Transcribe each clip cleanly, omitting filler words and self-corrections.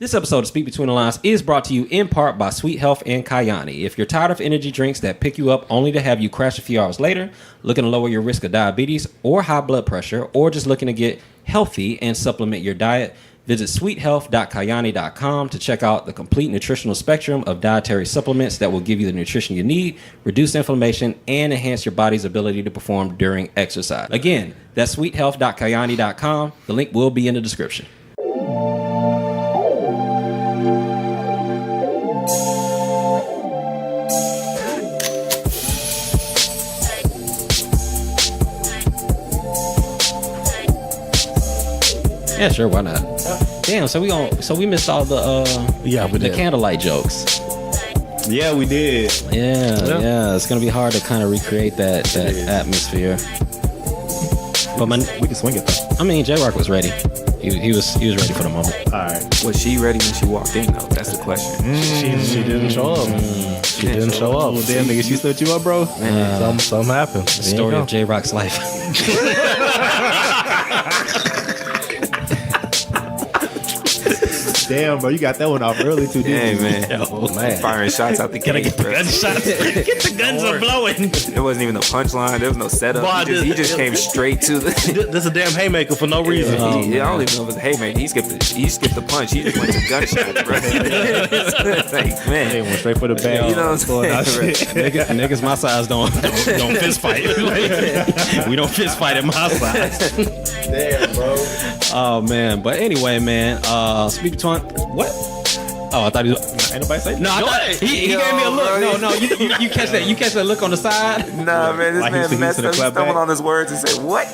This episode of Speak Between the Lines is brought to you in part by Sweet Health and Kyani. If you're tired of energy drinks that pick you up only to have you crash a few hours later, looking to lower your risk of diabetes or high blood pressure, or just looking to get healthy and supplement your diet, visit sweethealth.kyani.com to check out the complete nutritional spectrum of dietary supplements that will give you the nutrition you need, reduce inflammation, and enhance your body's ability to perform during exercise. Again, that's sweethealth.kyani.com. The link will be in the description. Yeah, sure, why not? Damn, so we missed all the candlelight jokes. Yeah, we did. Yeah, it's gonna be hard to kind of recreate that atmosphere. But We can swing it though. I mean, J-Rock was ready. He was ready for the moment. All right. Was she ready when she walked in though? That's the question. She didn't show up. She didn't show up. Well, damn nigga, she stood you up, bro. Something happened. The story of J-Rock's life. Damn, bro, you got that one off early too, didn't Hey you? man, Man. firing shots out the gate. Get the guns are blowing. There wasn't even a punchline. There was no setup. Boy, He just came straight to the. This is a damn haymaker for no reason. I don't even know if it was a haymaker. He skipped the punch. He just went to gunshots, bro. It's like, They man, went straight for the bag. you know what I'm saying? Niggas my size don't fist fight. We don't fist fight at my size. Damn, bro. Oh man, but anyway, man. Speak between what? Oh, I thought he was. Ain't nobody say No, I thought he gave me a look. bro. No, you catch that? You catch that look on the side? Nah, man, this Like he man said, messed he up. He clap stumbled back. on his words and said, "What?"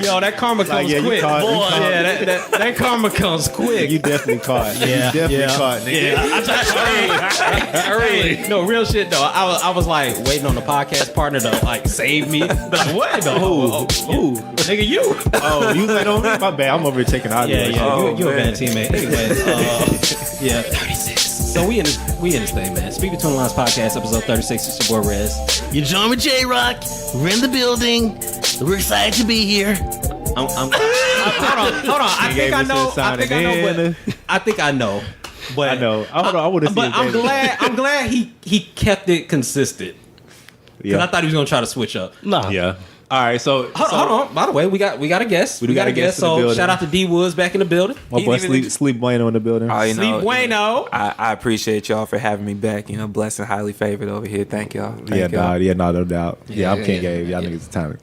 Yo, that karma comes yeah, you quick. caught- you Boy, caught- yeah, that karma comes quick. You definitely caught. Yeah, you definitely caught, nigga. Early. No, real shit though. I was like waiting on the podcast partner to like save me. Like, what? No, who? Nigga, you. Oh, you let on me? My bad. I'm over here taking audio. Yeah. Oh, you a man. bad teammate. Anyway, yeah. 36. So we in this thing, man. Speak Between the Lines podcast, episode 36. It's your boy Rez. You joined with J-Rock. We're in the building. We're excited to be here. Hold on. I think I know. But I know. Hold on. I want to see. But it, I'm baby. glad he kept it consistent. Because I thought he was gonna try to switch up. Nah. Yeah. All right. So Hold on. By the way, we got a guest. We got a guest in the So building. shout out to D Woods back in the building. My He boy didn't even- Sleep Bueno in the building. Oh, you know, Sleep bueno. I appreciate y'all for having me back. You know, blessed and highly favored over here. Thank y'all. Thank y'all. No doubt. Yeah, I'm King yeah, Gabe. Y'all niggas time,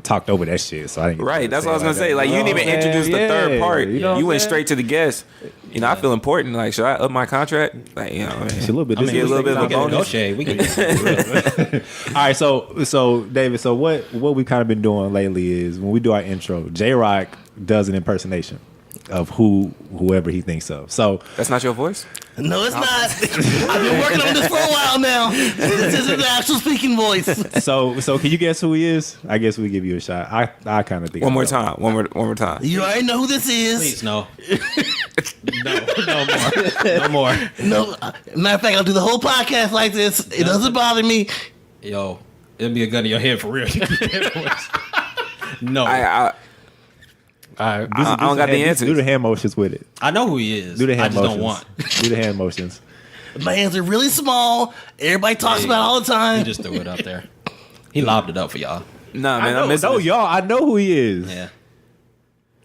talked over that shit. So I didn't. Right, that's what I was gonna say. Like, you didn't even introduce the third part. You know, You went straight to the guest. You know, I feel important. Like, should I up my contract? Like, you know, It's a little bit. I mean, a little bit of a We can bonus. negotiate. We can. All right, so David, so what we kind of been doing lately is when we do our intro, J-Rock does an impersonation of whoever he thinks of. So That's not your voice? No, it's not. I've been working on this for a while now. This isn't the actual speaking voice. so can you guess who he is? I guess we give you a shot. I kind of think One I more know. time. One more time. You already know who this is. Please, no. No more. No, matter of fact, I'll do the whole podcast like this. It doesn't bother me. Yo, it'll be a gun in your head for real. No. I I don't got the answers. Do the hand motions with it. I know who he is. Do the hand I just motions. don't want. Do the hand motions. My hands are really small. Everybody talks about it all the He time. just threw it up there. He lobbed it up for y'all. Nah, man, I I'm missing know, this. y'all. I know who he is. Yeah.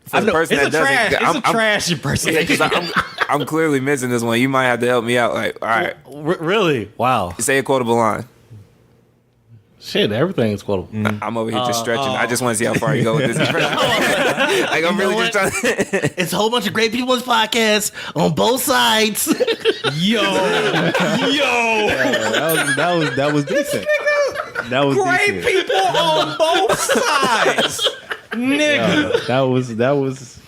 For the person It's that a trash. doesn't, It's a trash impersonation. because I'm clearly missing this one. You might have to help me out. Like, all right, Really? Wow. say a quotable line. Shit, everything is quotable. I'm over here just stretching. I just want to see how far you go with this. Like, I'm really just trying to. It's a whole bunch of great people on this podcast on both sides. Yo. That was decent. That was Great decent. people on both sides. Nigga.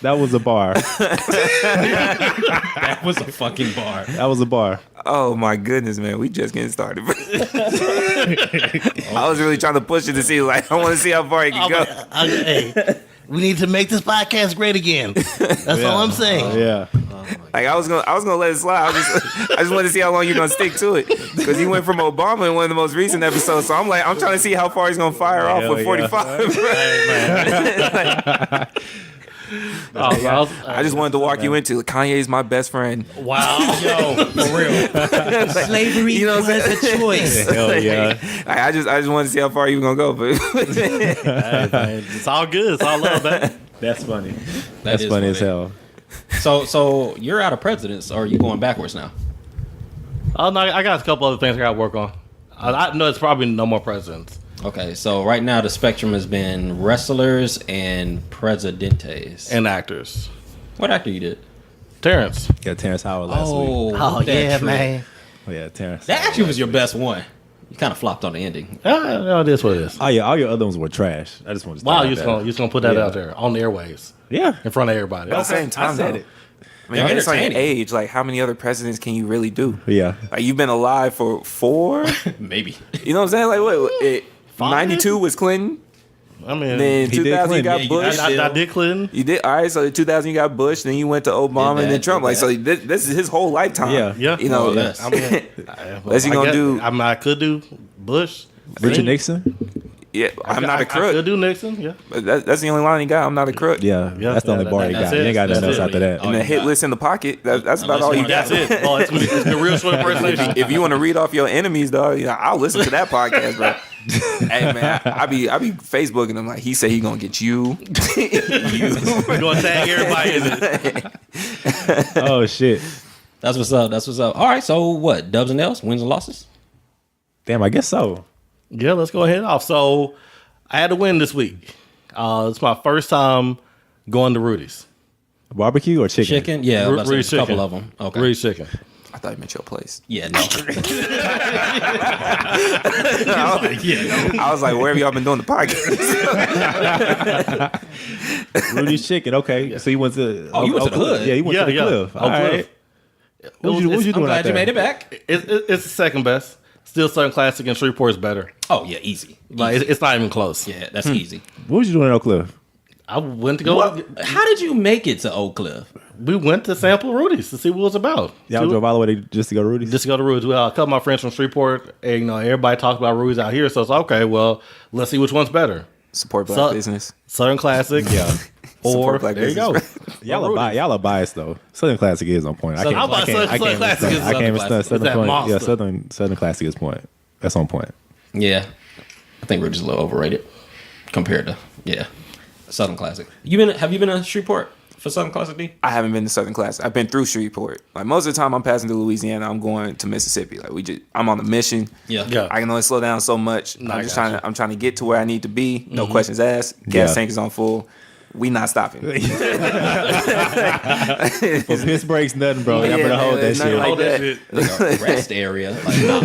That was a bar. That was a fucking bar. That was a bar. Oh my goodness, man, we just getting started. I was really trying to push it to see, like, I want to see how far it can go. Hey, we need to make this podcast great again. That's all I'm saying. Yeah. Like, I was gonna let it slide. I just wanted to see how long you're gonna stick to it, because he went from Obama in one of the most recent episodes. So I'm trying to see how far he's gonna fire off Hell with yeah. 45. I just wanted to walk you into Kanye's my best friend. Wow. Yo, for real. Slavery You know was what I'm a choice. Hell yeah. I just wanted to see how far you were gonna go, but Hey, man, it's all good. It's all love, man. That's funny. That That's is funny as hell. So you're out of presidents, or are you going backwards now? Oh no, I got a couple other things I got to work on. I know it's probably no more presidents. Okay, so right now the spectrum has been wrestlers and presidentes. And actors. What actor you did? Terrence. Got Terrence Howard last week. whoop that trick. Oh, yeah, Terrence. That actually was your best one. You kind of flopped on the ending. No, it is what it is. Oh yeah, all your other ones were trash. I just want to. Wow, you're just gonna put that Yeah. out there on the airwaves Yeah. in front of everybody. at the same time, I said though, it. I mean, They're it's like an entertaining. age. Like, how many other presidents can you really do? Yeah. Like, you've been alive for 4. Maybe. You know what I'm saying? Like, what? 92 was Clinton. I mean, Then He did 2000 you Clinton. got Yeah, Bush. I did Clinton. You did all right. So 2000 you got Bush. Then you went to Obama Did and then that, Trump. did Like, so that. this is his whole lifetime. Yeah. Yeah. You know. Oh, yes. I mean, Unless you I gonna guess- do- I mean, I could do Bush. Richard Nixon. Yeah. I'm not a I crook. could do Nixon. Yeah. But that's the only line he got. I'm not a crook. Yeah. Yeah. That's the only Yeah, bar he that's got. it. You ain't got nothing That's else it. after that. And the you hit got- list in the pocket. That's about Unless all you you wanna- got. That's it. Oh, it's the real short impersonation. If you want to read off your enemies, dog, you know, I'll listen to that podcast, bro. Hey man, I be Facebooking him like he said he gonna get you. You're gonna tag everybody in it. Oh shit. That's what's up. That's what's up. All right, so what? Dubs and L's, wins and losses? Damn, I guess so. Yeah, let's go ahead off. So I had a win this week. It's my first time going to Rudy's. Barbecue or chicken? Chicken? Yeah, Ru- about to say Rudy's a couple chicken. of them. Okay. Rudy's chicken. I thought you meant your place. Yeah, no. I was like, where have y'all been doing the podcast? Rudy's chicken. Okay. So you went to. Oh, you went to the hood. Yeah, you went to the Cliff. Oak All Cliff. right. What was you I'm doing out glad you there? made it back. It's the second best. Still Southern Classic and Shreveport is better. Oh, yeah, easy. Like it's not even close. Yeah, that's easy. What was you doing at Oak Cliff? I went to go. How did you make it to Oak Cliff? We went to sample Rudy's to see what it was about. Y'all drove all the way just to go to Rudy's? Just to go to Rudy's. Well, a couple of my friends from Shreveport, and everybody talked about Rudy's out here. So it's okay. Well, let's see which one's better. Support black So- business. Southern Classic, Yeah. or Support black there you go. business, Y'all are biased though. Southern Classic is on point. Southern Classic is I can't even Classic. Southern It's that point. monster. Yeah, Southern Classic is point. That's on point. Yeah. I think Rudy's a little overrated compared to, Southern Classic. Have you been to Shreveport for Southern Classic, D? I haven't been to Southern Class. I've been through Shreveport. Like most of the time, I'm passing through Louisiana. I'm going to Mississippi. Like I'm on a mission. Yeah. Yeah. I can only slow down so much. I I'm just got I'm trying to get to where I need to be. No questions asked. Gas Yeah. tank is on full. We not stopping. Piss breaks nothing, bro. Y'all Yeah, better hold man, that nothing shit. like Hold that that. shit. Like a rest area. Like, nah.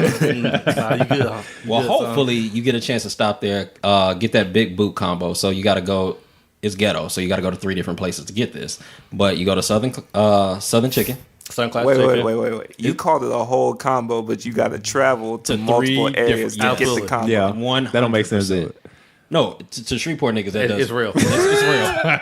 Nah, you good, huh? Well, hopefully you get a chance to stop there, get that big boot combo. So you got to go. It's ghetto, so you got to go to 3 different places to get this. But you go to Southern Chicken. Southern Classic. Wait. You called it a whole combo, but you got to travel to To multiple 3 areas to different- get the Absolutely. combo. Yeah, 100%. that don't make sense. To it. No, to Shreveport niggas, that does. It's real. It's real.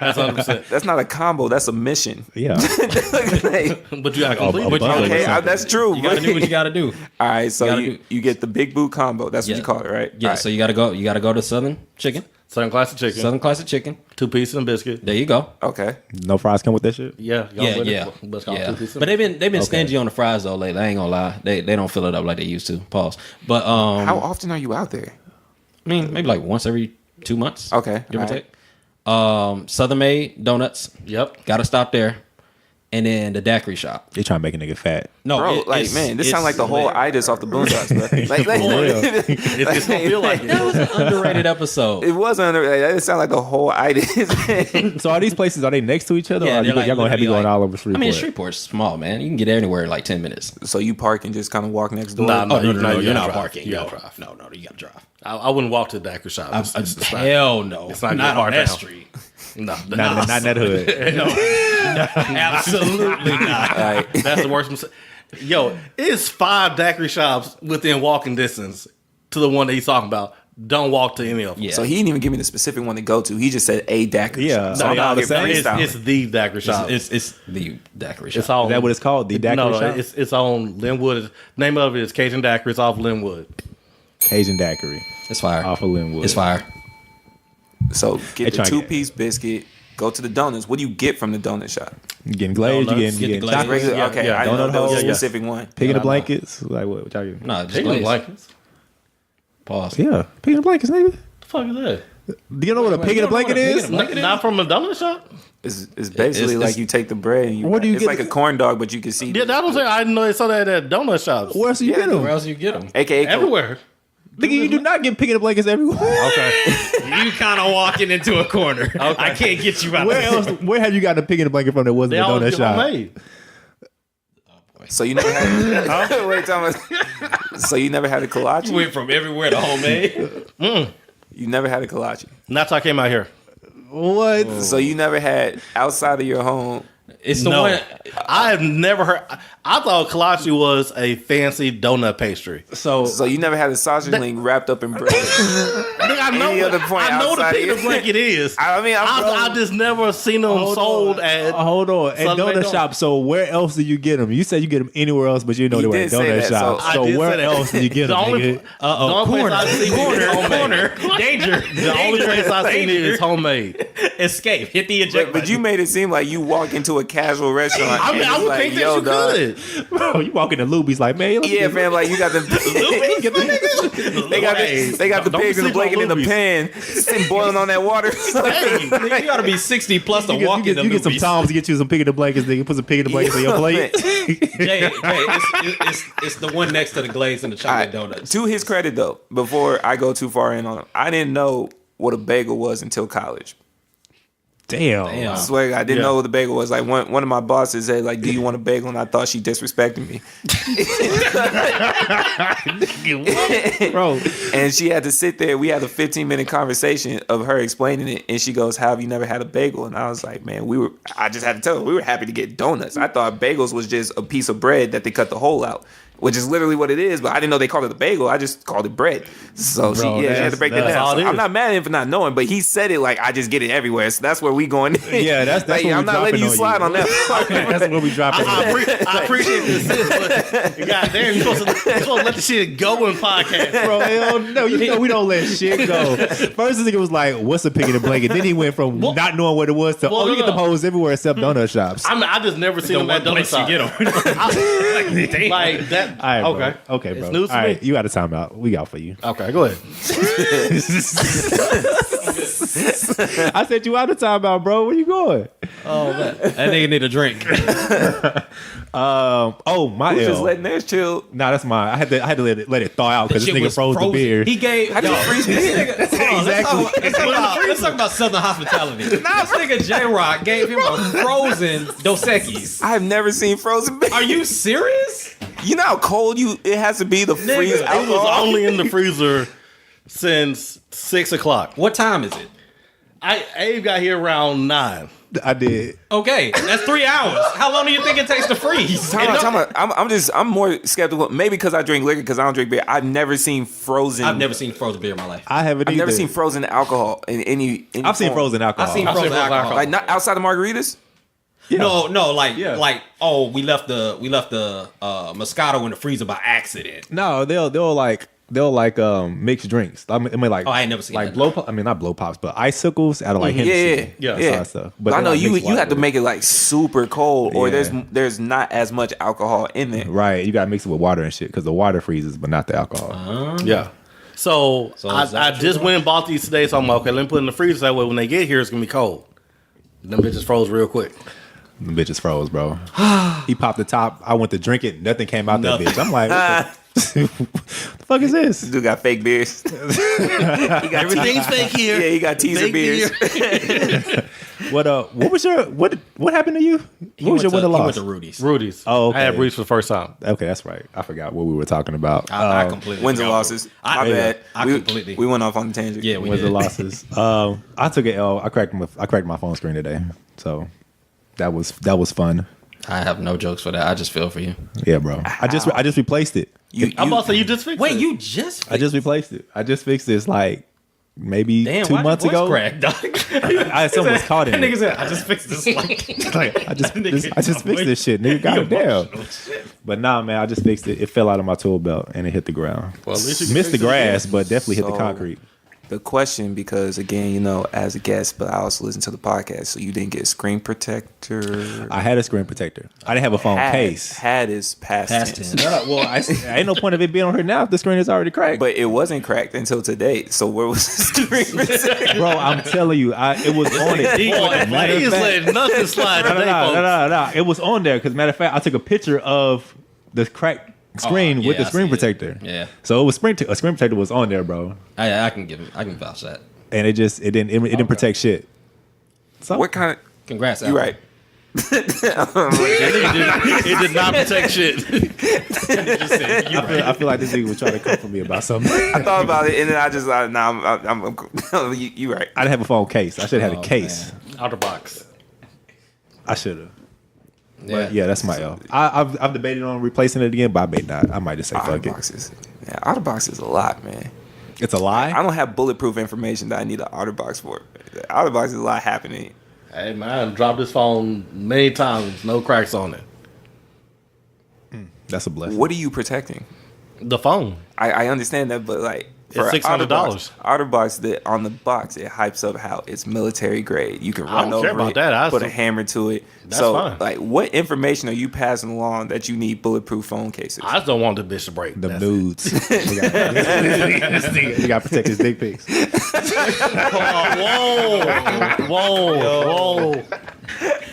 That's 100%. That's not a combo. That's a mission. Yeah, Like, But you gotta complete a it. bundle. okay, that's true. You got to do what you got to do. All right, so gotta you do- get the big boot combo. That's what Yeah. you call it, right? Yeah, All right. so you got to go. You got to go to Southern Chicken, Southern Classic chicken, Southern Classic Chicken. 2 pieces and biscuit. There you go. Okay. no fries come with that shit. Yeah, Yeah. Let's call it 2 pieces. But they've been stingy on the fries though lately. I ain't gonna lie. They don't fill it up like they used to. Pause. But How often are you out there? I mean, maybe like once every 2 months. Okay, give or alright. take. Southern Made Donuts. Yep. Got to stop there, and then the daiquiri shop. They trying to make a nigga fat. No, Bro, it's- man, this it's sounds like the whole lit. itis off the Boondocks, bro. Like, It's gonna feel like That it. was an underrated episode. it was under. It sounded like the whole itis. So are these places, are they next to each other? Yeah, or they're like y'all gonna have you literally going like- all over Shreveport? I mean, Shreveport's small, man. You can get anywhere in like 10 minutes. So you park and just kind of walk next door. Nah, Oh, no, you you're gotta not drive. parking. You Yo. gotta drive. No, you got to drive. I wouldn't walk to the daiquiri shop. It's not- Hell no. It's not not your on part that now. street. No, not in that hood. Absolutely not. Like, That's the worst mistake. Yo, it's 5 daiquiri shops within walking distance to the one that he's talking about. Don't walk to any of them. Yeah. so he didn't even give me the specific one to go to. He just said a daiquiri. Yeah. shop. So No, I'm y'all out the here same? freestyling. It's the daiquiri shop. It's the daiquiri shop. It's all Is that what it's called? The daiquiri no, shop? it's on Linwood. Name of it is Cajun Daiquiri. It's off Linwood. Cajun daiquiri It's fire. off of Linwood. It's fire. So They get the trying to 2-piece biscuit, go to the donuts. What do you get from the donut shop? You getting glazed? You Donuts. getting Get the chocolate? glaze. Regular, Yeah, okay, yeah, I didn't know donut there was a hole. specific one. Pig in the No. blankets? Like what y'all getting? No, just Chicken glaze. blankets. Pause. Yeah, pig in the blankets, nigga. The fuck is that? Do you know what a pig in the blanket is? Not from a donut shop. It's basically it's- like you take the bread and you. Where do you it's get like it? a corn dog, but you can see. Yeah, I don't think I didn't know they sold that at donut shops. Where else do you get Where them? else you get them? AKA Everywhere. Nigga, you do not get pig in the blankets everywhere. Okay. You kind of walking into a corner. I can't get you out. Where else? Where have you gotten a pig in the blanket from that wasn't They a always donut get shop? homemade. So you never had. Wait, Thomas. So you never had a kolache? Went from everywhere to homemade. You never had a kolache. Not till I came out here. What? So you never had outside of your home. It's the No. one. I have never heard. I thought kolache was a fancy donut pastry. So So you never had a sausage link wrapped up in bread. Nigga, I know, Any other point I know the outside pig in of- the blanket is. I mean, I just never seen them sold at. hold on. At Sunday donut Donut. shop. So where else do you get them? You said you get them anywhere else, but you know He they were at did say donut that, shop. so- I So did where say that. else do you get The them? only- Nigga? The only place I've seen it is homemade. Danger. The only place I've seen it is homemade. Escape. Hit the eject but you made it seem like you walk into a casual restaurant. I mean, and I it's would like, think that yo, you dog. could. Bro, you walk into Luby's like, man, let me Yeah, get- fam, like you got the they got the Don't pigs and the sleep on blanket in the Luby's. pan, sitting boiling on that water. Nigga, you gotta be 60 plus to You walk get, in you get some Luby's. Toms, get you some pig in the blankets, nigga. Put some pig in the blankets on your plate. Jay, it's the one next to the glaze and the chocolate donuts. To his credit, though, before I go too far in on him, I didn't know what a bagel was until college. Damn. I swear, to God, I didn't Yeah. know what the bagel was. Like one of my bosses said, like, "Do you want a bagel?" And I thought she disrespected me, Bro, and she had to sit there. We had a 15-minute conversation of her explaining it, and she goes, "How have you never had a bagel?" And I was like, "Man, I just had to tell her we were happy to get donuts. I thought bagels was just a piece of bread that they cut the hole out." Which is literally what it is, but I didn't know they called it a bagel. I just called it bread. So Bro, she had to break that that's down. all So it I'm is. not mad at him for not knowing, but he said it like I just get it everywhere. So that's where we going. Yeah, that's like, what I'm we not letting dropping you on slide you. on that. that's what we dropping. I appreciate this, but goddamn, you're supposed to let the shit go in podcast. Bro, hell no, you know we don't let shit go. First the nigga was like, what's a pig in the blanket? Then he went from not knowing what it was to, Well, you get no. them hoes everywhere except donut shops. I just never seen them at donut shops. Like that. All right, bro. Okay. Okay, bro. It's news to All me. right, you got a timeout. We got for you. Okay, go ahead. I said you out of timeout, bro. Where you going? That nigga need a drink. My Who's just L. letting theirs chill? Nah, that's mine. I had to let it thaw out because this Shit nigga was froze the frozen. beer. He gave. How do you freeze beer? Exactly. Let's talk about Southern hospitality. This nigga J Rock gave him a frozen Dos Equis. I have never seen frozen beer. Are you serious? You know how cold it has to be to freeze It was alcohol? only in the freezer since 6 o'clock. What time is it? Abe got here around 9. I did. Okay, that's 3 hours. How long do you think it takes to freeze? Time out. I'm more skeptical. Maybe because I drink liquor, because I don't drink beer. I've never seen frozen. I've never seen frozen beer in my life. I haven't I've either. never seen frozen alcohol in any I've seen form. frozen alcohol. I've seen I've seen frozen frozen alcohol. Like not outside of margaritas. No, like Yeah. we left the Moscato in the freezer by accident. No, they'll mix drinks. I mean like I ain't never seen like that. blow pop. I mean not blow pops, but icicles out of like Hennessy. Yeah. That sort of stuff. But I they, know like, you mix have water to with make it like super cold, or Yeah. there's not as much alcohol in there. it. Right. You gotta mix it with water and shit because the water freezes, but not the alcohol. Yeah. So So I is that just went and bought these today. So I'm like, okay, let me put it in the freezer. That way when they get here, it's going to be cold. Them bitches froze real quick. The bitches froze, bro. He popped the top. I went to drink it. Nothing came out Nothing. that bitch. I'm like, what the fuck is this? Dude got fake beers. Everything's fake here. Yeah, he got teaser Fake beers. What was your what happened to you? What was your win or He loss? went to Rudy's. Rudy's. Oh, okay. I had Rudy's for the first time. Okay, that's right. I forgot what we were talking about. I completely Wins and forgot. losses. I- My yeah, bad. I completely- We went off on the tangent. Yeah, we wins did. and losses. I took an L. I cracked my phone screen today, so that was fun. I have no jokes for that. I just feel for you. Yeah, bro. I just replaced it. I'm about to say you just fixed Wait, it. you just I just replaced it. I just fixed this like maybe damn 2 why'd your months voice ago. crack, dog? Someone was caught in That nigga it. said, I just fixed this. Like, I just fixed this shit, nigga. Goddamn. But nah, man, I just fixed it. It fell out of my tool belt and it hit the ground. Well, at least you can Missed the fix it again. grass, but definitely hit the So- concrete. the question because again, you know, as a guest, but I also listen to the podcast. So you didn't get a screen protector. I had a screen protector. I didn't have a phone case. Had is past tense. Well, I ain't no point of it being on here now if the screen is already cracked. But it wasn't cracked until today. So where was the screen protector? Bro, I'm telling you, it was on it. Boy, he's letting nothing slide today, folks. No. It was on there because matter of fact, I took a picture of the cracked screen with the I screen see it. protector. Yeah. So it was a screen protector was on there, bro, I can vouch that. and it didn't protect shit. So What kind of? Congrats, You Al. right. It did not protect shit. I feel like this nigga was trying to come for me about something. I thought about it and then I just like, nah, I'm you right. I didn't have a phone case. I should have had a case. Outer box. I should have. Yeah. But yeah, that's my L. I've debated on replacing it again, but I may not. I might just say fuck it. OtterBox is a lot, man. It's a lie. I don't have bulletproof information that I need an OtterBox for. OtterBox is a lot happening. Hey man, I dropped this phone many times, no cracks on it. That's a blessing. What are you protecting? The phone. I understand that, but like for It's $600. OtterBox, on the box it hypes up how it's military grade. You can I run don't care over about it, that. I put a still- hammer to it. That's so fine. like, what information are you passing along that you need bulletproof phone cases? I just don't want the bitch to break. The That's it. nudes. You got to protect his dick pics. Whoa.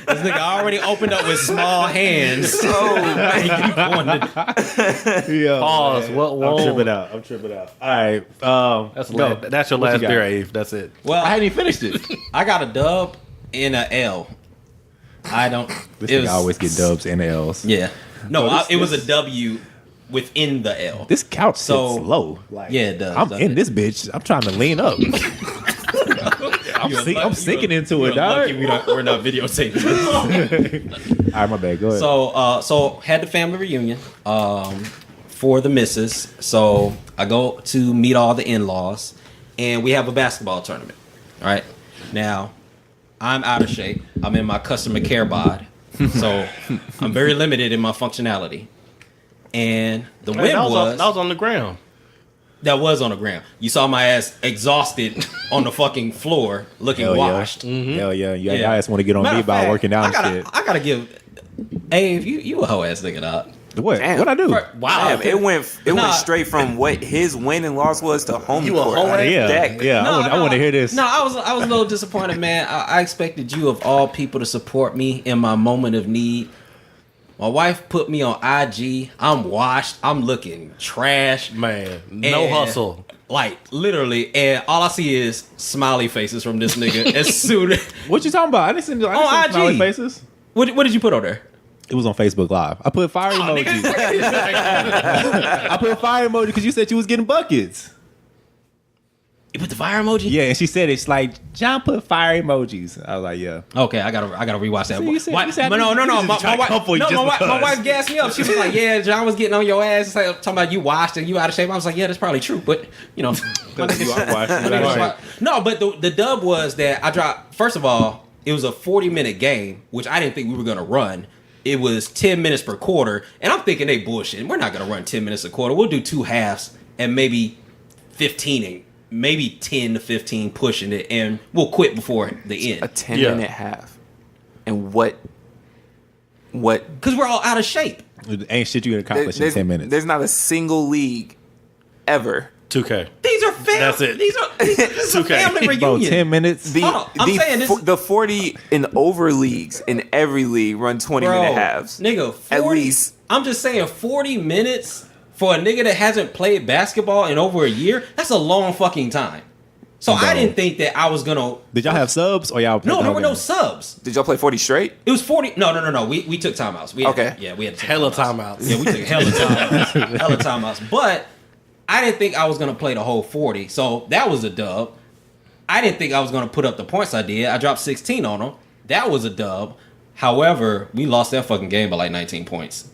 This nigga already opened up with small hands. oh, Yeah. Pause. Whoa. I'm tripping out. All right. That's your What you last got? beer, Ave. That's it. Well, I hadn't even finished it. I got a dub and a L. I don't. This it nigga was- always get dubs and L's. Yeah. No, Well, it was a W within the L. This couch So- sits low. Like, Yeah, it does, I'm doesn't in it? this bitch. I'm trying to lean up. I'm sinking into it, dog. We're not videotaping this. All right, my bad. Go ahead. So had the family reunion for the missus. So I go to meet all the in-laws, and we have a basketball tournament. All right. Now, I'm out of shape. I'm in my customer care bod, so I'm very limited in my functionality. And the win Hey, that was was on the ground. that was on the ground. You saw my ass exhausted on the fucking floor, looking Hell washed. yeah. Hell yeah. You Yeah. guys want to get on Matter me of about fact, working out and shit. I gotta give. Hey, if you a hoe ass nigga, dog. What? Damn. What I do? Wow. Damn, it went Nah. straight from what his win and loss was to home You a court. hoe ass? Yeah. I want to hear this. No, I was a little disappointed, man. I expected you of all people to support me in my moment of need. My wife put me on IG. I'm washed. I'm looking trash. Man, no And, hustle. Like literally, and all I see is smiley faces from this nigga. As soon as What you talking about? I didn't see On IG. smiley faces. what did you put on there? It was on Facebook Live. I put fire emojis. I put fire emoji because you said you was getting buckets. You put the fire emoji? Yeah, and she said it's like John put fire emojis. I was like, yeah. Okay, I gotta rewatch that. See, you said- Why- you said- no. you just My tried to come for wife, you just my because. wife gassed me up. She was like, "Yeah, John was getting on your ass, it's like, talking about you washed and you out of shape." I was like, "Yeah, that's probably true, but you know, my niggas- no." But the dub was that I dropped. First of all, it was a 40-minute game, which I didn't think we were gonna run. It was 10 minutes per quarter, and I'm thinking they bullshitting. We're not gonna run 10 minutes a quarter. We'll do 2 halves and maybe 15, maybe 10 to 15 pushing it, and we'll quit before the A end 10-minute half. And what? because we're all out of shape. Ain't shit you can accomplish in 10 minutes. There's not a single league ever. 2K. These are family. That's it. This is a 2K. family Bro, reunion. 10 minutes. The, Hold on, I'm saying this- the 40 and over leagues in every league run 20-minute halves. Nigga, 40, At least. I'm just saying 40 minutes for a nigga that hasn't played basketball in over a year, that's a long fucking time. So I didn't think that I was gonna. Did y'all have subs or y'all? No, there were no subs. Did y'all play 40 straight? It was 40. No. We took timeouts. We had, Okay. Yeah, we had to take Hella timeouts. Yeah, we took hella timeouts. Hella timeouts. But I didn't think I was gonna play the whole 40. So that was a dub. I didn't think I was gonna put up the points I did. I dropped 16 on them. That was a dub. However, we lost that fucking game by like 19 points.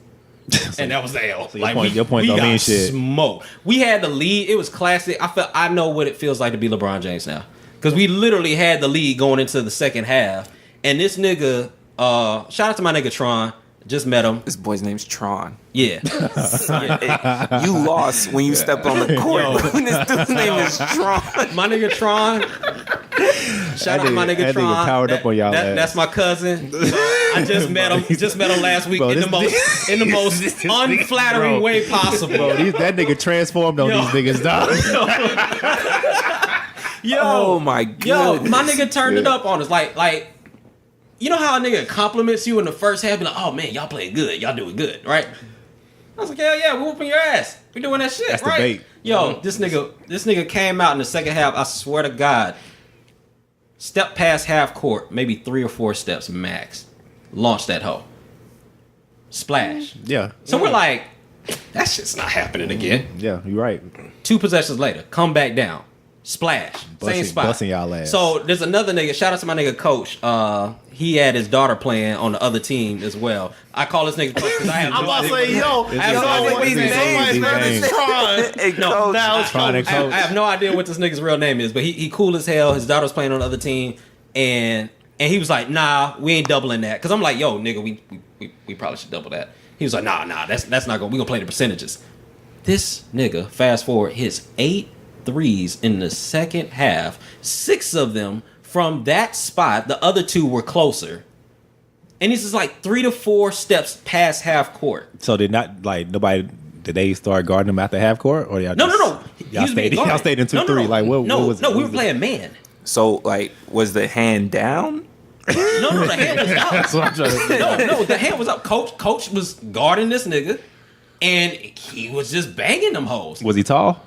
And that was the L. your points we don't got mean shit. smoked. We had the lead. It was classic. I know what it feels like to be LeBron James now. Because we literally had the lead going into the second half. And this nigga, shout out to my nigga Tron. Just met him. This boy's name's Tron. Yeah. You lost when you stepped on the court. When this dude's name is Tron. My nigga Tron. Shout out to my nigga that Tron. nigga powered up on y'all ass. That's my cousin. I just met him. Just met him last week Bro, in the most unflattering way possible. Bro, that nigga transformed on Yo. these niggas, dog. Yo, Oh my yo, goodness. my nigga turned it up on us. Like, you know how a nigga compliments you in the first half, be like, "Oh man, y'all playing good, y'all doing good, right?" I was like, "Hell yeah, we whooping your ass. We doing that shit, That's the right?" bait. Yo, this nigga came out in the second half. I swear to God, step past half court, maybe 3 or 4 steps max. Launched that hoe. Splash. Yeah. So we're like, that shit's not happening again. Yeah, you're right. 2 possessions later, come back down. Splash. Same Busting- spot. busting y'all ass. So there's another nigga, shout out to my nigga Coach. He had his daughter playing on the other team as well. I call this nigga Coach because I have I'm no about to idea. say, yo, I have no idea what his name names. is. Somebody's name is Tron. Hey, No, coach. Now it's Trying to Coach. coach. I have no idea what this nigga's real name is, but he cool as hell. His daughter's playing on the other team, and he was like, "Nah, we ain't doubling that." Because I'm like, "Yo, nigga, we probably should double that." He was like, "Nah, that's not gonna. We gonna play the percentages." This nigga, fast forward, his 8 threes in the second half. 6 of them from that spot. The other 2 were closer, and this is like 3 to 4 steps past half court. So did they start guarding him after half court, or y'all No. Y'all He was being stayed. Y'all guarded. stayed in 2-3. Like what? No, what was? no, what we was were playing man. So, like, was the hand down? No, the hand was up. That's what I'm trying to say. No, the hand was up. Coach was guarding this nigga, and he was just banging them hoes. Was he tall?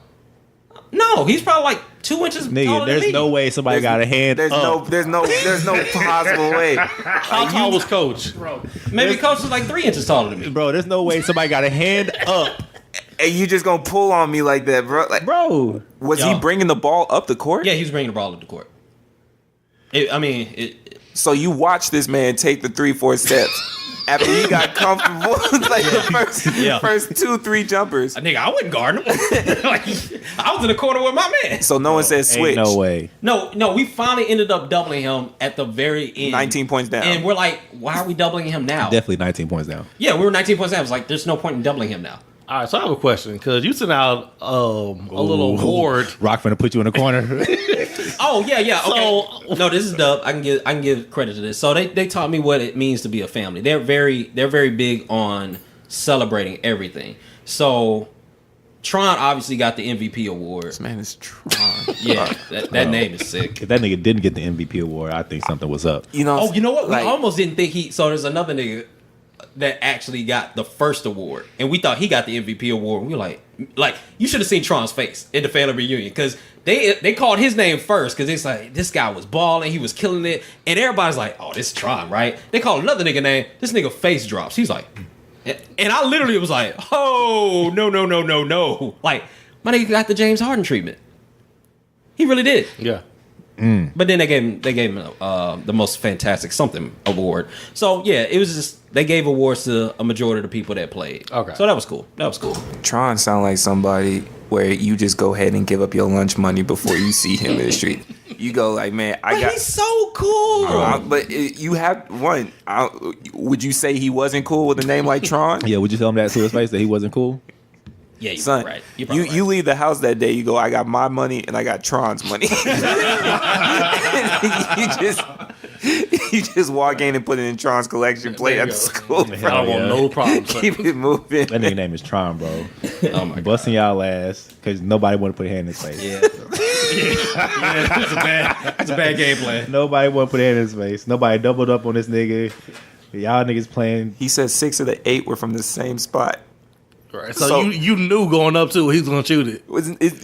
No, he's probably like 2 inches Nigga, taller than there's me. no way somebody got a hand There's up. no possible way. How tall was Coach? Maybe Coach was like 3 inches taller than me. Bro, there's no way somebody got a hand up. And you just gonna pull on me like that, bro? Like, Bro. was Yo. he bringing the ball up the court? Yeah, he was bringing the ball up the court. So you watch this man take the 3-4 steps after he got comfortable, like the first 2-3 jumpers. Nigga, I wouldn't guard him. Like, I was in the corner with my man. So no one said switch. Ain't no way. No, we finally ended up doubling him at the very end. 19 points down. And we're like, why are we doubling him now? Definitely 19 points down. Yeah, we were 19 points down. I was like, there's no point in doubling him now. All right, so I have a question because you sent out a little award. Rock finna put you in the corner. Oh yeah, okay. So- No, this is dope. I can give credit to this. So they taught me what it means to be a family. They're very big on celebrating everything. So Tron obviously got the MVP award. This man is Tron. Yeah, that name is sick. If that nigga didn't get the MVP award, I think something was up. You know. Oh, you know what? Like, We almost didn't think he. So there's another nigga that actually got the first award, and we thought he got the MVP award. We were like you should have seen Tron's face in the family reunion because they called his name first because it's like this guy was balling, he was killing it, and everybody's like, oh, this is Tron, right? They called another nigga name. This nigga face drops. He's like, and I literally was like, oh no, like my nigga got the James Harden treatment. He really did. Yeah. But then they gave him the most fantastic something award. So yeah, it was just they gave awards to a majority of the people that played. Okay. So that was cool. Tron sound like somebody where you just go ahead and give up your lunch money before you see him in the street. You go like, man, I But got. he's so cool. But you have one. Would you say he wasn't cool with a name like Tron? Yeah, would you tell him that to his face that he wasn't cool? Yeah, you're Son, right. You're you probably you right. leave the house that day. You go, I got my money and I got Tron's money. you just walk in and put it in Tron's collection plate There you after go. school. I Bro. don't want no problems. Keep it moving. That nigga name is Tron, bro. Oh my god. Busting y'all ass because nobody want to put a hand in his face. Yeah. It's a bad game plan. Nobody want to put a hand in his face. Nobody doubled up on this nigga. Y'all niggas playing. He said 6 of the 8 were from the same spot. Right. So, So- you knew going up to it, he was gonna shoot it.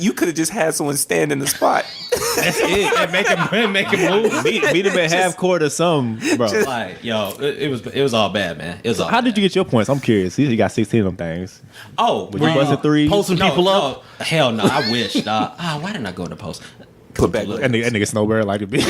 You could have just had someone stand in the spot. That's it. And make him move. Beat him at half court or something, bro. Like, yo, it was all bad, man. It was all How did bad. you get your points? I'm curious. You got 16 of them things. Oh, When you busted threes. Posting people up. No, hell no. I wish. Dog. Why didn't I go in the post? Put back. That nigga snowbird like a bitch.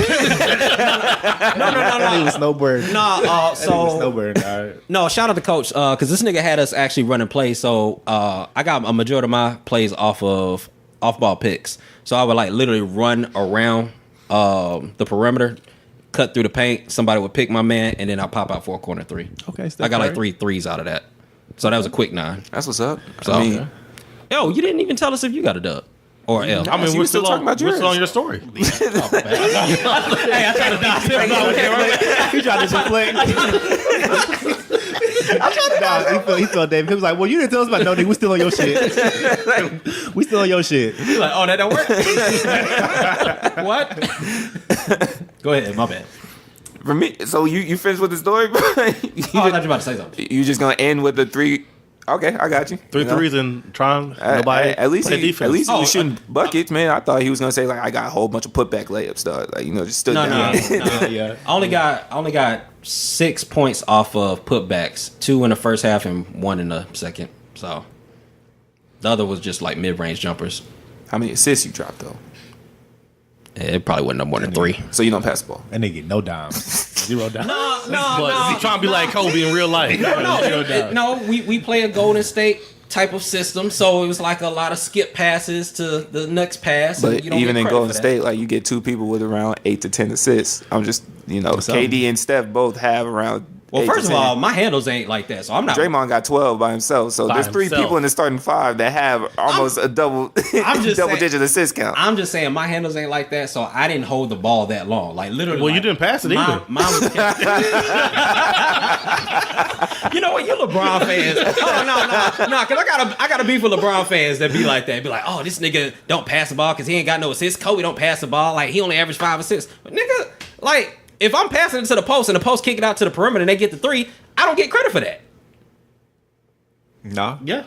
No. He was snowbird. Nah, so Snowbird. All right. no, shout out to Coach, because this nigga had us actually running plays. So I got a majority of my plays off ball picks. So I would like literally run around the perimeter, cut through the paint. Somebody would pick my man, and then I pop out for a corner three. Okay, I got like Curry. 3 threes out of that. So that was a quick 9. That's what's up. So, I mean, yo, you didn't even tell us if you got a dub or a L. I mean, you we're still still talking about we're still yours. on your story. Hey, I tried to dodge him. He tried to deflect. He felt David. He was like, "Well, you didn't tell us about no nigga. We still on your shit. We still on your shit." He's like, oh, that don't work. What? Go ahead, my bad. for me, so you finished with the story, bro? Oh, I thought you were about to say something. You just gonna end with the 3? Okay, I got you. Three You know? threes and trying nobody. At least play he defense. was shooting buckets, man. I thought he was gonna say like I got a whole bunch of putback layups, dog. Like just stood No. down. Yeah. I only got 6 points off of putbacks, 2 in the first half and 1 in the second. So the other was just like mid-range jumpers. How many assists you dropped though? It probably wasn't no more than 3. So you don't pass the ball. That nigga get no dime. 0 dime. But he trying to be like Kobe in real life. No, we play a Golden State type of system, so it was like a lot of skip passes to the next pass. and But you don't even get in credit Golden for that. State, like you get 2 people with around 8 to 10 assists. I'm just up? KD and Steph both have around. Well, 8 to first of 10. all, my handles ain't like that, so I'm not. Draymond got 12 by himself. So By there's 3 himself. people in the starting 5 that have almost a double I'm just double saying- digit assist count. I'm just saying my handles ain't like that, so I didn't hold the ball that long. Like literally. Well, you like, didn't pass it either. Mine was you know what? You LeBron fans. Oh no, because I got a beef with LeBron fans that be like that. Be like, oh, this nigga don't pass the ball because he ain't got no assists. Kobe don't pass the ball. Like he only averaged 5 assists. But nigga, like if I'm passing it to the post and the post kick it out to the perimeter and they get the 3, I don't get credit for that. Nah. Yeah,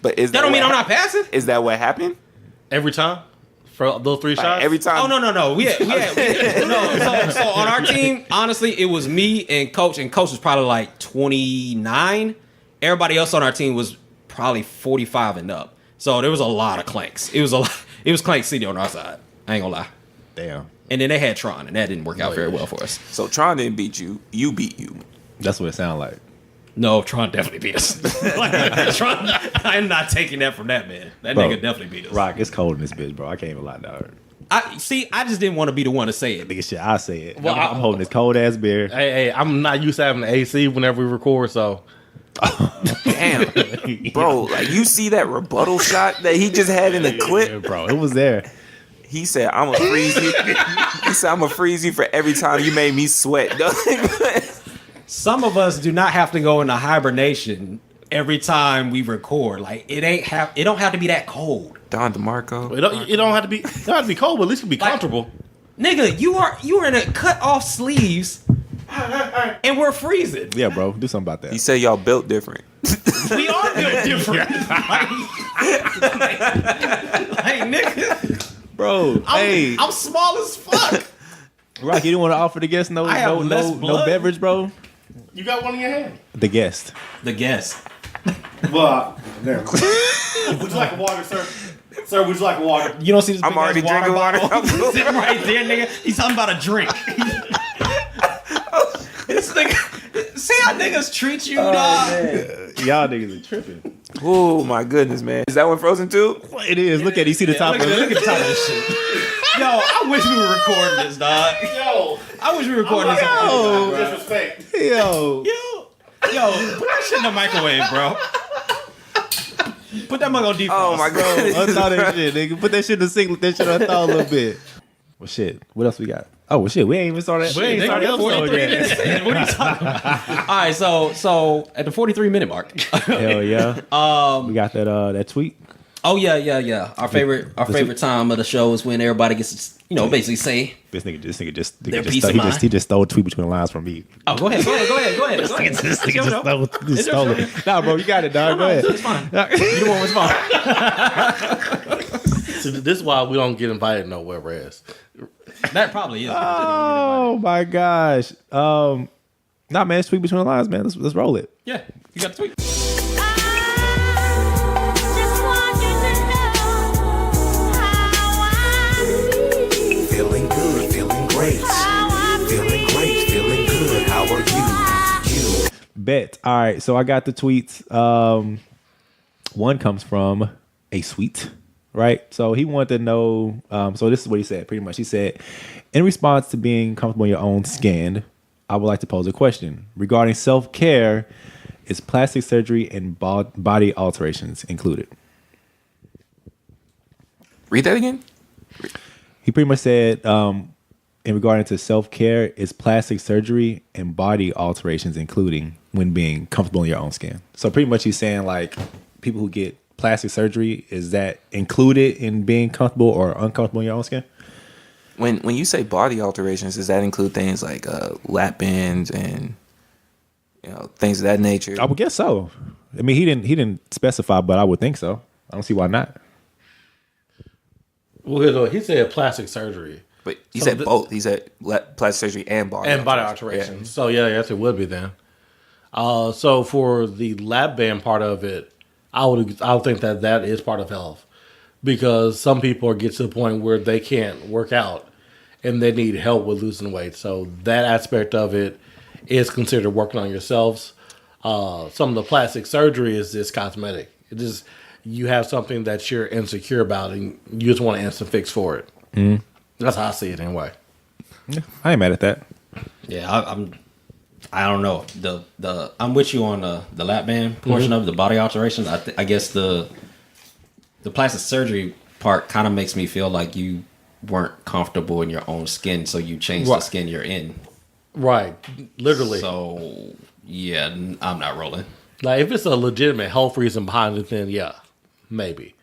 But is That don't what mean I'm hap- not passing. Is that what happened? every time for those 3 shots. Every time. Oh no. We had no. So on our team, honestly, it was me and Coach was probably like 29. Everybody else on our team was probably 45 and up. So there was a lot of clanks. It was Clank City on our side. I ain't gonna lie. Damn. And then they had Tron, and that didn't work out very well for us. So Tron didn't beat you. You beat you. That's what it sounded like. No, Tron definitely beat us. Tron, I'm not taking that from that man. That Bro, nigga definitely beat us. Rock, it's cold in this bitch, bro. I can't even lie, dog. I just didn't want to be the one to say it. Nigga, shit, I say it. Well, I'm holding this cold ass beer. Hey, I'm not used to having the AC whenever we record, so Damn, bro. Like you see that rebuttal shot that he just had in the clip. Yeah, bro, it was there. He said, "I'm gonna freeze you." He said, "I'm gonna freeze you for every time you made me sweat." Some of us do not have to go into hibernation every time we record. Like it don't have to be that cold. Don DeMarco. it don't have to be cold, but at least it can be comfortable. Nigga, you are in a cut off sleeves and we're freezing. Yeah, bro, do something about He that. said y'all built different. We are built different. like nigga, Bro, hey, I'm small as fuck. Rock, you didn't want to offer the guest no I have less no blood. beverage, bro? You got one in your hand. The guest. The guest. Well, there. Would you like a water, sir? Sir, would you like a water? You don't see this I'm big ass already drinking water. bottle sitting right there, nigga. He's talking about a drink. This nigga, see how niggas treat you, dog. Y'all niggas are tripping. Oh my goodness, man! Is that one Frozen too? It is. Look at it. You see the top Look of at it. the top of this shit. Yo, I wish we were recording this, dog. Yo, I wish we were recording this. On disrespect. Yo. Yo, put that shit in the microwave, bro. Put that mug on defrost. Oh my goodness! Unthaw that shit, nigga. Put that shit in the sink. Let that shit unthaw a little bit. Well, shit. What else we got? Oh, well, shit. We ain't even started. We ain't started the 43 minutes in. What are you talking about? All right, so at the 43-minute mark. Hell yeah. We got that tweet. Oh yeah. Our favorite time of the show is when everybody gets to, basically say. This nigga just Their he peace just, of he mind. just he just stole a tweet between the lines from me. Oh, go ahead. This nigga just stole your it. Nah, bro, you got it, dog. Go ahead. It's fine. You the one was fine. So this is why we don't get invited nowhere else. That probably is. Oh my gosh. Nah, man, it's tweet between the lines, man. Let's roll it. Yeah, you got the tweet. Feeling good, feeling great. Feeling great, feeling good. How are you? Bet. All right, so I got the tweets. One comes from a sweet right? So he wanted to know. So this is what he said. Pretty much, he said, in response to being comfortable in your own skin, I would like to pose a question regarding self-care. Is plastic surgery and body alterations included? Read that again. He pretty much said, in regarding to self-care, is plastic surgery and body alterations including when being comfortable in your own skin? So pretty much he's saying like people who get plastic surgery, is that included in being comfortable or uncomfortable in your own skin? When you say body alterations, does that include things like lap bands and things of that nature? I would guess so. I mean, he didn't specify, but I would think so. I don't see why not. Well, he said plastic surgery. But he said both. He said plastic surgery and body alterations. Yeah. So yeah, yes, it would be then. So for the lap band part of it, I would think that is part of health, because some people get to the point where they can't work out and they need help with losing weight. So that aspect of it is considered working on yourselves. Some of the plastic surgery is just cosmetic. It just, you have something that you're insecure about and you just want an instant fix for it. Mm. That's how I see it anyway. Yeah, I ain't mad at that. Yeah, I don't know. I'm with you on the lap band portion of the body alterations. I guess the plastic surgery part kind of makes me feel like you weren't comfortable in your own skin, so you changed the skin you're in. Right, literally. So yeah, I'm not rolling. Like if it's a legitimate health reason behind it, then yeah, maybe.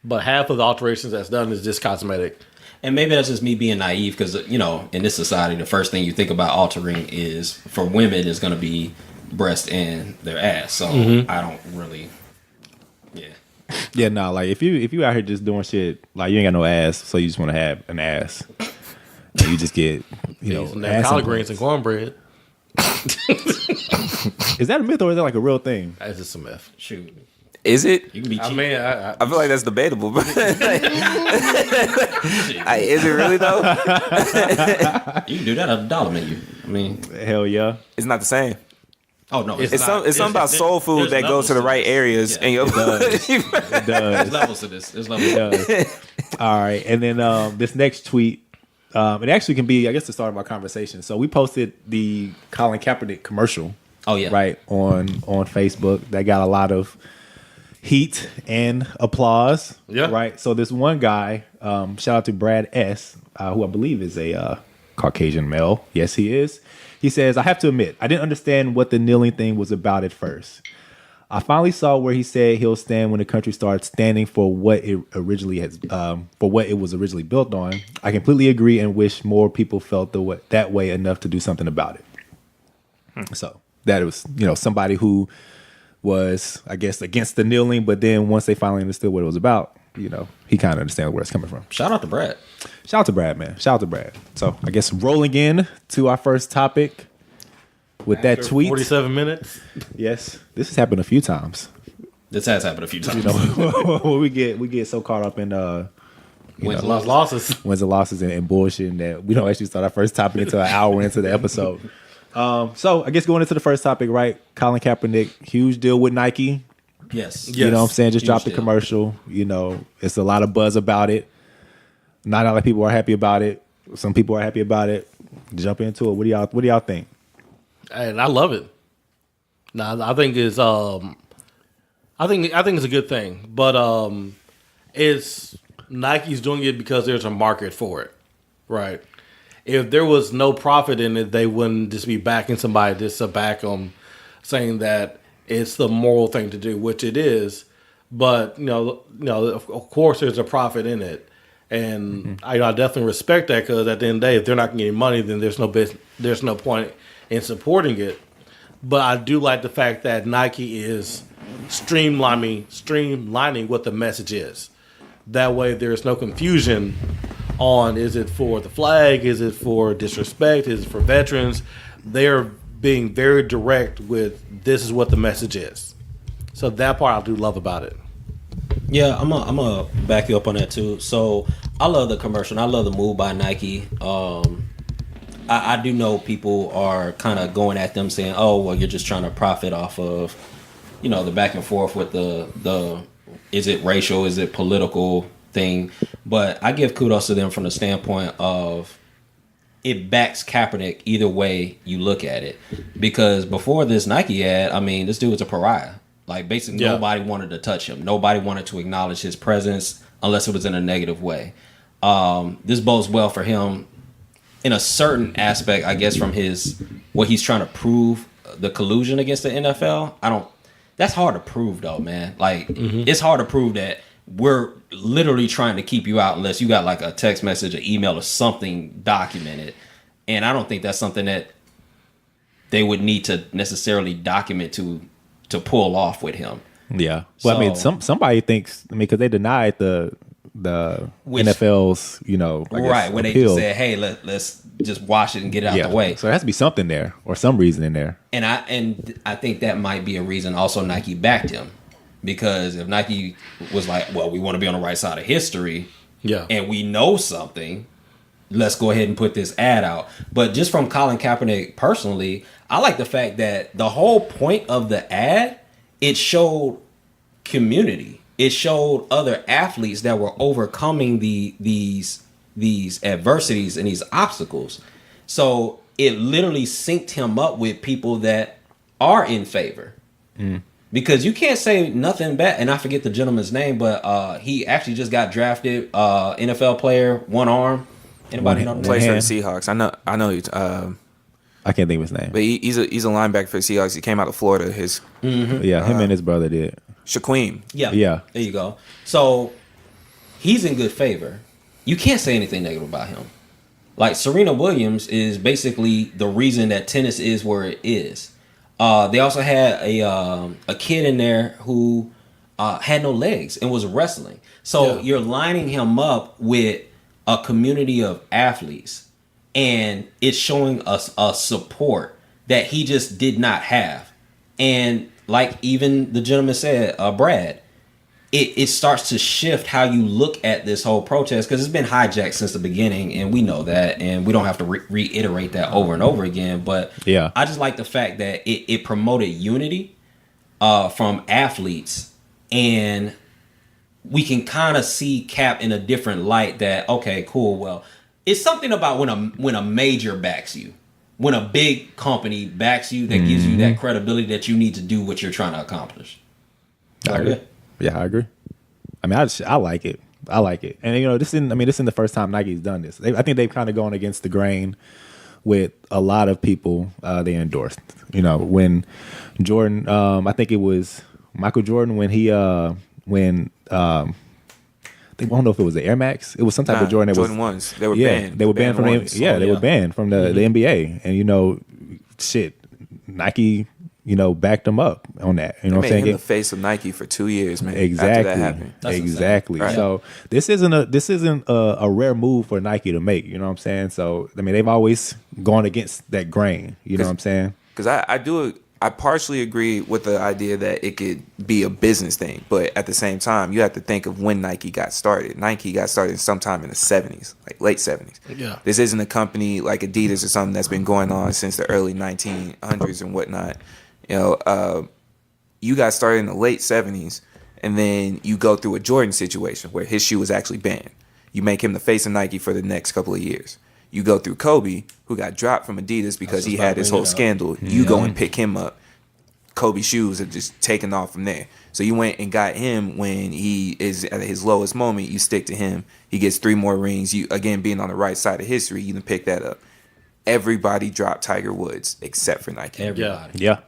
But half of the alterations that's done is just cosmetic. And maybe that's just me being naive, because in this society, the first thing you think about altering is for women is going to be breast and their ass. So I don't really, yeah. No, like if you out here just doing shit like you ain't got no ass, so you just want to have an ass, and you just get some ass collard greens and cornbread. Is that a myth or is that like a real thing? That's just a myth. shoot. Is it? You can be cheap. I mean, I feel like that's debatable. But is it really though? You can do that at a dollar menu. I mean, Hell yeah. It's not the same. oh no, It's something about soul food that goes to the right areas. Yeah, and your It does. There's levels to this. There's levels. It does. All right, and then this next tweet, it actually can be, I guess, the start of our conversation. So we posted the Colin Kaepernick commercial. Oh yeah, Right on Facebook. That got a lot of heat and applause. Yeah. Right. So this one guy, shout out to Brad S, who I believe is a Caucasian male. Yes, he is. He says, I have to admit, I didn't understand what the kneeling thing was about at first. I finally saw where he said he'll stand when the country starts standing for what it originally has, for what it was originally built on. I completely agree and wish more people felt that way enough to do something about it. So that it was, somebody who was, I guess, against the kneeling, but then once they finally understood what it was about, he kind of understands where it's coming from. Shout out to Brad. Shout out to Brad, man. Shout out to Brad. So I guess rolling in to our first topic with that tweet. 47 minutes. Yes, this has happened a few times. This has happened a few times. When we get so caught up in Wins and Losses. wins and losses and bullshit that we don't actually start our first topic until an hour into the episode. So I guess going into the first topic, right? Colin Kaepernick, huge deal with Nike. Yes. You know what I'm saying? Just Huge dropped the deal. commercial. It's a lot of buzz about it. Not a lot of people are happy about it. Some people are happy about it. Jump into it. What do y'all think? And I love it. Now I think it's I think it's a good thing, but it's Nike's doing it because there's a market for it, right? If there was no profit in it, they wouldn't just be backing somebody just to back them, saying that it's the moral thing to do, which it is. But of course, there's a profit in it, and I definitely respect that, because at the end of the day, if they're not getting money, then there's no point in supporting it. But I do like the fact that Nike is streamlining what the message is. That way, there's no confusion on, is it for the flag, is it for disrespect, is it for veterans? They're being very direct with, this is what the message is. So that part I do love about it. Yeah, I'm gonna back you up on that too. So I love the commercial. And I love the move by Nike. I do know people are kind of going at them saying, "Oh, well, you're just trying to profit off of, the back and forth with the is it racial, is it political thing, but I give kudos to them from the standpoint of it backs Kaepernick either way you look at it. Because before this Nike ad, I mean, this dude was a pariah. Like, basically, nobody wanted to touch him. Nobody wanted to acknowledge his presence unless it was in a negative way. This bodes well for him in a certain aspect, I guess, from what he's trying to prove, the collusion against the NFL. That's hard to prove, though, man. Like, it's hard to prove that we're literally trying to keep you out unless you got like a text message, an email, or something documented. And I don't think that's something that they would need to necessarily document to pull off with him. Yeah. Well, I mean, somebody thinks, because they denied the NFL's, I guess, right, when they just said, hey, let's just wash it and get it out the way. So there has to be something there or some reason in there. And I think that might be a reason also Nike backed him. Because if Nike was like, well, we want to be on the right side of history, and we know something, let's go ahead and put this ad out. But just from Colin Kaepernick personally, I like the fact that the whole point of the ad, it showed community. It showed other athletes that were overcoming these adversities and these obstacles. So it literally synced him up with people that are in favor. Because you can't say nothing bad. And I forget the gentleman's name, but he actually just got drafted. NFL player, one arm. Anybody know? Plays for the Seahawks. I know. I can't think of his name. But he's a linebacker for the Seahawks. He came out of Florida. Yeah, him and his brother did. Shaquem. Yeah. There you go. So he's in good favor. You can't say anything negative about him. Like, Serena Williams is basically the reason that tennis is where it is. They also had a kid in there who had no legs and was wrestling. So you're lining him up with a community of athletes, and it's showing us a support that he just did not have. And like even the gentleman said, Brad, it starts to shift how you look at this whole protest, because it's been hijacked since the beginning, and we know that, and we don't have to reiterate that over and over again. But yeah, I just like the fact that it promoted unity from athletes, and we can kind of see Cap in a different light. That, okay, cool. Well, it's something about when a major backs you, when a big company backs you, that gives you that credibility that you need to do what you're trying to accomplish. I agree. Yeah, I agree. I mean, I like it. I like it. And, this isn't the first time Nike's done this. I think they've kind of gone against the grain with a lot of people they endorsed. When Jordan, I think it was Michael Jordan, when he, I don't know if it was the Air Max. It was some type of Jordan. Jordan ones. They were banned. They were banned from they were banned from the NBA. And Nike, backed them up on that. You know what I'm saying? Him the face of Nike for 2 years, man. Exactly. After that happened. Exactly. Right. So this isn't a rare move for Nike to make. You know what I'm saying? So I mean, they've always gone against that grain. You know what I'm saying? Because I partially agree with the idea that it could be a business thing, but at the same time, you have to think of when Nike got started. Nike got started sometime in the 70s, like late 70s. Yeah. This isn't a company like Adidas or something that's been going on since the early 1900s and whatnot. You got started in the late 70s, and then you go through a Jordan situation where his shoe was actually banned. You make him the face of Nike for the next couple of years. You go through Kobe, who got dropped from Adidas because he had this whole scandal. You go and pick him up. Kobe's shoes are just taken off from there. So you went and got him when he is at his lowest moment. You stick to him. He gets 3 more rings. You, again, being on the right side of history, you can pick that up. Everybody dropped Tiger Woods except for Nike. Everybody. Yeah.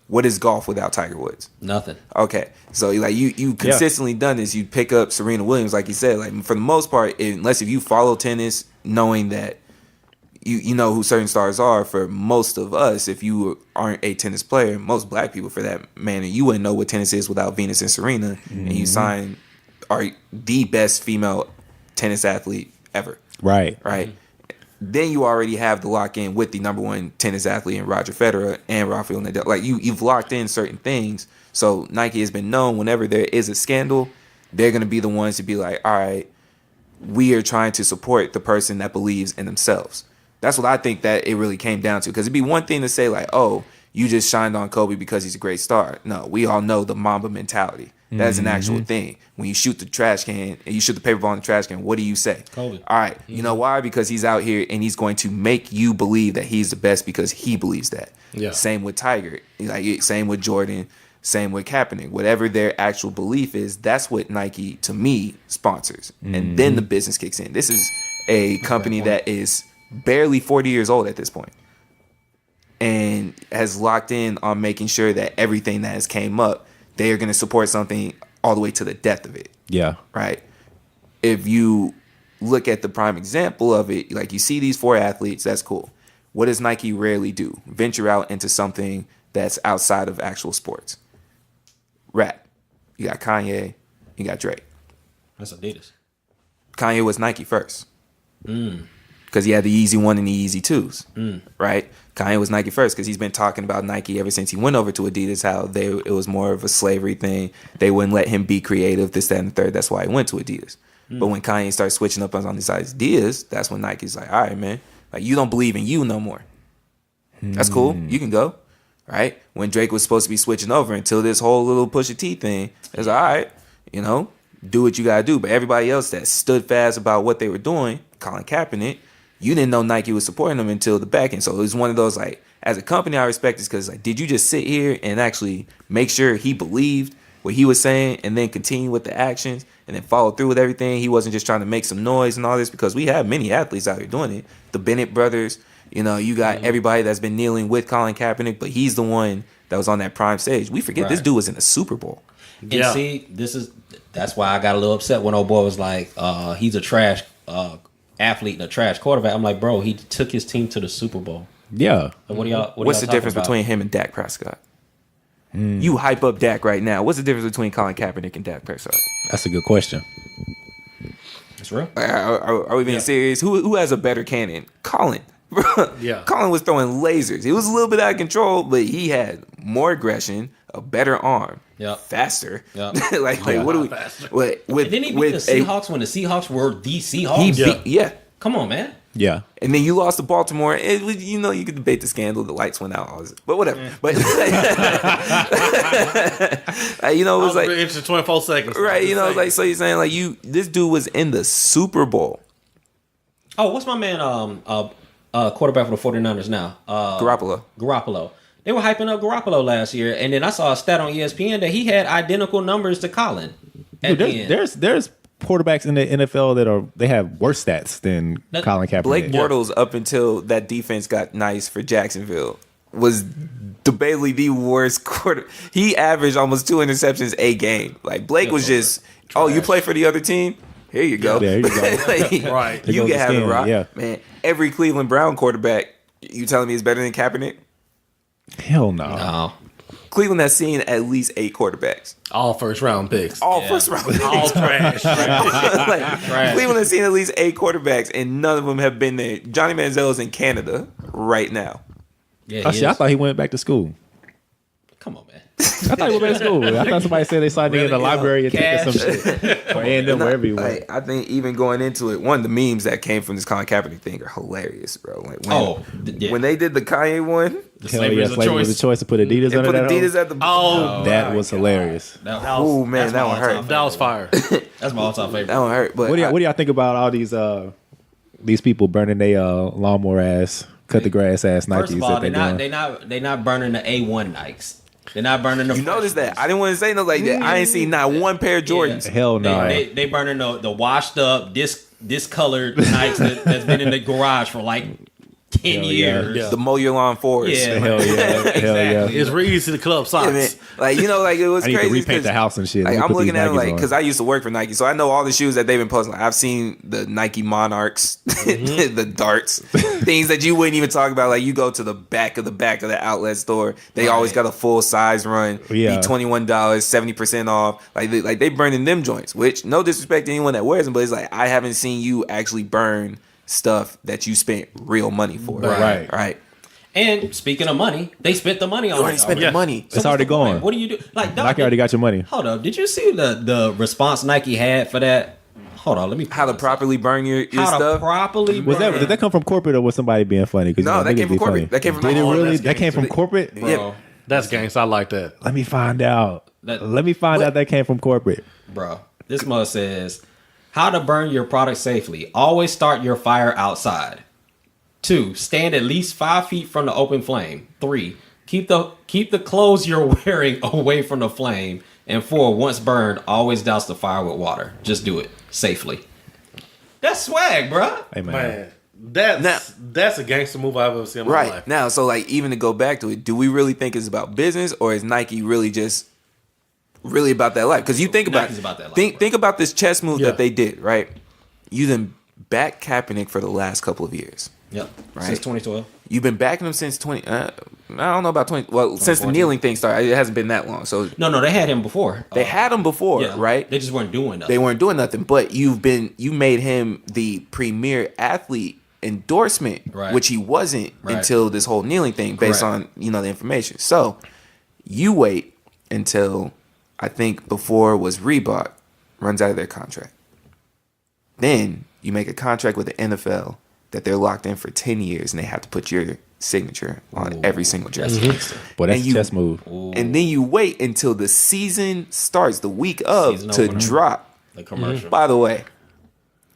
What is golf without Tiger Woods? Nothing. Okay, so like you consistently done this. You pick up Serena Williams, like you said. Like for the most part, unless if you follow tennis, knowing that you know who certain stars are. For most of us, if you aren't a tennis player, most black people for that matter, you wouldn't know what tennis is without Venus and Serena. And you are the best female tennis athlete ever. Right. Then you already have the lock in with the number 1 tennis athlete in Roger Federer and Rafael Nadal. Like you've locked in certain things. So Nike has been known whenever there is a scandal, they're going to be the ones to be like, all right, we are trying to support the person that believes in themselves. That's what I think that it really came down to. Because it'd be one thing to say like, oh, you just shined on Kobe because he's a great star. No, we all know the Mamba mentality. That's an actual thing. When you shoot the trash can and you shoot the paper ball in the trash can, what do you say? Kobe. All right. You know why? Because he's out here and he's going to make you believe that he's the best because he believes that. Yeah. Same with Tiger. Like same with Jordan. Same with Kaepernick. Whatever their actual belief is, that's what Nike, to me, sponsors. And then the business kicks in. This is a company that is barely 40 years old at this point and has locked in on making sure that everything that has came up, they are going to support something all the way to the death of it. Yeah. Right? If you look at the prime example of it, like you see these 4 athletes, that's cool. What does Nike rarely do? Venture out into something that's outside of actual sports. Rap. You got Kanye, you got Drake. That's Adidas. Kanye was Nike first. Because he had the Yeezy 1 and the Yeezy 2s. Right? Kanye was Nike first because he's been talking about Nike ever since he went over to Adidas, how it was more of a slavery thing. They wouldn't let him be creative, this, that, and the third. That's why he went to Adidas. But when Kanye started switching up on these ideas, that's when Nike's like, all right, man, like you don't believe in you no more. That's cool. You can go. Right? When Drake was supposed to be switching over until this whole little Pusha T thing, it's all right, you know, do what you got to do. But everybody else that stood fast about what they were doing, Colin Kaepernick, you didn't know Nike was supporting them until the back end. So it was one of those, like, as a company, I respect this because, like, did you just sit here and actually make sure he believed what he was saying and then continue with the actions and then follow through with everything? He wasn't just trying to make some noise and all this, because we have many athletes out here doing it. The Bennett brothers, you know, you got everybody that's been kneeling with Colin Kaepernick, but he's the one that was on that prime stage. We forget this dude was in the Super Bowl. And see, that's why I got a little upset when old boy was like, he's a trash athlete and a trash quarterback. I'm like, bro, he took his team to the Super Bowl. Yeah. Like, what do y'all? What's the difference between him and Dak Prescott? You hype up Dak right now. What's the difference between Colin Kaepernick and Dak Prescott? That's a good question. It's real. Are we being serious? Who has a better cannon? Colin. Yeah. Colin was throwing lasers. He was a little bit out of control, but he had more aggression, a better arm, faster. Yep. like what do we? With Didn't he beat the Seahawks when the Seahawks were the Seahawks? He beat, Come on, man. Yeah. And then you lost to Baltimore. It was, you know, you could debate the scandal. The lights went out, all this, but whatever. But you know, it was like into 24 seconds. Right. You know, it's like, so you're saying like this dude was in the Super Bowl. Oh, what's my man? Quarterback for the 49ers now. Garoppolo. They were hyping up Garoppolo last year, and then I saw a stat on ESPN that he had identical numbers to Colin. Dude, there's quarterbacks in the NFL they have worse stats than Colin Kaepernick. Blake Bortles, up until that defense got nice for Jacksonville, was debatably the worst quarter. He averaged almost 2 interceptions a game. Like Blake was just, you play for the other team? Here you go. There you go. Like, Right. You can have it, Rock. Yeah. Man, every Cleveland Brown quarterback, you telling me is better than Kaepernick? Hell no. Oh, Cleveland has seen at least 8 quarterbacks. All first round picks. All first round picks. All trash. Like, Cleveland has seen at least 8 quarterbacks, and none of them have been there. Johnny Manziel is in Canada right now. yeah. Oh, shit, I thought he went back to school. Come on, man. I thought he went back to school. I thought somebody said they saw a nigga in the library and taking some shit. Or A&M, wherever he went. Like, I think even going into it, one of the memes that came from this Colin Kaepernick thing are hilarious, bro. Like when they did the Kanye one, Hell yeah, slavery was a choice to put Adidas and under put that. Adidas at the That was hilarious. Oh man, that one hurt. That was fire. That's my all-time favorite. That one hurt. But What do y'all think about all these people burning their lawnmower ass, cut the grass ass Nikes First of all, that they doing? they not burning the A1 Nikes. They're not burning the. You notice that? I didn't want to say no like that. I ain't seen not one pair of Jordans. Hell no. They burning the washed up discolored Nikes that's been in the garage for like 10 years. Yeah. The mow your lawn forest. Yeah. Hell yeah. Hell yeah. It's Reeves to the club socks. Yeah, man. Like, you know, like it was I need crazy. to repaint 'cause, the house and shit. Like, Let me I'm put looking these at it Nikes like on. because I used to work for Nike, so I know all the shoes that they've been posting. Like, I've seen the Nike Monarchs, the darts, things that you wouldn't even talk about. Like you go to the back of the outlet store, they always got a full size run. Yeah. Be $21, 70% off. Like they burning them joints. Which no disrespect to anyone that wears them, but it's like I haven't seen you actually burn stuff that you spent real money for. Right. And speaking of money, they spent the money on You already it. spent the money. It's already going. What do you do? Like Nike already got your money. Hold up. Did you see the response Nike had for that Hold on, let me. How to properly burn your how to stuff. properly Was that burn. did that come from corporate or was somebody being funny? 'Cause, No, that niggas came from be corporate. funny. That came from Did it Oh, really? that's That came from gangster. corporate. Yeah. That's gangsta. I like that. Let me find out. That- Let me find out that came from corporate. Bro, this mug says how to burn your product safely. Always start your fire outside. 2, stand at least 5 feet from the open flame. 3, keep the clothes you're wearing away from the flame. And 4, once burned, always douse the fire with water. Just do it safely. That's swag, bro. Hey man. Man, that's a gangster move I've ever seen in my Right. life. Now, so like even to go back to it, do we really think it's about business or is Nike really just really about that life? Because you think about, Nike's about that life, bro. think about this chess move Yeah. that they did, right? You then back Kaepernick for the last couple of years. Yep. Right. Since 2012. You've been backing him since 20. I don't know about 20. Well, since the 2014. kneeling thing started, it hasn't been that long. So No, they had him before. they had him before, yeah, right? They just weren't doing nothing. They weren't doing nothing, but you made him the premier athlete endorsement, Right. which he wasn't Right. until this whole kneeling thing, based Correct. on the information. So you wait until I think before was Reebok runs out of their contract. Then you make a contract with the NFL that they're locked in for 10 years, and they have to put your signature on every single jersey. Boy, that's And a you- chess move. And then you wait until the season starts, the week of, Season to opener. drop. The commercial. By the way,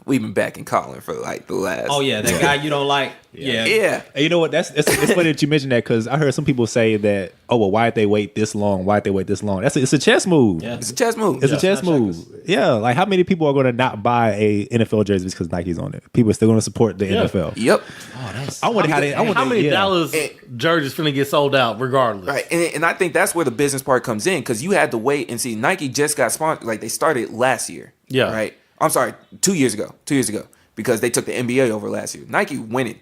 we've been back in Colin for like the last. Oh yeah, that guy you don't like. Yeah. Yeah. Hey, you know what? It's funny that you mentioned that because I heard some people say that, oh well, why'd they wait this long? Why'd they wait this long? It's a chess move. Yeah. It's a chess move. It's a chess not move. Yeah, like how many people are going to not buy a NFL jersey because Nike's on it? People are still going to support the NFL. Yep. Oh, that's. I wonder how they. I wonder How many yeah. Dallas jerseys finna get sold out regardless? Right. And I think that's where the business part comes in because you had to wait and see. Nike just got sponsored. Like they started last year. Yeah. Right. I'm sorry, 2 years ago. 2 years ago. Because they took the NBA over last year. Nike winning.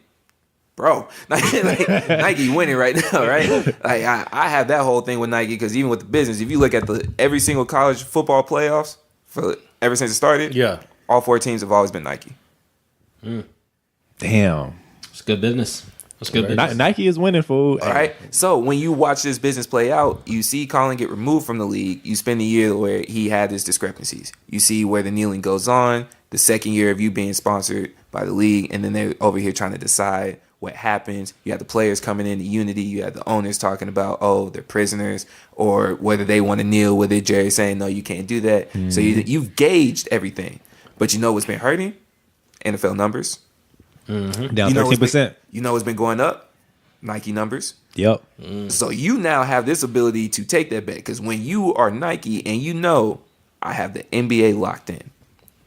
Bro, Nike winning right now, right? Like I have that whole thing with Nike because even with the business, if you look at every single college football playoffs for ever since it started, Yeah. all 4 teams have always been Nike. Damn. It's good business. It's good business. Nike is winning, fool. All right. So when you watch this business play out, you see Colin get removed from the league. You spend a year where he had his discrepancies. You see where the kneeling goes on. The second year of you being sponsored by the league, and then they're over here trying to decide what happens. You have the players coming into unity. You have the owners talking about, oh, they're prisoners, or whether they want to kneel with it. Jerry saying, no, you can't do that. So you've gauged everything. But you know what's been hurting? NFL numbers. Down You know what's 13%. been, you know what's been going up? Nike numbers. Yep. So you now have this ability to take that bet because when you are Nike and you know I have the NBA locked in,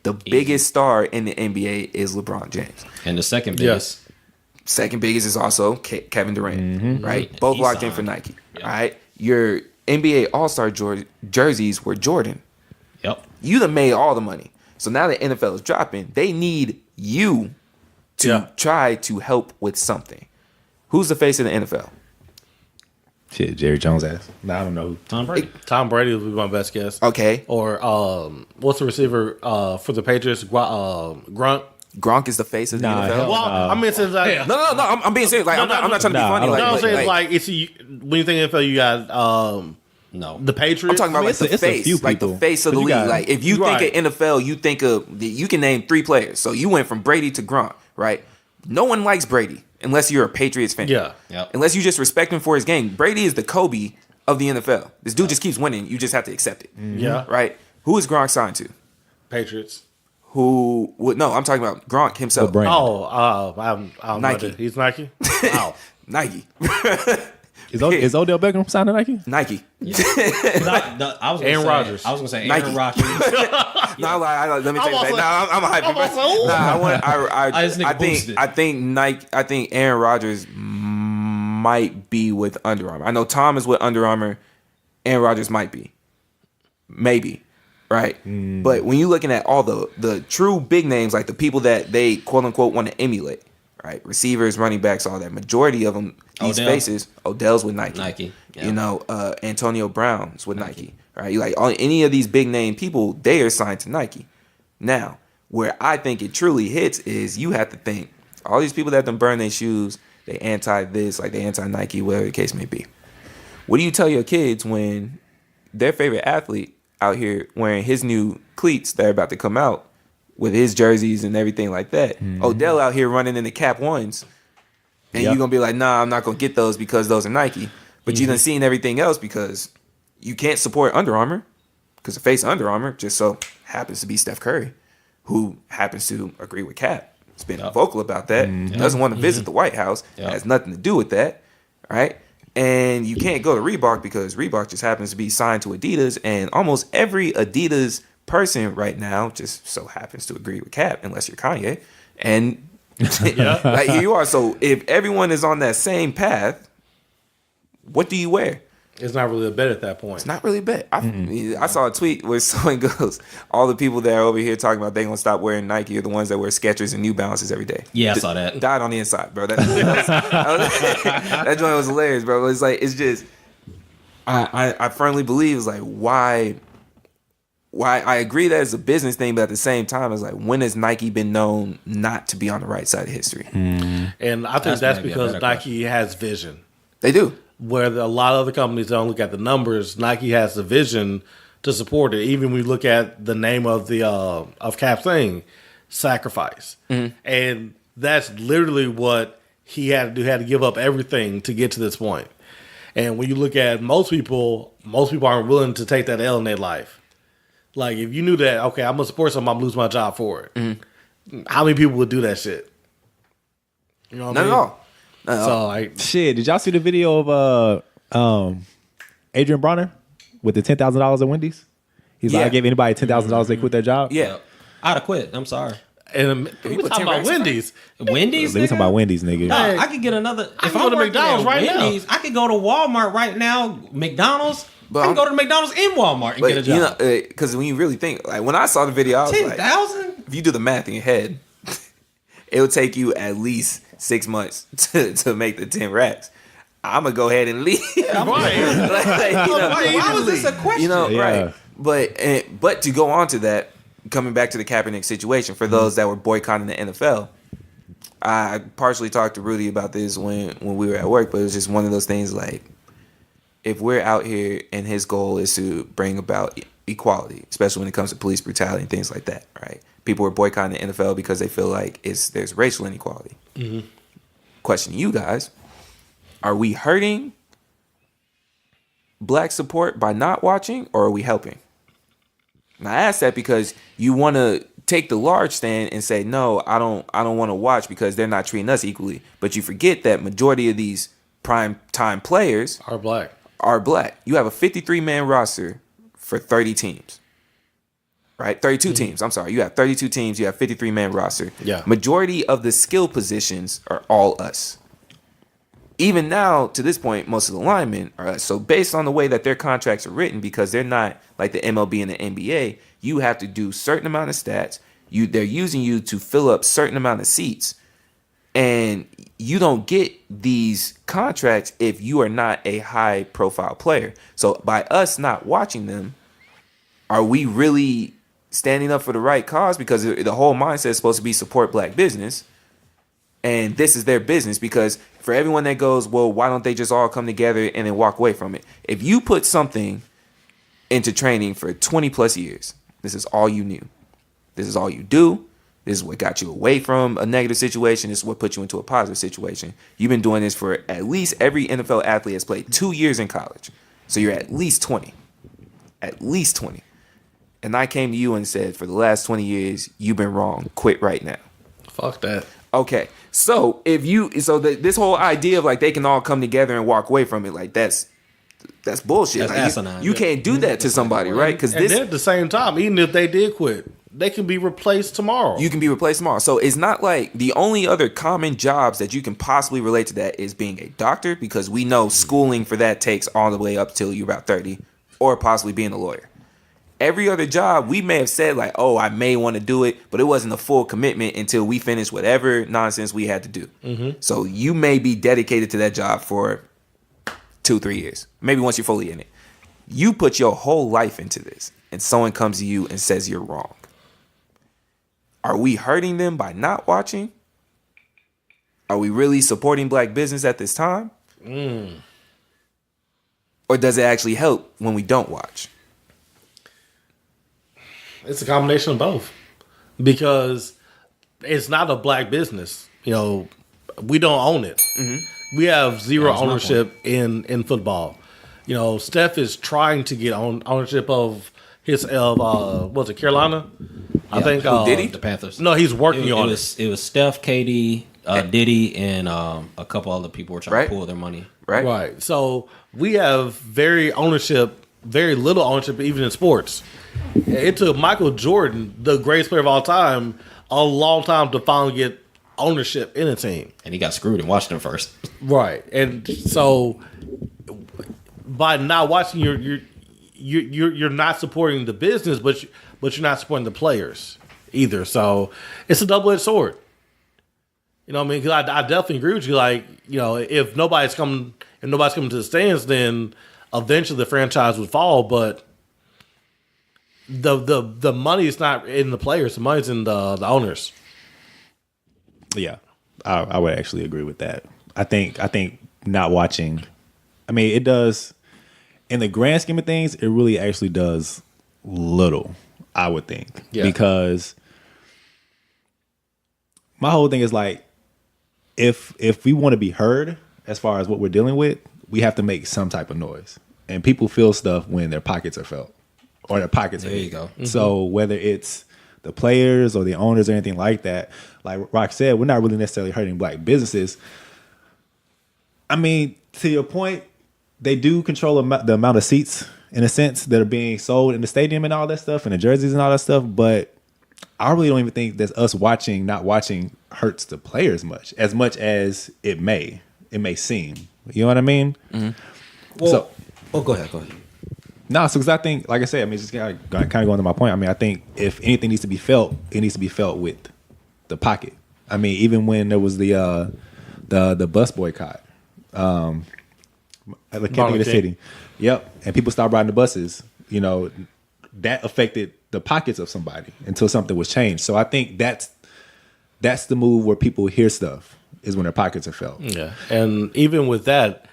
the biggest star in the NBA is LeBron James. And the second biggest. Second biggest is also Kevin Durant, right? Both He locked in signed. for Nike. Yeah. All right, your NBA All-Star jerseys were Jordan. Yep. You done made all the money. So now the NFL is dropping. They need you to try to help with something. Who's the face of the NFL? Shit, Jerry Jones ass. Nah, I don't know. Tom Brady. Tom Brady would be my best guess. Okay, Or what's the receiver for the Patriots? Grunt. Gronk is the face of the Nah, NFL. hell Well, I mean, since like, No, I'm being serious. Like, I'm not trying to be Nah, funny. I Like, don't no, I'm like, saying like it's when you think NFL, you got No. the Patriots. I'm talking about I mean, like the it's a face, few like the people. face of the But you league. got- Like if you Right. think of NFL, you think of you can name 3 players. So you went from Brady to Gronk, right? No one likes Brady unless you're a Patriots fan. Yeah. Yep. Unless you just respect him for his game. Brady is the Kobe of the NFL. This dude just keeps winning. You just have to accept it. Yeah. Right? Who is Gronk signed to? Patriots. Who would no? I'm talking about Gronk himself. What brand? Oh, I don't Nike. know. He's Nike. Wow. Nike. Is Odell Beckham signed to Nike? Nike. I was gonna Aaron say, Rodgers. I was gonna say Nike. Aaron Rodgers. No, let me take also- that. No, I'm a hype. I'm also- This nigga boosted. I think Aaron Rodgers might be with Under Armour. I know Tom is with Under Armour. Aaron Rodgers might be, maybe, right? But when you're looking at all the true big names, like the people that they quote unquote want to emulate, right? Receivers, running backs, all that. Majority of them, these Odell. faces, Odell's with Nike. Nike, yeah. You know, Antonio Brown's with Nike, right? You like any of these big name people, they are signed to Nike. Now, where I think it truly hits is you have to think all these people that done burn their shoes, they anti this, like they anti Nike, whatever the case may be. What do you tell your kids when their favorite athlete out here wearing his new cleats that are about to come out with his jerseys and everything like that. Odell out here running in the Cap Ones, and Yep. you're gonna be like, nah, I'm not gonna get those because those are Nike. But you done seen everything else because you can't support Under Armour because the face of Under Armour just so happens to be Steph Curry, who happens to agree with Cap. He's been vocal about that. Doesn't want to visit the White House. Has nothing to do with that, right? And you can't go to Reebok because Reebok just happens to be signed to Adidas, and almost every Adidas person right now just so happens to agree with Cap, unless you're Kanye. And like here you are. So if everyone is on that same path, what do you wear? It's not really a bet at that point. It's not really bad. I saw a tweet where someone goes, all the people that are over here talking about they gonna stop wearing Nike are the ones that wear Skechers and New Balances every day. Yeah, I saw that. Died on the inside, bro. That joint was hilarious, bro. It's like, it's just, I firmly believe it's like, why I agree that it's a business thing, but at the same time, it's like, when has Nike been known not to be on the right side of history? And I think that's maybe a because better Nike has vision. They do. Where a lot of other companies don't look at the numbers, Nike has the vision to support it. Even when we look at the name of the of Cap's thing, sacrifice, and that's literally what he had to do. Had to give up everything to get to this point. And when you look at most people aren't willing to take that L in their life. Like if you knew that, okay, I'm gonna support something, I'm gonna lose my job for it. How many people would do that shit? You know what I Not mean? at all. So like, Shit, did y'all see the video of Adrian Bronner with the $10,000 at Wendy's? He's like, Yeah. I gave anybody $10,000, they quit their job. Yeah. I'd have quit. I'm sorry. and we put talking 10 about racks in Wendy's. Wendy's. They talking nigga? about Wendy's, nigga. No, Hey, I could get another. I If can go I'm to working McDonald's at right now. Wendy's, I could go to Walmart right now. McDonald's. But I can I'm- go to McDonald's in Walmart and But get a you job. know, because when you really think, like when I saw the video, I was like, 10,000. if you do the math in your head, it would take you at least 6 months to make the 10 racks. I'm gonna go ahead and leave. Right. Why was this a question? You know, Yeah. right? But to go on to that, coming back to the Kaepernick situation, for those that were boycotting the NFL, I partially talked to Rudy about this when we were at work, but it was just one of those things like, if we're out here and his goal is to bring about equality, especially when it comes to police brutality and things like that, right? People are boycotting the NFL because they feel like there's racial inequality. Question to you guys: are we hurting black support by not watching, or are we helping? And I ask that because you want to take the large stand and say, no, I don't want to watch because they're not treating us equally. But you forget that majority of these prime time players Are black. are black. You have a 53-man roster for 30 teams. Right? 32 teams. I'm sorry. You have 32 teams. You have 53-man roster. Yeah. Majority of the skill positions are all us. Even now, to this point, most of the linemen are us. So based on the way that their contracts are written, because they're not like the MLB and the NBA, you have to do certain amount of stats. They're using you to fill up certain amount of seats. And you don't get these contracts if you are not a high profile player. So by us not watching them, are we really standing up for the right cause? Because the whole mindset is supposed to be support black business. And this is their business, because for everyone that goes, well, why don't they just all come together and then walk away from it? If you put something into training for 20 plus years, this is all you knew. This is all you do. This is what got you away from a negative situation. This is what put you into a positive situation. You've been doing this for at least every NFL athlete has played 2 years in college. So you're at least 20. At least 20. And I came to you and said, for the last 20 years, you've been wrong. Quit right now. Fuck that. Okay, so this whole idea of like they can all come together and walk away from it, like that's bullshit. That's Like, asinine. you can't do that to somebody, right? Because And then at the same time, even if they did quit, they can be replaced tomorrow. you can be replaced tomorrow. So it's not like the only other common jobs that you can possibly relate to that is being a doctor, because we know schooling for that takes all the way up till you're about 30, or possibly being a lawyer. Every other job, we may have said like, oh, I may want to do it, but it wasn't a full commitment until we finished whatever nonsense we had to do. So you may be dedicated to that job for 2-3 years, maybe once you're fully in it. You put your whole life into this, and someone comes to you and says you're wrong. Are we hurting them by not watching? Are we really supporting black business at this time? Or does it actually help when we don't watch? It's a combination of both. because it's not a black business. You know, we don't own it. We have zero That's my ownership in football. You know, Steph is trying to get ownership of was it Carolina? I think. did he? The Panthers. No, he's working on it. It was Steph, KD, Diddy, and a couple other people were trying Right. to pull their money. Right. So we have very little ownership, even in sports. It took Michael Jordan, the greatest player of all time, a long time to finally get ownership in a team. And he got screwed in Washington first. Right. And so by not watching you're not supporting the business, but you're not supporting the players either. So it's a double-edged sword. You know what I mean? Because I definitely agree with you. Like, you know, if nobody's coming to the stands, then eventually the franchise would fall. But the money is not in the players. The money's in the owners. Yeah, I would actually agree with that. I think not watching, I mean, it does, in the grand scheme of things, it really actually does little, I would think. Yeah. Because my whole thing is like, if we want to be heard as far as what we're dealing with, we have to make some type of noise. And people feel stuff when their pockets are felt or their pockets are There you hit. go. So whether it's the players or the owners or anything like that, like Rock said, we're not really necessarily hurting black businesses. I mean, to your point, they do control the amount of seats in a sense that are being sold in the stadium and all that stuff and the jerseys and all that stuff. But I really don't even think that us not watching hurts the players much as it may seem. You know what I mean? Well, go ahead. No, so because I think, like I said, I mean, just kind of going to my point. I mean, I think if anything needs to be felt, it needs to be felt with the pocket. I mean, even when there was the bus boycott, I can't think of the city. Yep, and people stopped riding the buses. You know, that affected the pockets of somebody until something was changed. So I think that's the move where people hear stuff is when their pockets are felt. Yeah, and even with that,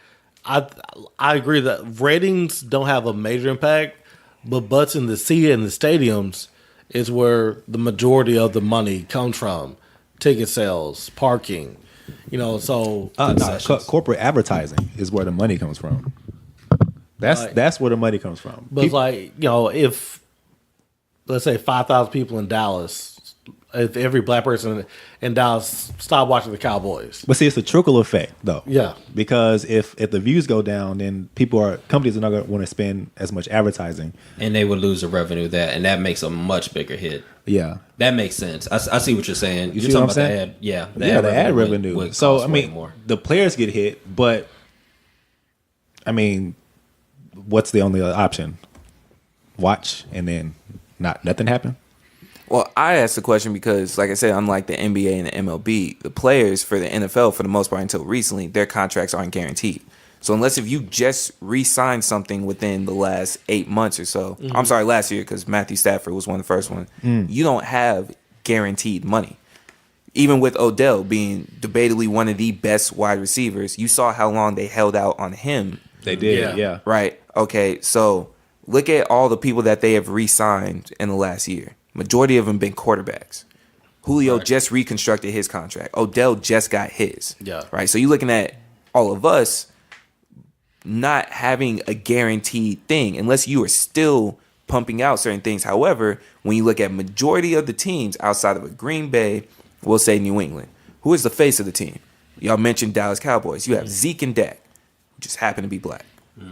I agree that ratings don't have a major impact, but butts in the seat in the stadiums is where the majority of the money comes from. Ticket sales, parking, you know. So Corporate advertising is where the money comes from. That's where the money comes from. But it's like, you know, if let's say 5,000 people in Dallas, if every black person in Dallas stopped watching the Cowboys. But see, it's a trickle effect, though. Yeah. Because if the views go down, then companies are not going to want to spend as much advertising. And they would lose the revenue and that makes a much bigger hit. Yeah. That makes sense. I see what you're saying. You're see what talking I'm about saying? the ad. The ad revenue. would So, cost I way mean, more. the players get hit, but, I mean, what's the only other option? Watch and then nothing happen? Well, I asked the question because, like I said, unlike the NBA and the MLB, the players for the NFL, for the most part until recently, their contracts aren't guaranteed. So unless if you just re-signed something within the last 8 months or so, I'm sorry, last year, because Matthew Stafford was one of the first ones, you don't have guaranteed money. Even with Odell being debatably one of the best wide receivers, you saw how long they held out on him. They did, yeah. Right. Okay, so look at all the people that they have re-signed in the last year. Majority of them been quarterbacks. Julio just reconstructed his contract. Odell just got his. Yeah. Right. So you're looking at all of us not having a guaranteed thing unless you are still pumping out certain things. However, when you look at majority of the teams outside of a Green Bay, we'll say New England, who is the face of the team? Y'all mentioned Dallas Cowboys. You have Zeke and Dak, who just happen to be black.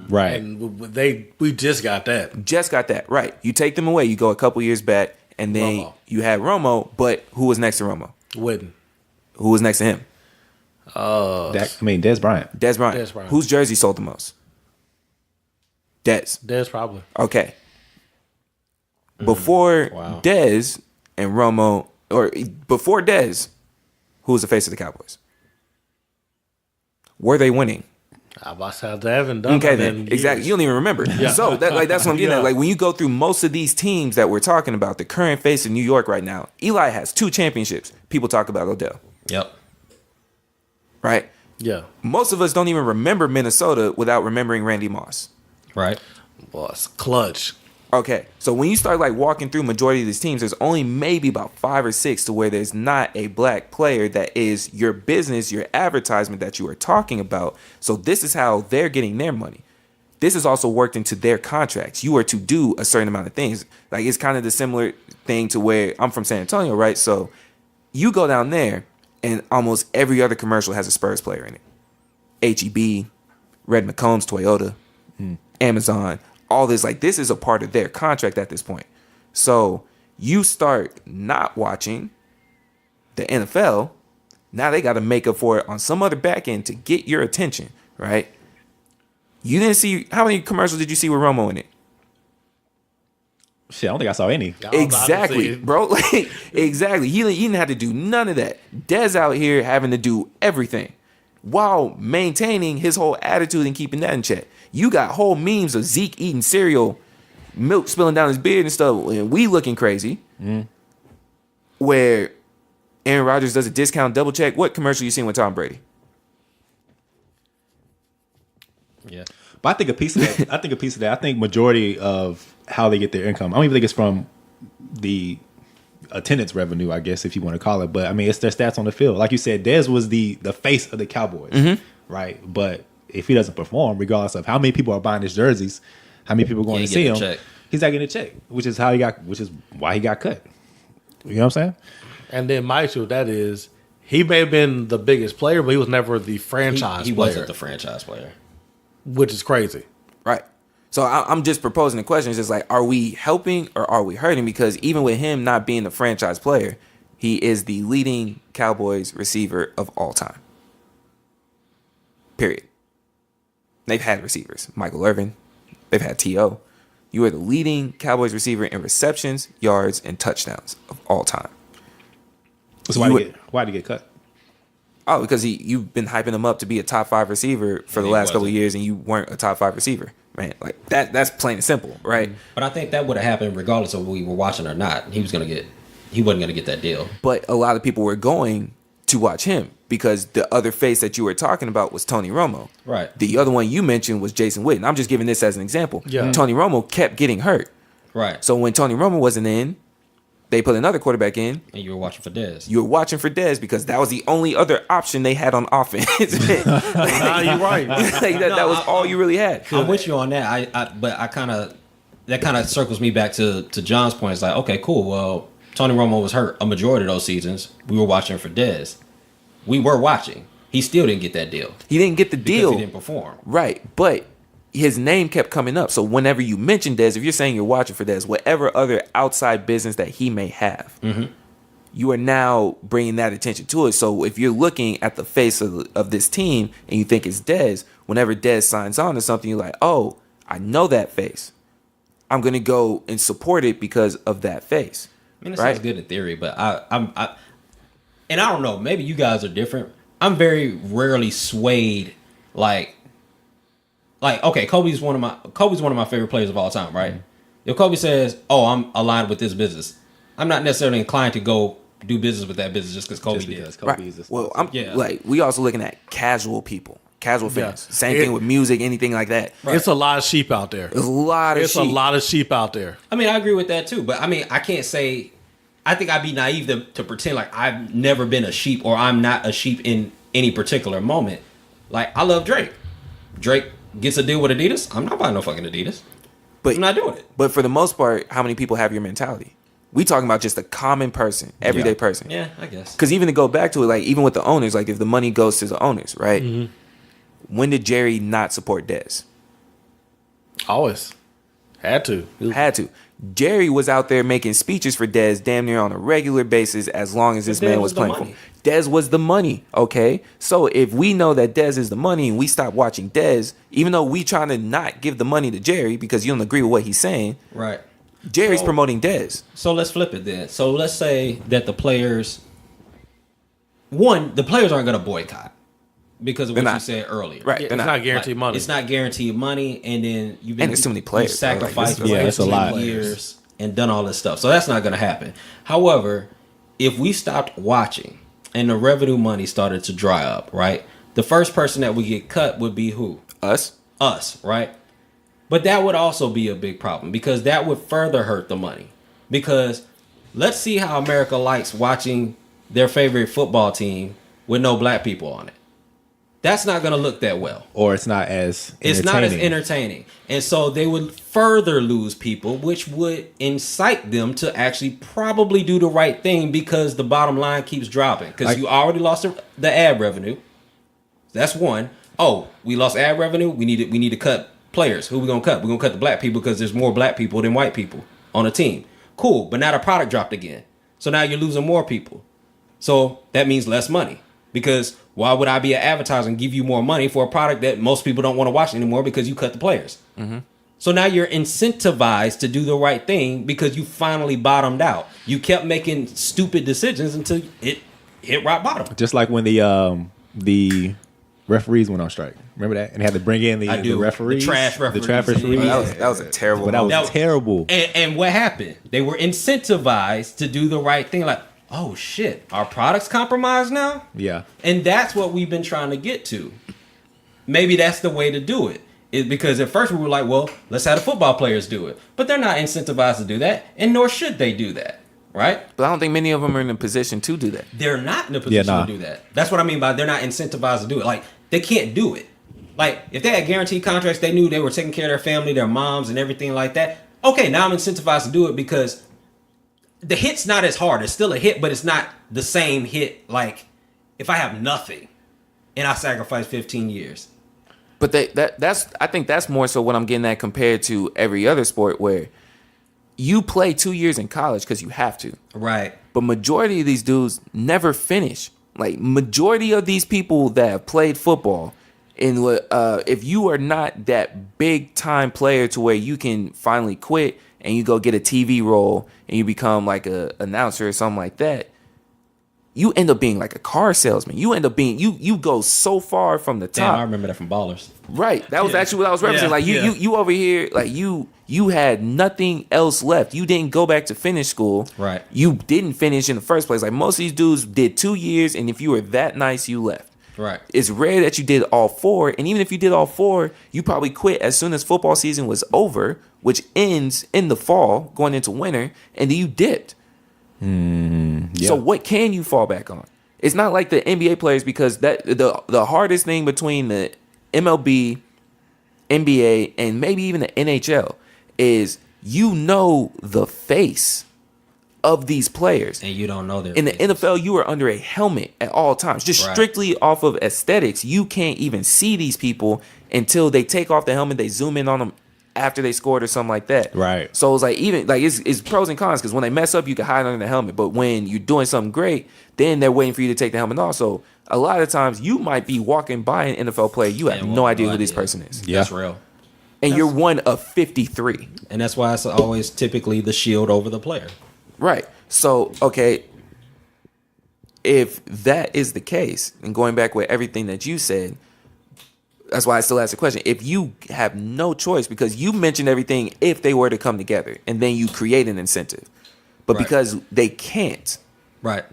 Right. and we just got that. Just got that. Right. You take them away. You go a couple years back, and then Romo. you had Romo, but who was next to Romo? Wouldn't. Who was next to him? Des Bryant. Des Bryant. Dez Bryant. Whose jersey sold the most? Dez. There's probably. Okay. Before Dez and Romo, or before Dez, who was the face of the Cowboys? Were they winning? I haven't done Okay, that then in exactly. years. You don't even remember. So that's what I'm getting at. Like when you go through most of these teams that we're talking about, the current face of New York right now, Eli has 2 championships. People talk about Odell, Yep. right? Yeah. Most of us don't even remember Minnesota without remembering Randy Moss. Right. Well, it's clutch. Okay, so when you start like walking through majority of these teams, there's only maybe about 5 or 6 to where there's not a black player that is your business, your advertisement that you are talking about. So this is how they're getting their money. This is also worked into their contracts. You are to do a certain amount of things. Like it's kind of the similar thing to where I'm from San Antonio, right? So you go down there and almost every other commercial has a Spurs player in it. HEB, Red McCombs, Toyota, Amazon, all this. Like this is a part of their contract at this point. So you start not watching the NFL. Now they got to make up for it on some other back end to get your attention, right? You didn't see, how many commercials did you see with Romo in it? Shit, I don't think I saw any. Exactly, bro. Like exactly. He didn't have to do none of that. Dez out here having to do everything while maintaining his whole attitude and keeping that in check. You got whole memes of Zeke eating cereal, milk spilling down his beard and stuff, and we looking crazy. Where Aaron Rodgers does a discount double check. What commercial you seen with Tom Brady? Yeah. But I think a piece of that. I think majority of how they get their income. I don't even think it's from the attendance revenue, I guess, if you want to call it. But I mean, it's their stats on the field. Like you said, Dez was the face of the Cowboys, right? But if he doesn't perform, regardless of how many people are buying his jerseys, how many people are going to see him, he's not getting a check, which is why he got cut. You know what I'm saying? And then my issue with that is he may have been the biggest player, but he was never the franchise He player, wasn't the franchise player. which is crazy. Right. So I'm just proposing the question. It's just like, are we helping or are we hurting? Because even with him not being the franchise player, he is the leading Cowboys receiver of all time. Period. They've had receivers. Michael Irvin. They've had T.O. You are the leading Cowboys receiver in receptions, yards, and touchdowns of all time. So why did he get cut? Oh, because you've been hyping him up to be a top 5 receiver for the he last couple of wasn't. years, and you weren't a top 5 receiver. Man, like that's plain and simple, right? But I think that would have happened regardless of we were watching or not. He wasn't gonna get that deal. But a lot of people were going to watch him because the other face that you were talking about was Tony Romo. Right. The other one you mentioned was Jason Witten. I'm just giving this as an example. Yeah. Tony Romo kept getting hurt. Right. So when Tony Romo wasn't in, they put another quarterback in. And you were watching for Dez. You were watching for Dez because that was the only other option they had on offense. Nah, you're right. Like that was all you really had. I'm with you on that. But that kind of circles me back to John's point. It's like, okay, cool. Well, Tony Romo was hurt a majority of those seasons. We were watching for Dez. We were watching. He still didn't get that deal He didn't get the because deal. he didn't perform. Right, but his name kept coming up. So whenever you mention Dez, if you're saying you're watching for Dez, whatever other outside business that he may have, you are now bringing that attention to it. So if you're looking at the face of this team and you think it's Dez, whenever Dez signs on to something, you're like, oh, I know that face. I'm going to go and support it because of that face. I mean, it Right. sounds good in theory, but I don't know. Maybe you guys are different. I'm very rarely swayed. Like okay, Kobe's one of my favorite players of all time, right? If Kobe says, "Oh, I'm aligned with this business," I'm not necessarily inclined to go do business with that business just because Kobe Just did. because Kobe Right. is a Well, Yeah. we also looking at casual people, casual fans. Yeah. Same thing with music, anything like that. It's a lot of sheep out there. There's a lot of It's a sheep. lot of sheep out there. I mean, I agree with that too, but I mean, I can't say. I think I'd be naive to pretend like I've never been a sheep or I'm not a sheep in any particular moment. Like, I love Drake. Drake gets a deal with Adidas. I'm not buying no fucking Adidas. But I'm not doing it. But for the most part, how many people have your mentality? We talking about just a common person, everyday Yeah. person. Yeah, I guess. Because even to go back to it, like even with the owners, like if the money goes to the owners, right? When did Jerry not support Dez? Always. Had to. Had to. Jerry was out there making speeches for Dez damn near on a regular basis as long as this Dez man was was the playing for money. him. Dez was the money, okay? So if we know that Dez is the money and we stop watching Dez, even though we trying to not give the money to Jerry because you don't agree with what he's saying, Right. Jerry's So- promoting Dez. So let's flip it then. So let's say that the players aren't going to boycott because of They're what you not. said earlier. Right. It's they're not guaranteed Like, money. It's not guaranteed money, and then you've been And there's too many players, you've bro. Like, sacrificed this is- Yeah, it's a 15 lot. years and done all this stuff. So that's not going to happen. However, if we stopped watching and the revenue money started to dry up, right? The first person that would get cut would be who? Us? Us, right? But that would also be a big problem because that would further hurt the money. Because let's see how America likes watching their favorite football team with no black people on it. That's not going to look that well. Or it's not as It's not as entertaining. And so they would further lose people, which would incite them to actually probably do the right thing because the bottom line keeps dropping. Because you already lost the ad revenue. That's one. Oh, we lost ad revenue. We need to cut players. Who we going to cut? We're going to cut the black people because there's more black people than white people on a team. Cool. But now the product dropped again. So now you're losing more people. So that means less money. Because why would I be an advertiser and give you more money for a product that most people don't want to watch anymore because you cut the players? Mm-hmm. So now you're incentivized to do the right thing because you finally bottomed out. You kept making stupid decisions until it hit rock bottom. Just like when the referees went on strike. Remember that? And they had to bring in the referees. The trash referees. The trash referees. That was a terrible. But that was That was- terrible. And what happened? They were incentivized to do the right thing. Like, oh shit, our product's compromised now? Yeah. And that's what we've been trying to get to. Maybe that's the way to do it. Because at first we were like, well, let's have the football players do it. But they're not incentivized to do that, and nor should they do that, right? But I don't think many of them are in a position to do that. They're not in a position to do that. That's what I mean by they're not incentivized to do it. Like, they can't do it. Like, if they had guaranteed contracts, they knew they were taking care of their family, their moms, and everything like that. Okay, now I'm incentivized to do it because the hit's not as hard. It's still a hit, but it's not the same hit. Like, if I have nothing and I sacrifice 15 years. But I think that's more so what I'm getting at compared to every other sport where you play 2 years in college because you have to. Right. But majority of these dudes never finish. Like, majority of these people that have played football, and if you are not that big time player to where you can finally quit and you go get a TV role and you become like a announcer or something like that, you end up being like a car salesman. You end up being you go so far from the top. Damn, I remember that from Ballers. Right. That was actually what I was referencing. Yeah, Like you over here, like you had nothing else left. You didn't go back to finish school. Right. You didn't finish in the first place. Like most of these dudes did 2 years, and if you were that nice, you left. Right. It's rare that you did all four, and even if you did all four, you probably quit as soon as football season was over, which ends in the fall, going into winter, and then you dipped. Yeah. So what can you fall back on? It's not like the NBA players, because that the hardest thing between the MLB, NBA, and maybe even the NHL is the face of these players. And you don't know their In the faces. NFL, you are under a helmet at all times, just Right. strictly off of aesthetics. You can't even see these people until they take off the helmet. They zoom in on them after they scored or something like that. Right. So it's like it's pros and cons, because when they mess up, you can hide under the helmet. But when you're doing something great, then they're waiting for you to take the helmet off. So a lot of times you might be walking by an NFL player, you have And no what idea who blood this is. person is, Yeah. That's real. and you're one of 53. And that's why it's always typically the shield over the player. Right. So, okay, if that is the case, and going back with everything that you said, that's why I still ask the question. If you have no choice, because you mentioned everything, if they were to come together, and then you create an incentive, but Right. because they can't. Right.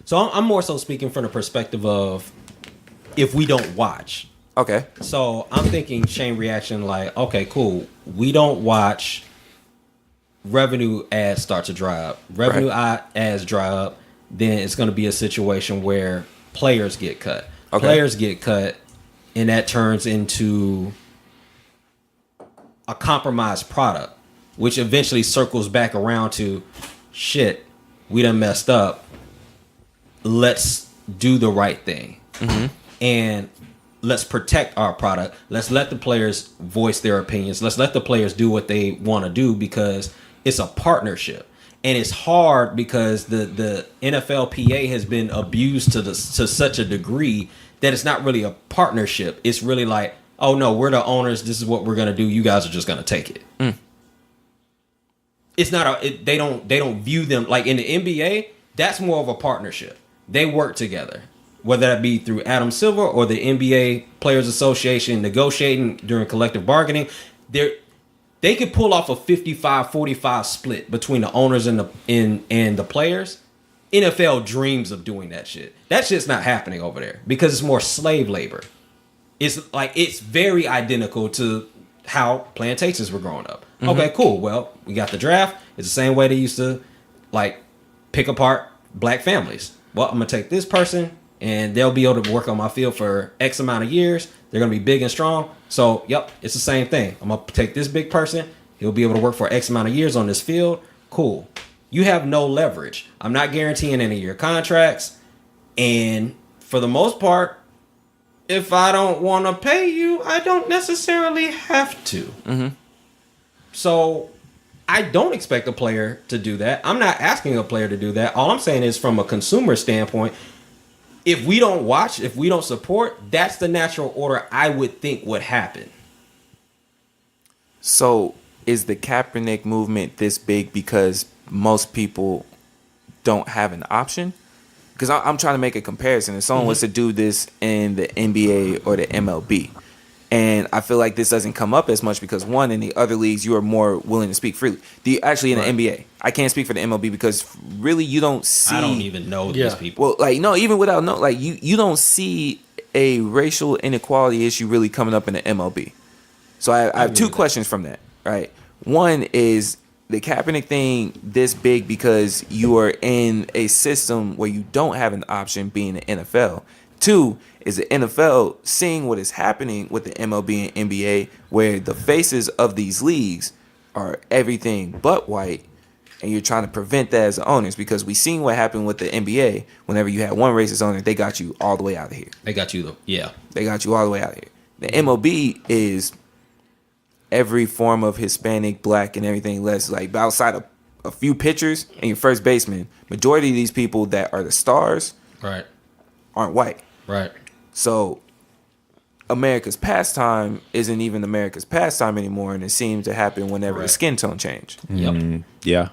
So I'm more so speaking from the perspective of if we don't watch. Okay. So I'm thinking chain reaction, like, okay, cool. We don't watch, revenue ads start to dry up. Revenue ads dry up, then it's going to be a situation where players get cut. Okay. Players get cut, and that turns into a compromised product, which eventually circles back around to, shit, we done messed up. Let's do the right thing. And let's protect our product. Let's let the players voice their opinions. Let's let the players do what they want to do, because it's a partnership. And it's hard because the NFLPA has been abused to such a degree that it's not really a partnership. It's really like, oh no, we're the owners. This is what we're gonna do. You guys are just gonna take it. It's not they don't view them like in the NBA. That's more of a partnership. They work together, whether that be through Adam Silver or the NBA Players Association negotiating during collective bargaining. They could pull off a 55-45 split between the owners and the players. NFL dreams of doing that shit. That shit's not happening over there because it's more slave labor. It's like it's very identical to how plantations were growing up. Okay, cool. Well, we got the draft. It's the same way they used to like pick apart black families. Well, I'm gonna take this person and they'll be able to work on my field for X amount of years. They're gonna be big and strong. So, yep, it's the same thing. I'm gonna take this big person. He'll be able to work for X amount of years on this field. Cool. You have no leverage. I'm not guaranteeing any of your contracts. And for the most part, if I don't want to pay you, I don't necessarily have to. So I don't expect a player to do that. I'm not asking a player to do that. All I'm saying is from a consumer standpoint, if we don't watch, if we don't support, that's the natural order I would think would happen. So is the Kaepernick movement this big because most people don't have an option? Because I'm trying to make a comparison. If someone was to do this in the NBA or the MLB, and I feel like this doesn't come up as much because, one, in the other leagues, you are more willing to speak freely. Actually, in the NBA, I can't speak for the MLB because really you don't see. I don't even know these people. Well, like, no, even without no, like, you don't see a racial inequality issue really coming up in the MLB. So I have two questions from that, right? One is the Kaepernick thing this big because you are in a system where you don't have an option being the NFL. Two is the NFL seeing what is happening with the MLB and NBA, where the faces of these leagues are everything but white, and you're trying to prevent that as the owners, because we seen what happened with the NBA. Whenever you had one racist owner, they got you all the way out of here. They got you, though. Yeah. They got you all the way out of here. The MLB is every form of Hispanic, black, and everything less. Like, outside of a few pitchers and your first baseman, majority of these people that are the stars Right. aren't white. Right. So America's pastime isn't even America's pastime anymore, and it seems to happen whenever the Right. skin tone change. Yep. Yeah.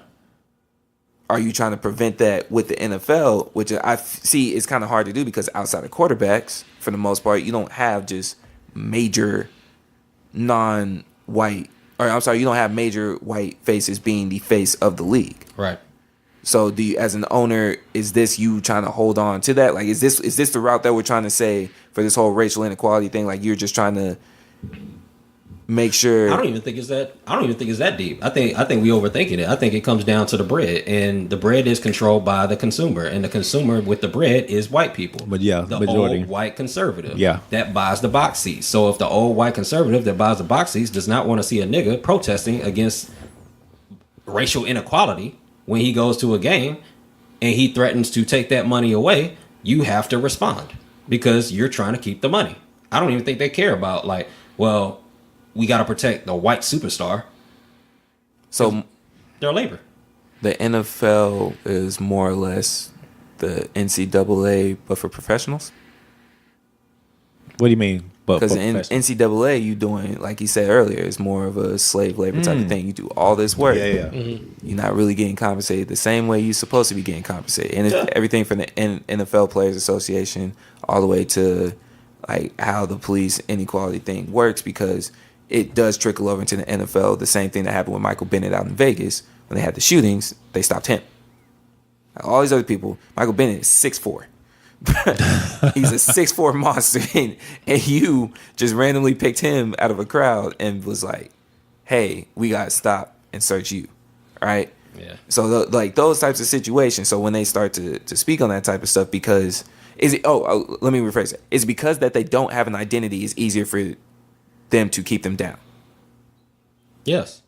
Are you trying to prevent that with the NFL, which I see is kind of hard to do because outside of quarterbacks, for the most part, you don't have just major non-white, or I'm sorry, you don't have major white faces being the face of the league. Right. So do you, as an owner, is this you trying to hold on to that? Like, is this the route that we're trying to say for this whole racial inequality thing? Like, you're just trying to make sure. I don't even think it's that deep. I think we overthinking it. I think it comes down to the bread, and the bread is controlled by the consumer, and the consumer with the bread is white people. But yeah, the majority. old white conservative. Yeah. That buys the box seats. So if the old white conservative that buys the box seats does not want to see a nigga protesting against racial inequality when he goes to a game and he threatens to take that money away, you have to respond because you're trying to keep the money. I don't even think they care about, like, well, we got to protect the white superstar. So Their labor. the NFL is more or less the NCAA, but for professionals. What do you mean? Because in NCAA, you doing, like you said earlier, it's more of a slave labor type of thing. You do all this work. Yeah. You're not really getting compensated the same way you're supposed to be getting compensated. And it's everything from the NFL Players Association all the way to like how the police inequality thing works, because it does trickle over into the NFL. The same thing that happened with Michael Bennett out in Vegas when they had the shootings, they stopped him. All these other people, Michael Bennett is 6'4". He's a 6'4" monster, and you just randomly picked him out of a crowd and was like, "Hey, we gotta stop and search you," right? Yeah. So like those types of situations. So when they start to speak on that type of stuff, because is it? Oh, let me rephrase it. It's because that they don't have an identity. It's easier for them to keep them down. Yes.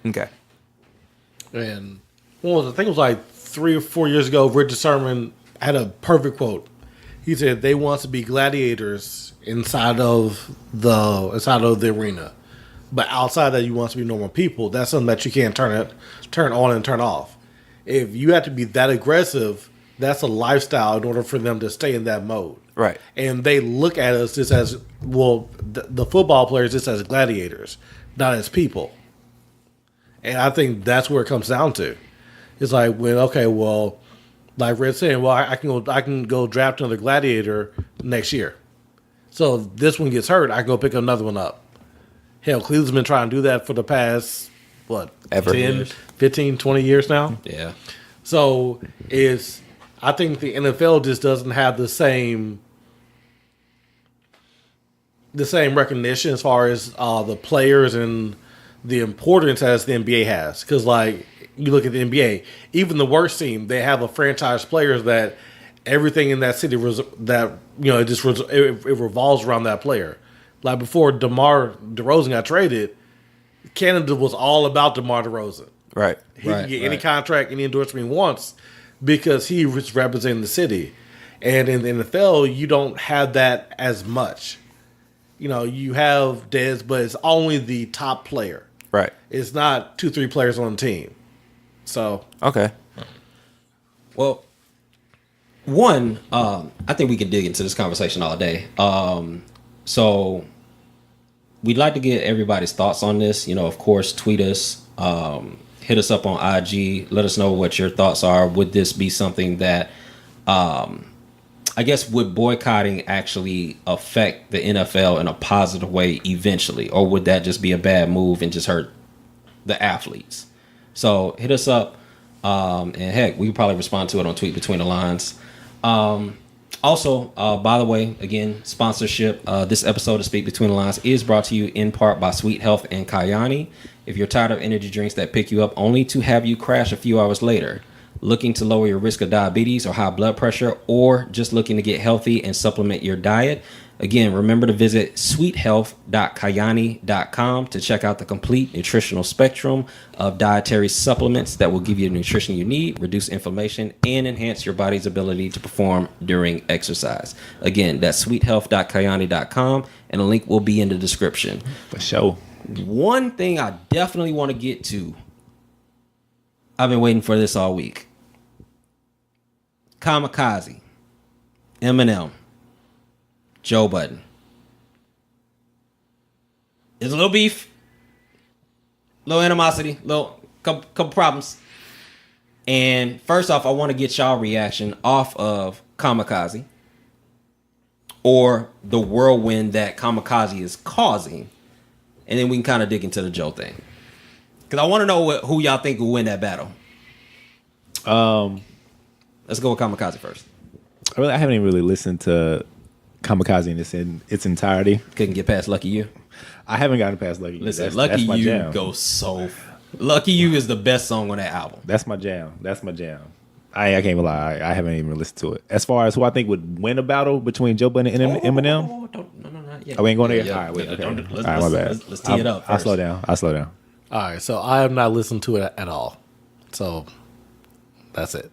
Okay. And I think it was like 3 or 4 years ago, Richard Sherman had a perfect quote. He said they want to be gladiators inside of the arena, but outside that you want to be normal people. That's something that you can't turn on and turn off. If you have to be that aggressive, that's a lifestyle in order for them to stay in that mode. Right. And they look at us just as, well, the football players just as gladiators, not as people. And I think that's where it comes down to. It's like, when, okay, well, like Red saying, well, I can go draft another gladiator next year. So if this one gets hurt, I can go pick another one up. Hell, Cleveland's been trying to do that for the past, Ever. 10, 15, 20 years now? Yeah. So I think the NFL just doesn't have the same the same recognition as far as the players and the importance as the NBA has. Because, like, you look at the NBA, even the worst team, they have a franchise players that everything in that city it revolves around that player. Like before DeMar DeRozan got traded, Canada was all about DeMar DeRozan. Right. He can get any contract, any endorsement he wants because he was representing the city. And in the NFL, you don't have that as much. You know, you have Dez, but it's only the top player. Right. It's not 2-3 players on the team. So Okay. Well, one, I think we can dig into this conversation all day. So we'd like to get everybody's thoughts on this. You know, of course, tweet us, hit us up on IG. Let us know what your thoughts are. Would this be something that, I guess, would boycotting actually affect the NFL in a positive way eventually? Or would that just be a bad move and just hurt the athletes? So hit us up. And heck, we could probably respond to it on Tweet Between the Lines. Also, by the way, again, sponsorship. This episode of Speak Between the Lines is brought to you in part by Sweet Health and Kayani. If you're tired of energy drinks that pick you up only to have you crash a few hours later, looking to lower your risk of diabetes or high blood pressure, or just looking to get healthy and supplement your diet, again, remember to visit sweethealth.kayani.com to check out the complete nutritional spectrum of dietary supplements that will give you the nutrition you need, reduce inflammation, and enhance your body's ability to perform during exercise. Again, that's sweethealth.kayani.com, and a link will be in the description. For sure. One thing I definitely want to get to, I've been waiting for this all week. Kamikaze, Eminem, Joe Budden. There's a little beef, little animosity, little couple problems. And first off, I want to get y'all reaction off of Kamikaze, or the whirlwind that Kamikaze is causing, and then we can kind of dig into the Joe thing. Because I want to know who y'all think will win that battle. Let's go with Kamikaze first. I haven't even really listened to Kamikaze in its entirety. Couldn't get past Lucky You. I haven't gotten past Lucky You. Listen, That's Lucky my You jam. goes so. Lucky You is the best song on that album. That's my jam. I can't even lie. I haven't even listened to it. As far as who I think would win a battle between Joe Budden and Eminem, No, not yet. I ain't going there. Yeah, All right, wait. yeah, Okay. don't- All right, my bad. Let's tee it up I'll first. slow down. all right, so I have not listened to it at all. So that's it.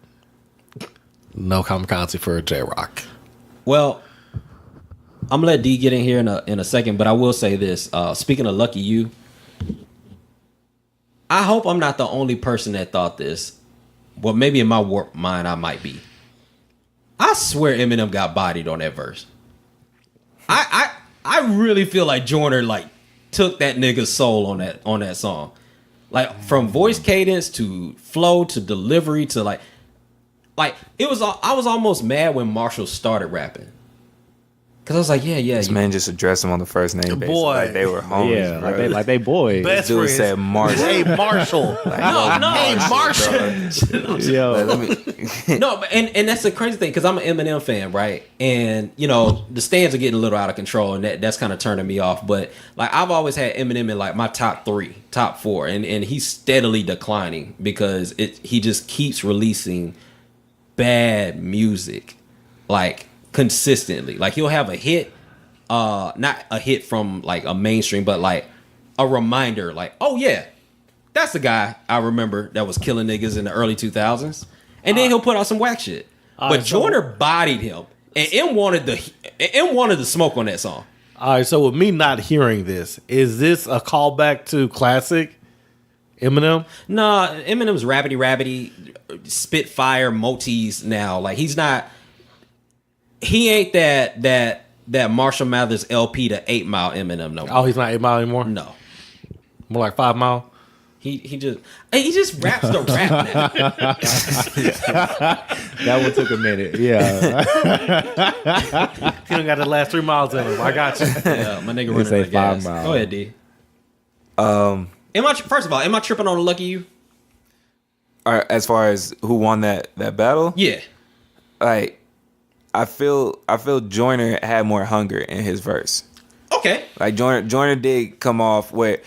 No Kamikaze for J-Rock. Well, I'm gonna let D get in here in a second, but I will say this. Speaking of Lucky You, I hope I'm not the only person that thought this. Well, maybe in my warped mind, I might be. I swear Eminem got bodied on that verse. I really feel like Joyner like took that nigga's soul on that song. Like from voice cadence to flow to delivery to like it was. I was almost mad when Marshall started rapping. Cause I was like, yeah. This man just addressed him on the first name basis. Boy. Like they were homies, Yeah, bro. like they boys. Best Dude friends. said Marshall. Hey, Marshall. Hey, Marshall. Yo, Let me, No, but and that's the crazy thing because I'm an Eminem fan, right? And you know the stands are getting a little out of control, and that's kind of turning me off. But like I've always had Eminem in like my top 4, and he's steadily declining because he just keeps releasing bad music, like consistently. Like he'll have a hit, not a hit from like a mainstream, but like a reminder, like, oh yeah, that's the guy I remember that was killing niggas in the early 2000s. And then he'll put out some whack shit. But Joyner bodied him, and M wanted the smoke on that song. All right, so with me not hearing this, is this a callback to classic Eminem? Nah, Eminem's rabbity, Spitfire, Motis now. Like he ain't that Marshall Mathers LP to 8 Mile Eminem no more. Oh, he's not 8 Mile anymore? No. More like 5 Mile? He just raps the rap now. that one took a minute. Yeah, He don't got the last 3 miles in him. I got you. Yeah, my nigga You running say the gas. 5 Mile. Go ahead, D. First of all, am I tripping on Lucky You? as far as who won that battle, Yeah. like I feel Joyner had more hunger in his verse. Okay. Like Joyner did come off where,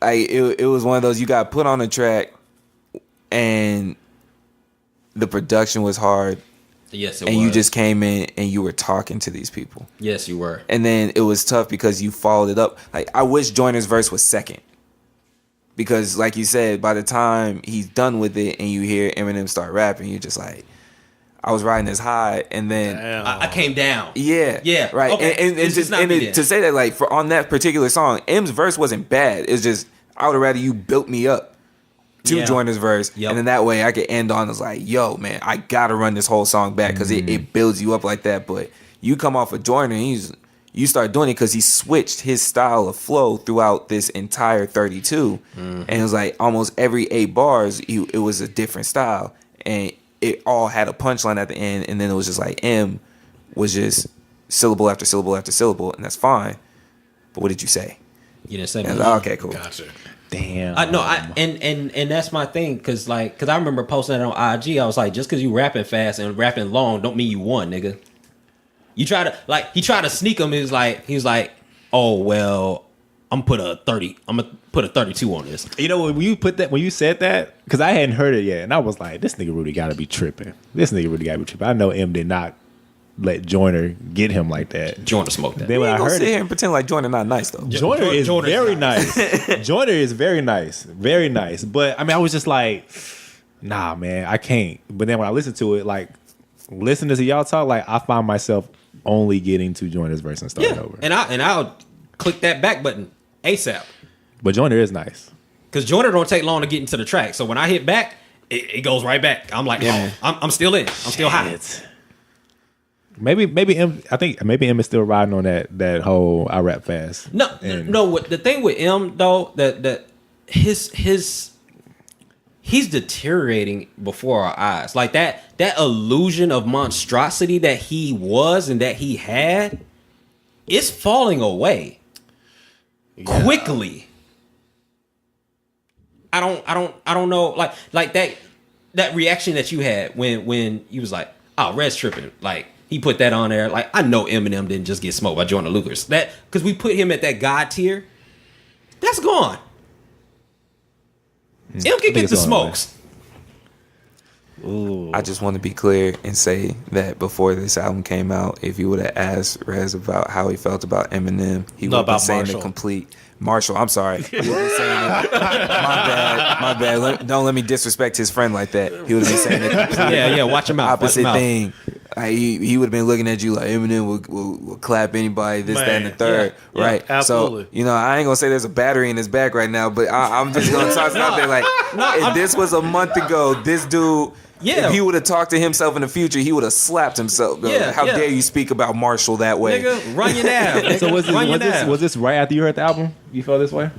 like it was one of those you got put on a track, and the production was hard, Yes, it and was. you just came in and you were talking to these people, Yes, you were. and then it was tough because you followed it up. Like I wish Joyner's verse was second, because like you said, by the time he's done with it and you hear Eminem start rapping, you're just like, I was riding this high, and then. Damn. I came down. Yeah, Yeah, right. okay. And It's just not and me it, then. to say that, like, for on that particular song, M's verse wasn't bad. It's just I would have rather you built me up to Yeah. Joyner's verse, Yep. and then that way I could end on as like, yo, man, I gotta run this whole song back because it builds you up like that. But you come off of Joyner, and you start doing it because he switched his style of flow throughout this entire 32, and it was like almost every 8 bars, it was a different style, and it all had a punchline at the end, and then it was just like M was just syllable after syllable after syllable, and that's fine. But what did you say? You didn't say And I was nothing. like, okay, cool. Gotcha. Damn. And that's my thing, cause I remember posting that on IG. I was like, just cause you rapping fast and rapping long, don't mean you won, nigga. You try to he tried to sneak him. He was like, oh well, I'm gonna put a 32 on this. You know, when you said that, because I hadn't heard it yet, and I was like, this nigga really got to be tripping. I know M did not let Joyner get him like that. Joyner smoked that. Then when I I gonna heard sit here it, and pretend like Joyner not nice though. Joyner is Joyner's very nice. Joyner is very nice. Very nice. But I mean, I was just like, nah, man, I can't. But then when I listened to it, like, listening to y'all talk, like, I find myself only getting to Joyner's verse and starting over. And I'll click that back button ASAP. But Joyner is nice. Cause Joyner don't take long to get into the track. So when I hit back, it goes right back. I'm like, Yeah. I'm still in. I'm still high. Shit. Maybe M. I think maybe M is still riding on that whole I rap fast. No, And- no. What the thing with M though, that he's deteriorating before our eyes. Like that illusion of monstrosity that he was and that he had, is falling away quickly. I don't know. Like that reaction that you had when you was like, oh, Red's tripping. Like he put that on there. Like I know Eminem didn't just get smoked by Joyner Lucas. That because we put him at that God tier. That's gone. M can think get it's the on the way. smokes. I just want to be clear and say that before this album came out, if you would have asked Rez about how he felt about Eminem, he would have been about saying Marshall. the complete Marshall. I'm sorry. He would have been saying my bad. Don't let me disrespect his friend like that. He would have been saying the complete Yeah, watch him out. opposite thing. He would have been looking at you like Eminem will clap anybody, this, that, and the Man, third, yeah, right? absolutely. So, you know, I ain't gonna say there's a battery in his back right now, but I'm just gonna toss it out there like, if this was a month ago, this dude, Yeah. if he would have talked to himself in the future, he would have slapped himself. Yeah, How yeah. dare you speak about Marshall that way? Nigga, run your nab. So Run your nab. was this right after you heard the album? You felt this way?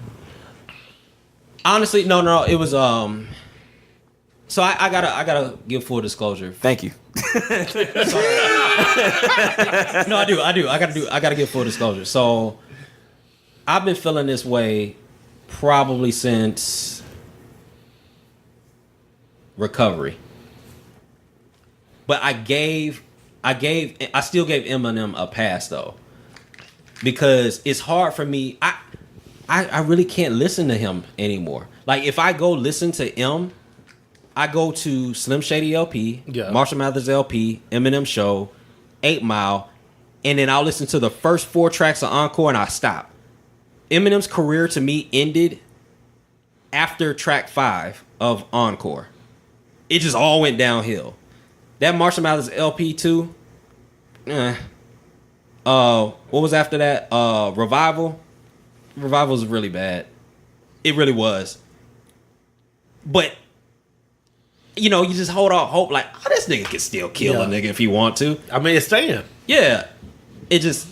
Honestly, no. It was So I gotta give full disclosure. Thank you. No, I do. I gotta give full disclosure. So I've been feeling this way probably since recovery. But I still gave Eminem a pass though. Because it's hard for me. I really can't listen to him anymore. Like if I go listen to M, I go to Slim Shady LP, Yeah. Marshall Mathers LP, Eminem Show, 8 Mile, and then I'll listen to the first 4 tracks of Encore and I stop. Eminem's career to me ended after track 5 of Encore. It just all went downhill. That Marshall Mathers LP too. What was after that? Revival. Revival was really bad. It really was. But you know, you just hold out hope like, oh, this nigga can still kill a Yeah. nigga if he want to. I mean, it's staying. Yeah. It just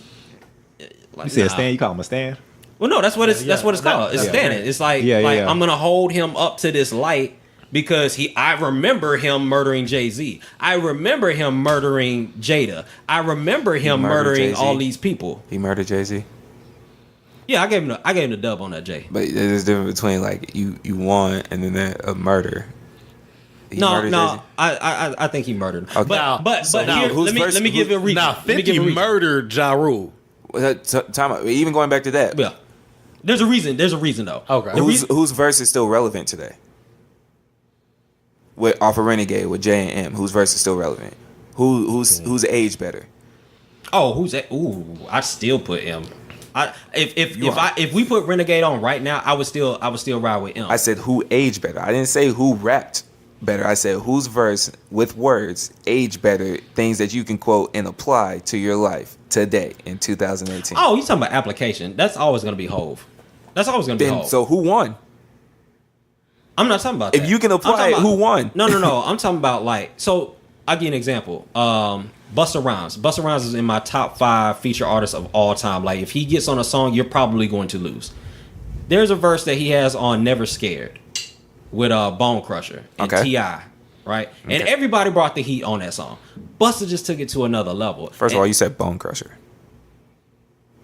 like, You said nah. Stan. You call him a Stan? Well, no, that's what it's Yeah, that's what it's called. It's that's standing. right. It's like Yeah. I'm gonna hold him up to this light because I remember him murdering Jay-Z. I remember him murdering Jada. I remember him murdered murdering Jay-Z? all these people. He murdered Jay-Z. Yeah, I gave him the dub on that Jay. But there's a difference between like you won and then a murder. He murdered Jay-Z? I think he murdered. Okay. But So now, here, who's let me first- give you a recap. Now, Let me give 50 you a recap. murdered Ja Rule. Time out. Even going back to that, Yeah. There's a reason. There's a reason though. Okay. The reason- whose verse is still relevant today? With off of Renegade with J and M, whose verse is still relevant? Who's aged better? Oh, who's that? Ooh, I still put M. You are. If we put Renegade on right now, I would still ride with M. I said who aged better. I didn't say who rapped better. I said whose verse with words aged better, things that you can quote and apply to your life today in 2018. Oh, you talking about application? That's always gonna be Hove. That's always gonna be Then Hove. so who won? I'm not talking about If that. you can I'm apply talking it, about- who won? No. I'm talking about like so. I'll give you an example. Busta Rhymes. Busta Rhymes is in my top 5 feature artists of all time. Like if he gets on a song, you're probably going to lose. There's a verse that he has on "Never Scared" with Bone Crusher and Okay. T.I. Right, and Okay. everybody brought the heat on that song. Busta just took it to another level. First of And- all, you said Bone Crusher.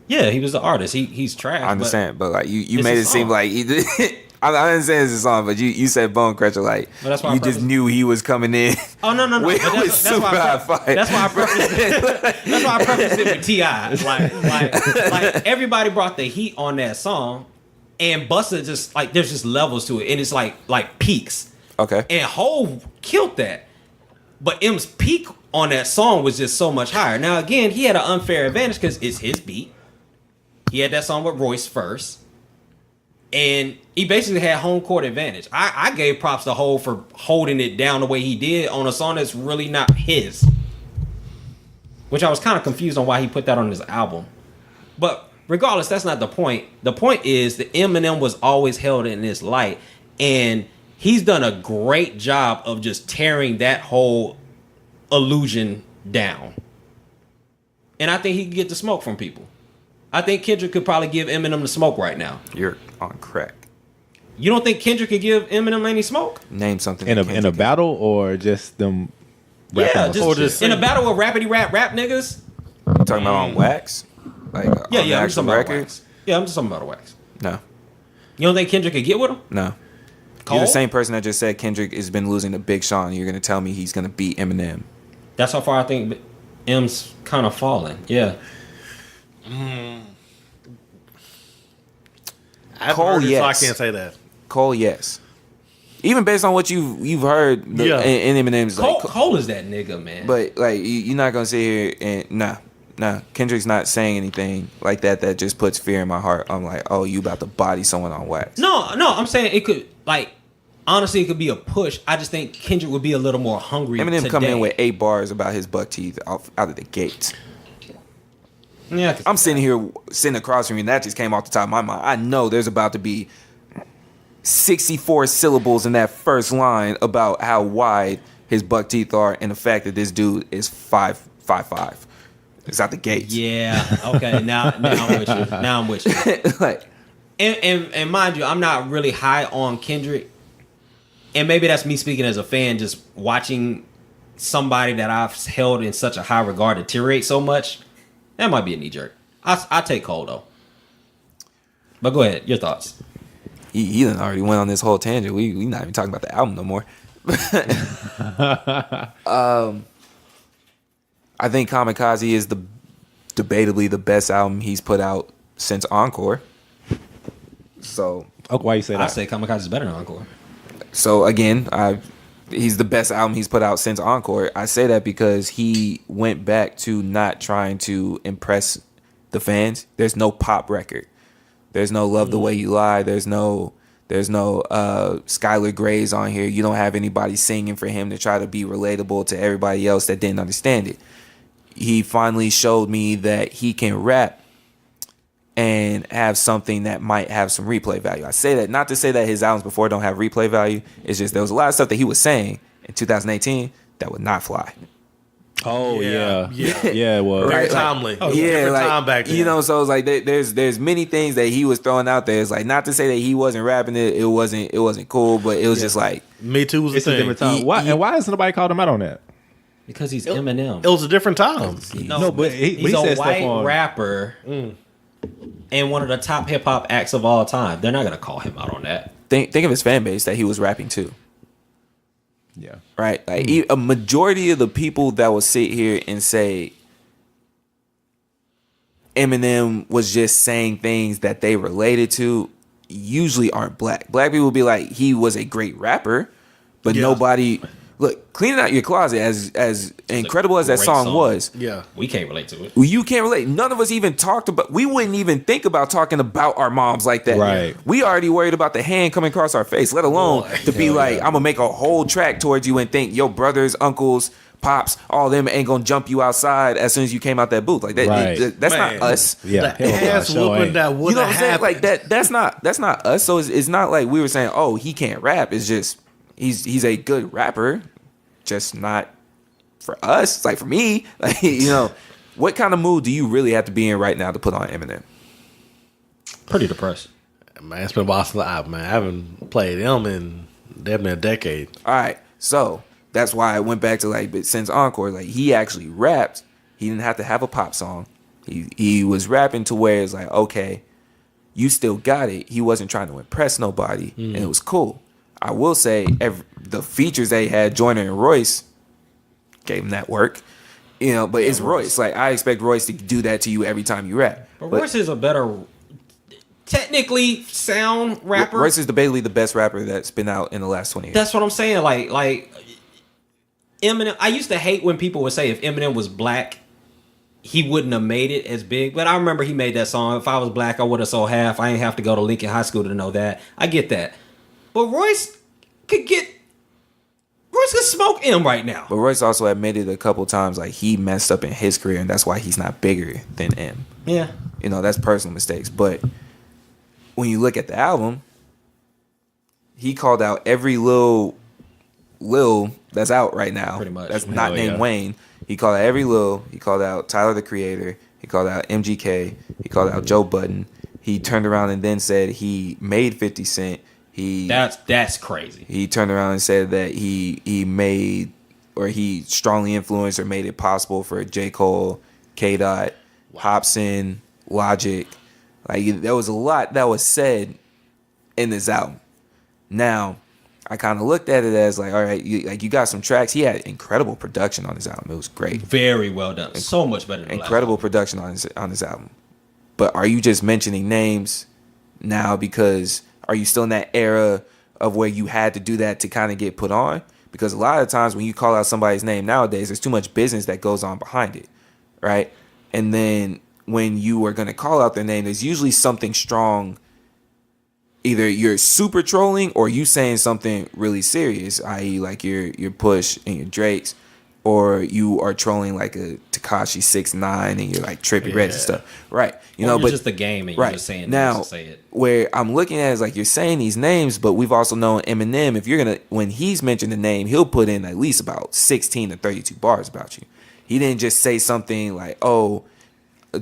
yeah, he was the artist. He's trash. I understand, but like you it's made a it seem song. like he did. I understand it's a song, but you said Bone Crusher like But that's why I you just prefaced- knew he was coming in. Oh no! With- But with super high five. That's why I prefaced it. That's why I prefaced it with T.I. Like everybody brought the heat on that song, and Busta just like there's just levels to it, and it's like peaks. Okay. And Hove killed that, but M's peak on that song was just so much higher. Now again, he had an unfair advantage because it's his beat. He had that song with Royce first. And he basically had home court advantage. I gave props to Hov for holding it down the way he did on a song that's really not his. Which I was kind of confused on why he put that on his album. But regardless, that's not the point. The point is that Eminem was always held in this light. And he's done a great job of just tearing that whole illusion down. And I think he can get the smoke from people. I think Kendrick could probably give Eminem the smoke right now. You're on crack. You don't think Kendrick could give Eminem any smoke? Name something In that a Kendrick battle or just them rapping Yeah, on just, some shit? in a battle with rapidy rap niggas. You talking about on wax? Like on Yeah, the I'm just actual talking about record? wax. Yeah, I'm just talking about a wax. No, You don't think Kendrick could get with him? no. Cole? You're the same person that just said Kendrick has been losing to Big Sean. You're gonna tell me he's gonna beat Eminem? That's how far I think M's kind of falling. Yeah. I've Cole, heard it, so I yes. can't say that. Cole, yes. Even based on what you've heard, Yeah. in Eminem's like, Cole is that nigga, man. but like you're not gonna sit here and nah. Kendrick's not saying anything like that just puts fear in my heart. I'm like, oh, you about to body someone on wax? no, I'm saying it could, like, honestly, it could be a push. I just think Kendrick would be a little more hungry Eminem today. coming in with 8 bars about his buck teeth out of the gate. Yeah, 'cause- I'm sitting across from you, and that just came off the top of my mind. I know there's about to be 64 syllables in that first line about how wide his buck teeth are, and the fact that this dude is 5'5". It's out the gates. yeah. Okay. Now I'm with you. Now I'm with you. Like, And mind you, I'm not really high on Kendrick. And maybe that's me speaking as a fan, just watching somebody that I've held in such a high regard deteriorate so much. That might be a knee jerk. I take Cole though. But go ahead, your thoughts. he done already went on this whole tangent. We not even talking about the album no more. I think Kamikaze is debatably the best album he's put out since Encore. So Okay, why you say I that? say Kamikaze is better than Encore. So again, he's the best album he's put out since Encore. I say that because he went back to not trying to impress the fans. There's no pop record. There's no Love the Way You Lie. There's no Skylar Grey's on here. You don't have anybody singing for him to try to be relatable to everybody else that didn't understand it. He finally showed me that he can rap and have something that might have some replay value. I say that not to say that his albums before don't have replay value. It's just there was a lot of stuff that he was saying in 2018 that would not fly. Oh yeah, Yeah. yeah. It was. Very Right, like- timely. Yeah, Different like, time back then. you know, so it's like there's many things that he was throwing out there. It's like not to say that he wasn't rapping it. It wasn't cool, but it was just like Me Too was It's the a thing. different time. Why and why hasn't nobody called him out on that? Because he's Eminem. It was a different time. No, but he he's said a stuff white on- rapper and one of the top hip hop acts of all time. They're not gonna call him out on that. think of his fan base that he was rapping to. Yeah. Right? Like a majority of the people that will sit here and say Eminem was just saying things that they related to usually aren't black. Black people will be like, he was a great rapper, but Yeah. nobody look, Cleaning Out Your Closet, as incredible as that great song song. was, Yeah. We can't relate to it. you can't relate. None of us even talked about, we wouldn't even think about talking about our moms like that. Right. We already worried about the hand coming across our face, let alone Boy. to be like, I'm gonna make a whole track towards you and think your brothers, uncles, pops, all them ain't gonna jump you outside as soon as you came out that booth. Like that, Right. that's Man. not us. Yeah, The ass whooping that would You know have what I'm saying? happened. Like that's not us. So it's not like we were saying, oh, he can't rap. It's just he's a good rapper, just not for us. It's like for me, like, you know, what kind of mood do you really have to be in right now to put on Eminem? Pretty depressed. Man, it's been a while since I haven't played them in definitely a decade. All right, so that's why I went back to like, but since Encore, like he actually rapped. He didn't have to have a pop song. He was rapping to where it's like, okay, you still got it. He wasn't trying to impress nobody, and it was cool. I will say the features they had, Joyner and Royce, gave him that work. You know, but it's Royce. Like I expect Royce to do that to you every time you rap. But Royce is a better, technically sound rapper. Royce is debatably the best rapper that's been out in the last 20 years. That's what I'm saying. Like Eminem. I used to hate when people would say if Eminem was black, he wouldn't have made it as big. But I remember he made that song. If I was black, I would have sold half. I ain't have to go to Lincoln High School to know that. I get that. But Royce could smoke M right now. But Royce also admitted a couple times like he messed up in his career, and that's why he's not bigger than M. Yeah. You know, that's personal mistakes. But when you look at the album, he called out every Lil that's out right now. Pretty much. That's not Hell named yeah. Wayne. He called out every Lil. He called out Tyler the Creator. He called out MGK. He called out Joe Budden. He turned around and then said he made 50 Cent. That's crazy. He turned around and said that he made, or he strongly influenced or made it possible for J. Cole, K. Dot, Hobson, Logic. Like there was a lot that was said in this album. Now, I kind of looked at it as like, all right, you got some tracks. He had incredible production on his album. It was great. Very well done. So much better than the last Incredible production on his album. But are you just mentioning names now because are you still in that era of where you had to do that to kind of get put on? Because a lot of times when you call out somebody's name nowadays, there's too much business that goes on behind it, right? And then when you are going to call out their name, there's usually something strong. Either you're super trolling or you saying something really serious, i.e. like your Push and your Drakes, or you are trolling like a Tekashi 6ix9ine and you're like Trippie Redd and stuff, right? You know, Or you're but just the game and you're right just saying now, names to say it. where I'm looking at is like you're saying these names, but we've also known Eminem. If you're gonna, when he's mentioned the name, he'll put in at least about 16 to 32 bars about you. He didn't just say something like, "Oh,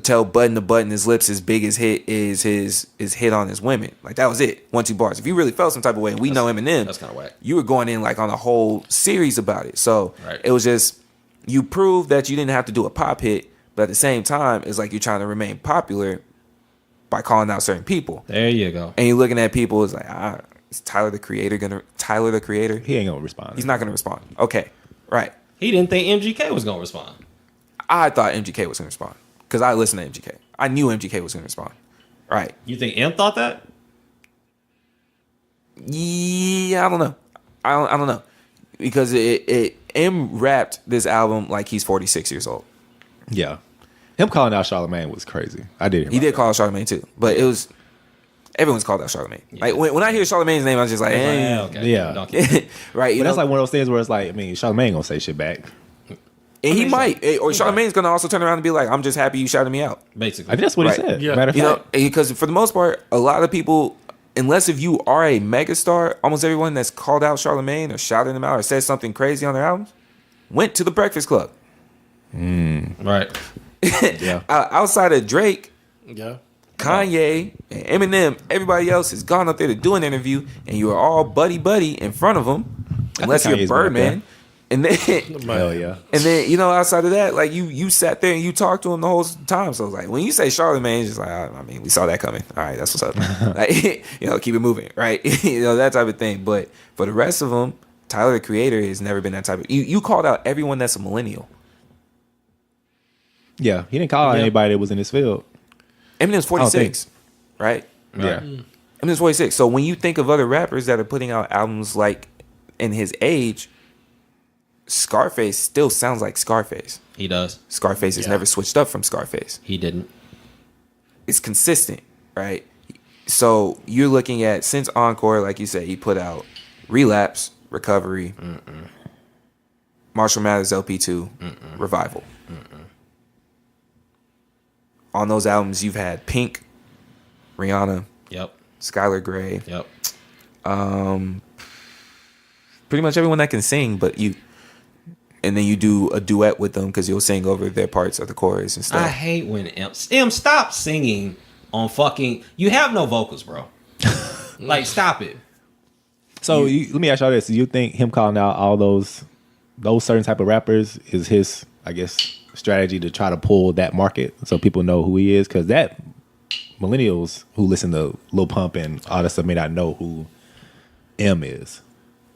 tell Budden to button his lips. His biggest hit is his hit on his women." Like that was it. 1-2 bars. If you really felt some type of way, and we know Eminem, That's kind of whack. you were going in like on a whole series about it. So Right. it was just, you proved that you didn't have to do a pop hit, but at the same time, it's like you're trying to remain popular by calling out certain people. There you go. And you're looking at people, it's like, is Tyler the Creator He ain't gonna respond. He's not gonna respond. Okay, right. He didn't think MGK was gonna respond. I thought MGK was gonna respond because I listened to MGK. I knew MGK was gonna respond. Right. You think M thought that? Yeah, I don't know. I don't know because M rapped this album like he's 46 years old. Yeah, him calling out Charlamagne was crazy. I did. He did call out Charlamagne too, but it was everyone's called out Charlamagne. Like when I hear Charlamagne's name, I was just like, eh. Okay. Yeah. Donkey. Right. You But that's know? like one of those things where it's like, I mean, Charlamagne ain't gonna say shit back. And he might, or Charlamagne's gonna also turn around and be like, "I'm just happy you shouted me out." Basically. I think that's what Right. he said. Yeah. Matter of You know, fact, because for the most part, a lot of people, unless if you are a megastar, almost everyone that's called out Charlamagne or shouted him out or said something crazy on their albums went to the Breakfast Club. Right. yeah, Outside of Drake, Yeah. Kanye, and Eminem, everybody else has gone up there to do an interview, and you are all buddy in front of them, unless you're Kanye's been up Birdman. And then, hell yeah. and then you know, outside of that, like you sat there and you talked to him the whole time. So it's like when you say Charlamagne, it's just like, I mean, we saw that coming. All right, that's what's up. Like, you know, keep it moving, right? You know, that type of thing. But for the rest of them, Tyler the Creator has never been that type of. You called out everyone that's a millennial. Yeah, he didn't call out Yeah. anybody that was in his field. Eminem's 46, right? Yeah. Eminem's 46. So when you think of other rappers that are putting out albums like in his age, Scarface still sounds like Scarface. He does. Scarface has never switched up from Scarface. He didn't. It's consistent, right? So you're looking at, since Encore, like you said, he put out Relapse, Recovery, Marshall Mathers LP2, Revival. On those albums, you've had Pink, Rihanna, Yep. Skylar Grey, Yep. pretty much everyone that can sing, but and then you do a duet with them because you'll sing over their parts of the chorus and stuff. I hate when M stop singing on fucking. You have no vocals, bro. Like, stop it. So let me ask y'all this: do you think him calling out all those certain type of rappers is his, I guess, strategy to try to pull that market so people know who he is? Because that millennials who listen to Lil Pump and all that stuff may not know who M is.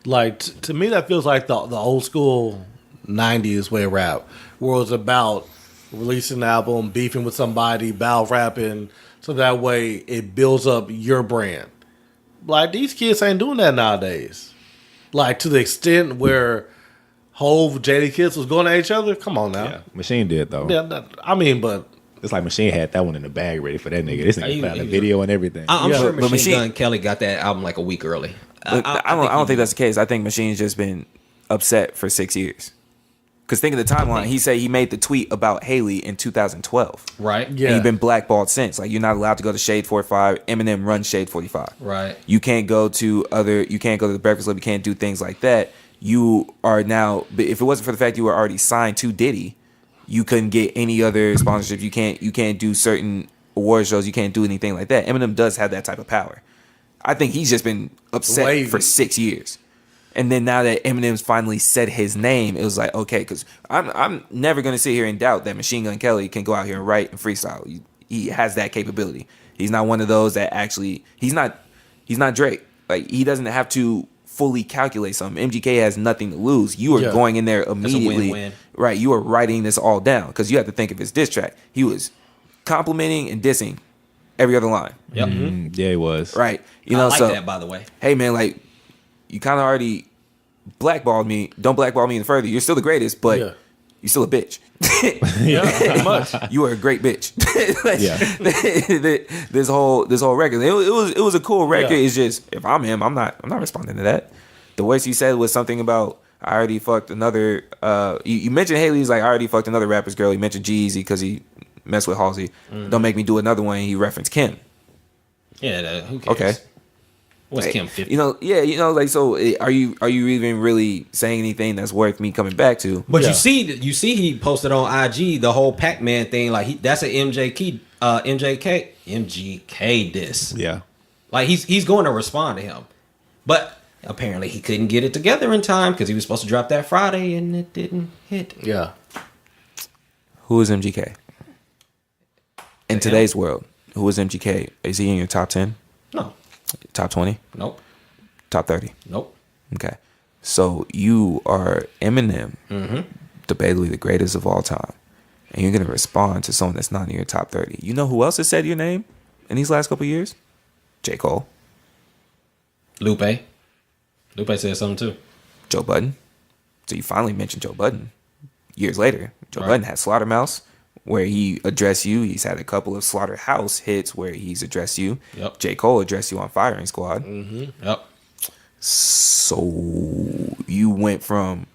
Like to me, that feels like the old school '90s way of rap, where it was about releasing an album, beefing with somebody, battle rapping, so that way it builds up your brand. Like these kids ain't doing that nowadays. Like to the extent where Hove, Jada Kids was going at each other. Come on now. Yeah, Machine did though. Yeah, I mean, but It's like Machine had that one in the bag ready for that nigga. This nigga put out a video and everything. I'm Yeah. sure But Machine Machine- Gun Kelly got that album like a week early. But I don't think that's the case. I think Machine's just been upset for 6 years. Because think of the timeline. He said he made the tweet about Haley in 2012. Right. Yeah. And he's been blackballed since. Like, you're not allowed to go to Shade 45. Eminem runs Shade 45. Right. You can't go to the Breakfast Club. You can't do things like that. You are now, but if it wasn't for the fact you were already signed to Diddy, you couldn't get any other sponsorship. You can't do certain award shows. You can't do anything like that. Eminem does have that type of power. I think he's just been upset Wavy. for 6 years. And then now that Eminem's finally said his name, it was like, okay, because I'm never going to sit here and doubt that Machine Gun Kelly can go out here and write and freestyle. He has that capability. He's not one of those that actually, he's not Drake. Like, he doesn't have to fully calculate something. MGK has nothing to lose. You are Yeah. going in there immediately. win-win. Right, you are writing this all down because you have to think of his diss track. He was complimenting and dissing every other line. Yep. Yeah, he was. Right. You I know, like so that, by the way. hey man, like, you kind of already blackballed me. Don't blackball me any further. You're still the greatest, but Yeah. you're still a bitch. yeah, pretty much. You are a great bitch. Like, Yeah. this whole record, it was a cool record. Yeah. It's just, if I'm him, I'm not responding to that. The worst you said was something about, I already fucked another. You mentioned Haley's like, I already fucked another rapper's girl. You mentioned G-Eazy because he messed with Halsey. Don't make me do another one. He referenced Kim. Yeah. Who cares? Okay. What's Like, Kim 50? You know, yeah, you know, like, so are you even really saying anything that's worth me coming back to? But Yeah. you see, he posted on IG the whole Pac-Man thing. Like, that's an MGK diss. Yeah. Like, he's going to respond to him, but apparently he couldn't get it together in time because he was supposed to drop that Friday and it didn't hit. Yeah. Who is MGK? In today's world, who is MGK? Is he in your top 10? No. Top 20? Nope. Top 30? Nope. Okay. So you are Eminem, debatably the greatest of all time, and you're going to respond to someone that's not in your top 30. You know who else has said your name in these last couple of years? J. Cole, Lupe said something too. Joe Budden. So you finally mentioned Joe Budden years later. Joe Right. Budden had Slaughtermouse, where he addressed you. He's had a couple of Slaughterhouse hits where he's addressed you. Yep. J. Cole addressed you on Firing Squad. Yep. So you went from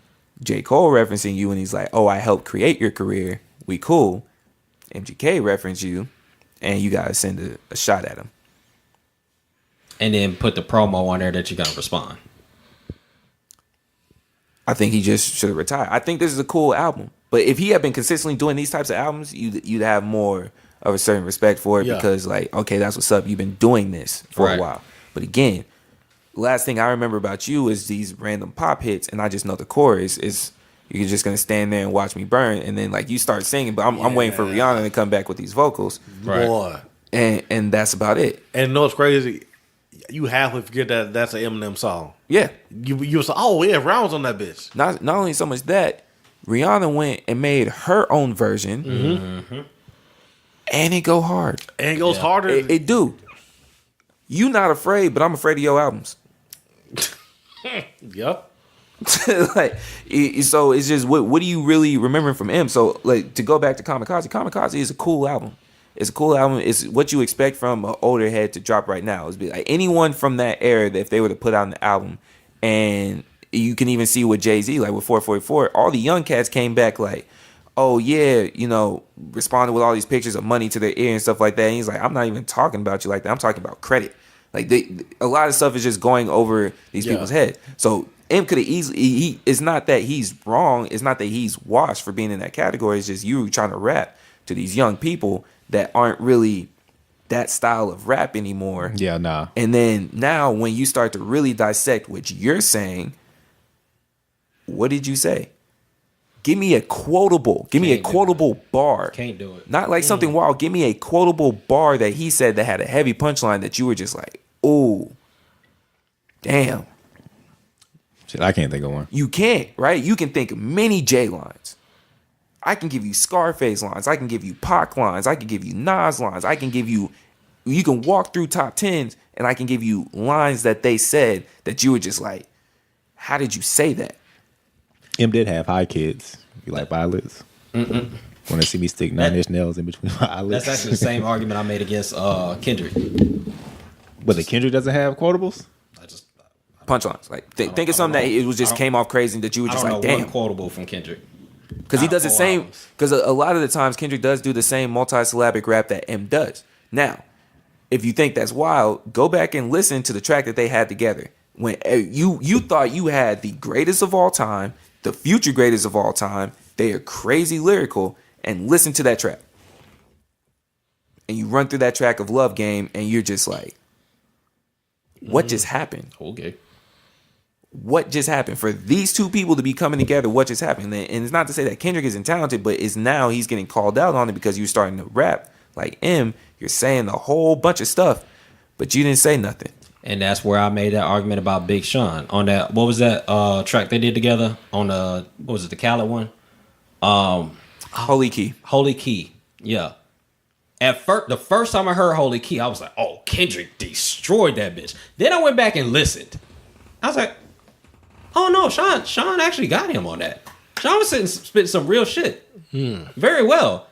J. Cole referencing you and he's like, oh, I helped create your career. We cool. MGK referenced you and you got to send a shot at him. And then put the promo on there that you're gonna respond. I think he just should have retired. I think this is a cool album. But if he had been consistently doing these types of albums, you'd have more of a certain respect for it Yeah. because, like, okay, that's what's up. You've been doing this for Right. a while. But again, last thing I remember about you is these random pop hits, and I just know the chorus is you're just gonna stand there and watch me burn, and then like you start singing. But I'm waiting for Rihanna to come back with these vocals, Right. Boy. and that's about it. And you know what's crazy? You halfway forget that that's an Eminem song. Yeah. You was like, oh yeah, Rounds on that bitch. Not only so much that Rihanna went and made her own version, And it go hard. And it goes harder. It do. You not afraid, but I'm afraid of your albums. Yep. Like, so it's just what do you really remember from M? So like to go back to Kamikaze is a cool album. It's a cool album. It's what you expect from an older head to drop right now. It's be like anyone from that era that if they were to put out an album, and you can even see with Jay-Z, like with 444, all the young cats came back like, oh yeah, responded with all these pictures of money to their ear and stuff like that. And he's like, I'm not even talking about you like that. I'm talking about credit. Like a lot of stuff is just going over these people's head. So M could have easily. It's not that he's wrong. It's not that he's washed for being in that category. It's just you trying to rap to these young people that aren't really that style of rap anymore. Yeah, nah. And then now when you start to really dissect what you're saying, what did you say? Give me a quotable. Give me a quotable bar. Can't do it. Not like something wild. Give me a quotable bar that he said that had a heavy punchline that you were just like, ooh, damn. Shit, I can't think of one. You can't, right? You can think of many J lines. I can give you Scarface lines. I can give you Pac lines. I can give you Nas lines. I can give you can walk through top 10s and I can give you lines that they said that you were just like, how did you say that? M did have high kids. You like violets? Want to see me stick 9-inch nails in between my eyelids? That's actually the same argument I made against Kendrick. But the Kendrick doesn't have quotables? Punchlines. Like think of something that it was just came off crazy that you were just I like, don't know damn. one quotable from Kendrick. Because he does the Whole same. albums. Because a lot of the times Kendrick does do the same multi-syllabic rap that M does. Now, if you think that's wild, go back and listen to the track that they had together. When you thought you had the greatest of all time, the future greatest of all time. They are crazy lyrical, and listen to that track. And you run through that track of Love Game, and you're just like, what just happened? Okay. What just happened for these two people to be coming together? What just happened? And it's not to say that Kendrick isn't talented, but it's now he's getting called out on it because you're starting to rap like M. You're saying a whole bunch of stuff, but you didn't say nothing. And that's where I made that argument about Big Sean on that. What was that track they did together on the the Khaled one? Holy Key. Holy Key. Yeah. At first, the first time I heard Holy Key, I was like, "Oh, Kendrick destroyed that bitch." Then I went back and listened. I was like, "Oh no, Sean actually got him on that. Sean was spitting some real shit, very well."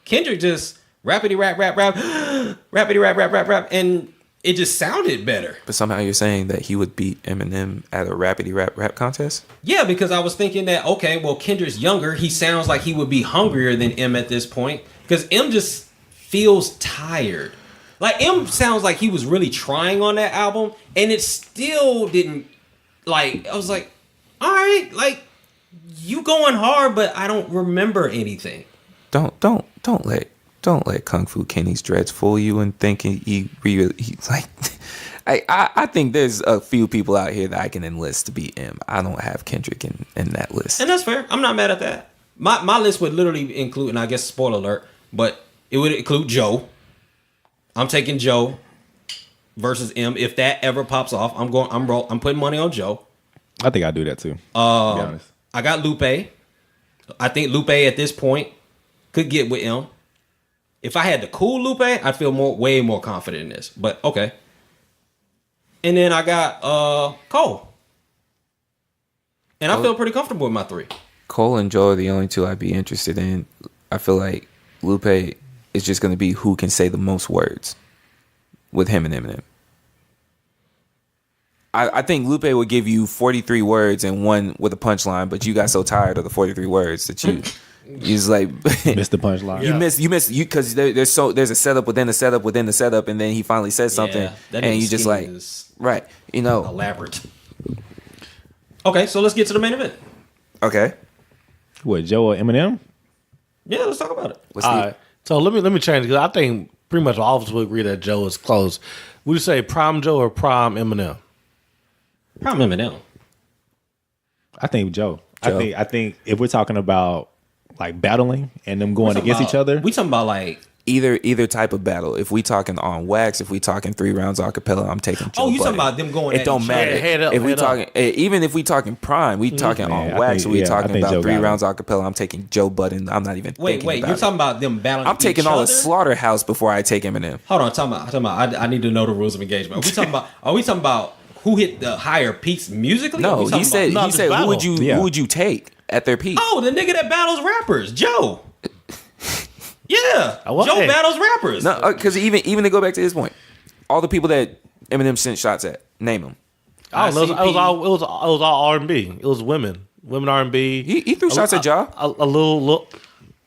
Kendrick just rapidy rap, rapidy rap, and it just sounded better. But somehow you're saying that he would beat Eminem at a rapidy rap contest? Yeah, because I was thinking that, okay, well, Kendrick's younger. He sounds like he would be hungrier than M at this point. Because M just feels tired. Like, M sounds like he was really trying on that album. And it still didn't, like, I was like, all right, like, you going hard, but I don't remember anything. Don't let Kung Fu Kenny's dreads fool you and thinking he's like. I think there's a few people out here that I can enlist to beat M. I don't have Kendrick in that list. And that's fair. I'm not mad at that. My list would literally include, and I guess spoiler alert, but it would include Joe. I'm taking Joe versus M. If that ever pops off, I'm putting money on Joe. I think I'll do that too. To be honest. I got Lupe. I think Lupe at this point could get with M. If I had the cool Lupe, I'd feel way more confident in this. But okay. And then I got Cole. And I feel pretty comfortable with my 3. Cole and Joe are the only two I'd be interested in. I feel like Lupe is just going to be who can say the most words with him and Eminem. I think Lupe would give you 43 words and one with a punchline, but you got so tired of the 43 words that you just like Missed the punchline. you miss because there's a setup within the setup within the setup, and then he finally says something, that and you just scheme like is right, elaborate. Okay, so let's get to the main event. okay. What, Joe or Eminem? Yeah, let's talk about it. What's All the, right. So let me change because I think pretty much all of us will agree that Joe is close. Would you say prime Joe or prime Eminem? Prime Eminem. I think Joe. I think if we're talking about like battling and them going against each other, We talking about like Either type of battle. If we talking on wax, if we talking 3 rounds acapella, I'm taking Joe Oh, you Budden. talking about them going It at don't each matter. other. Head up, if we head up. talking, even if we talking prime, we talking on I wax. think- we I talking think about Joe 3 got rounds acapella. I'm taking Joe Budden. I'm not even Wait, thinking about you're it. talking about them battling I'm taking each all other? of Slaughterhouse before I take Eminem. Hold on, talking about. I need to know the rules of engagement. Are we talking about who hit the higher peaks musically? Or No, we talking he said No, he just said battle. Yeah. who would you take at their peak? Oh, the nigga that battles rappers, Joe. Yeah, What? Joe battles rappers. No, because even to go back to his point, all the people that Eminem sent shots at, name them. I don't know. It ICP. was all R&B. It was women R&B. He threw shots at Ja. A little.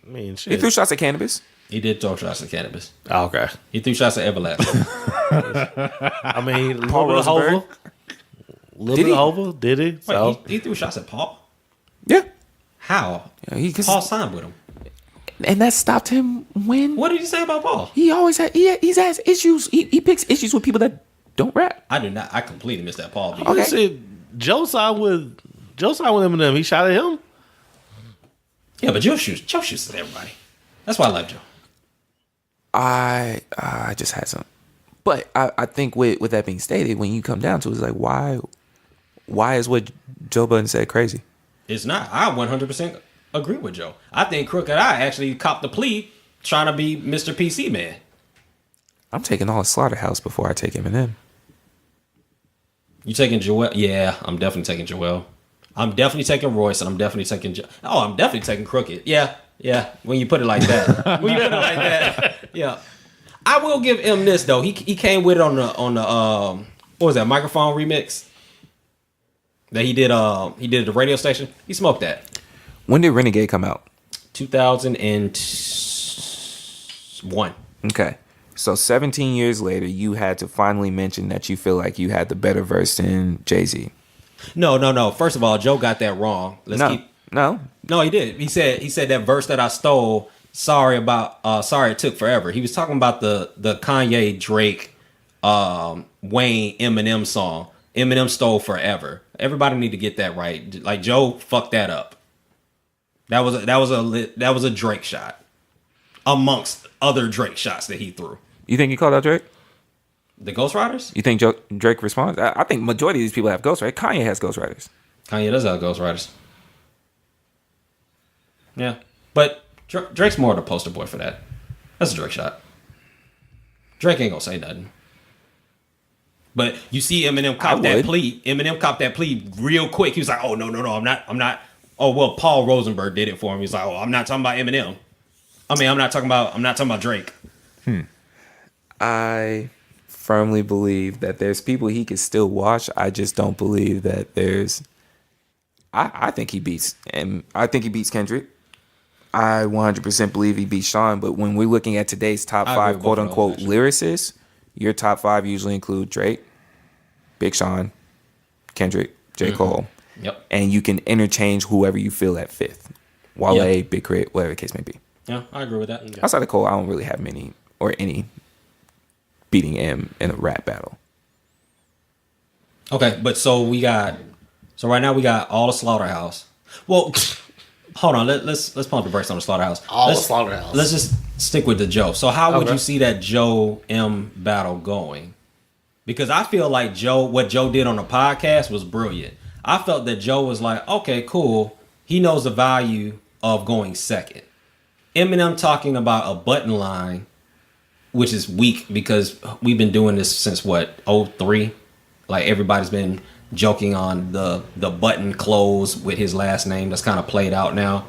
I mean, He shit. threw shots at Cannabis. He did throw shots at Cannabis. Oh, okay. He threw shots at Everlast. I mean, a Paul little bit of Rosenberg? Hova. Little Did bit he? of Hova. Did he? Wait, So he threw shots at Paul. Yeah, How? yeah Paul signed with him. and that stopped him when What did you say about Paul? he always had he's has issues. He picks issues with people that don't rap. I do not. I completely missed that Paul beat. Okay. Shit, Joe signed with Eminem. He shot at him. Yeah, but Joe shoots at everybody. That's why I love Joe. I just had some, but I think with that being stated, when you come down to it, it's like why is what Joe Budden said crazy? It's not. I 100% agree with Joe. I think Crooked Eye actually copped the plea trying to be Mr. PC man. I'm taking all of Slaughterhouse before I take Eminem. You taking Joel? Yeah, I'm definitely taking Joel. I'm definitely taking Royce, and I'm definitely taking. I'm definitely taking Crooked. Yeah. When you put it like that. Yeah. I will give him this though. He came with it on the what was that microphone remix that he did at the radio station. He smoked that. When did Renegade come out? 2001. Okay. So 17 years later, you had to finally mention that you feel like you had the better verse than Jay-Z. No. First of all, Joe got that wrong. No. No, he did. He said that verse that I stole. Sorry it took forever. He was talking about the Kanye Drake, Wayne Eminem song. Eminem stole forever. Everybody need to get that right. Like Joe fucked that up. That was a Drake shot, amongst other Drake shots that he threw. You think you called out Drake? The Ghost Riders? You think Drake responds? I think majority of these people have ghostwriters. Kanye has ghostwriters. Kanye does have Ghost Riders. Yeah, but Drake's more the poster boy for that. That's a Drake shot. Drake ain't gonna say nothing. But you see Eminem cop that would. plea. Eminem copped that plea real quick. He was like, oh, no, I'm not. Oh, well, Paul Rosenberg did it for him. He's like, oh, I'm not talking about Eminem. I'm not talking about Drake. I firmly believe that there's people he could still watch. I just don't believe that there's. I think he beats, and I think he beats Kendrick. I 100% believe he beats Sean. But when we're looking at today's top I agree 5 with quote both of unquote those, lyricists, your top 5 usually include Drake, Big Sean, Kendrick, J. Cole. Yep. And you can interchange whoever you feel at 5th. Wale, Yep. Big Crit, whatever the case may be. Yeah, I agree with that. Outside of Cole, I don't really have many or any beating M in a rap battle. Okay, but so right now we got all the Slaughterhouse. Well, hold on. Let's pump the brakes on the Slaughterhouse. All the Let's- Slaughterhouse. Let's just stick with the Joe. So how would Okay. you see that Joe M battle going? Because I feel like what Joe did on the podcast was brilliant. I felt that Joe was like, okay, cool. He knows the value of going second. Eminem talking about a button line, which is weak because we've been doing this since what, 03? Like everybody's been joking on the button close with his last name. That's kind of played out now.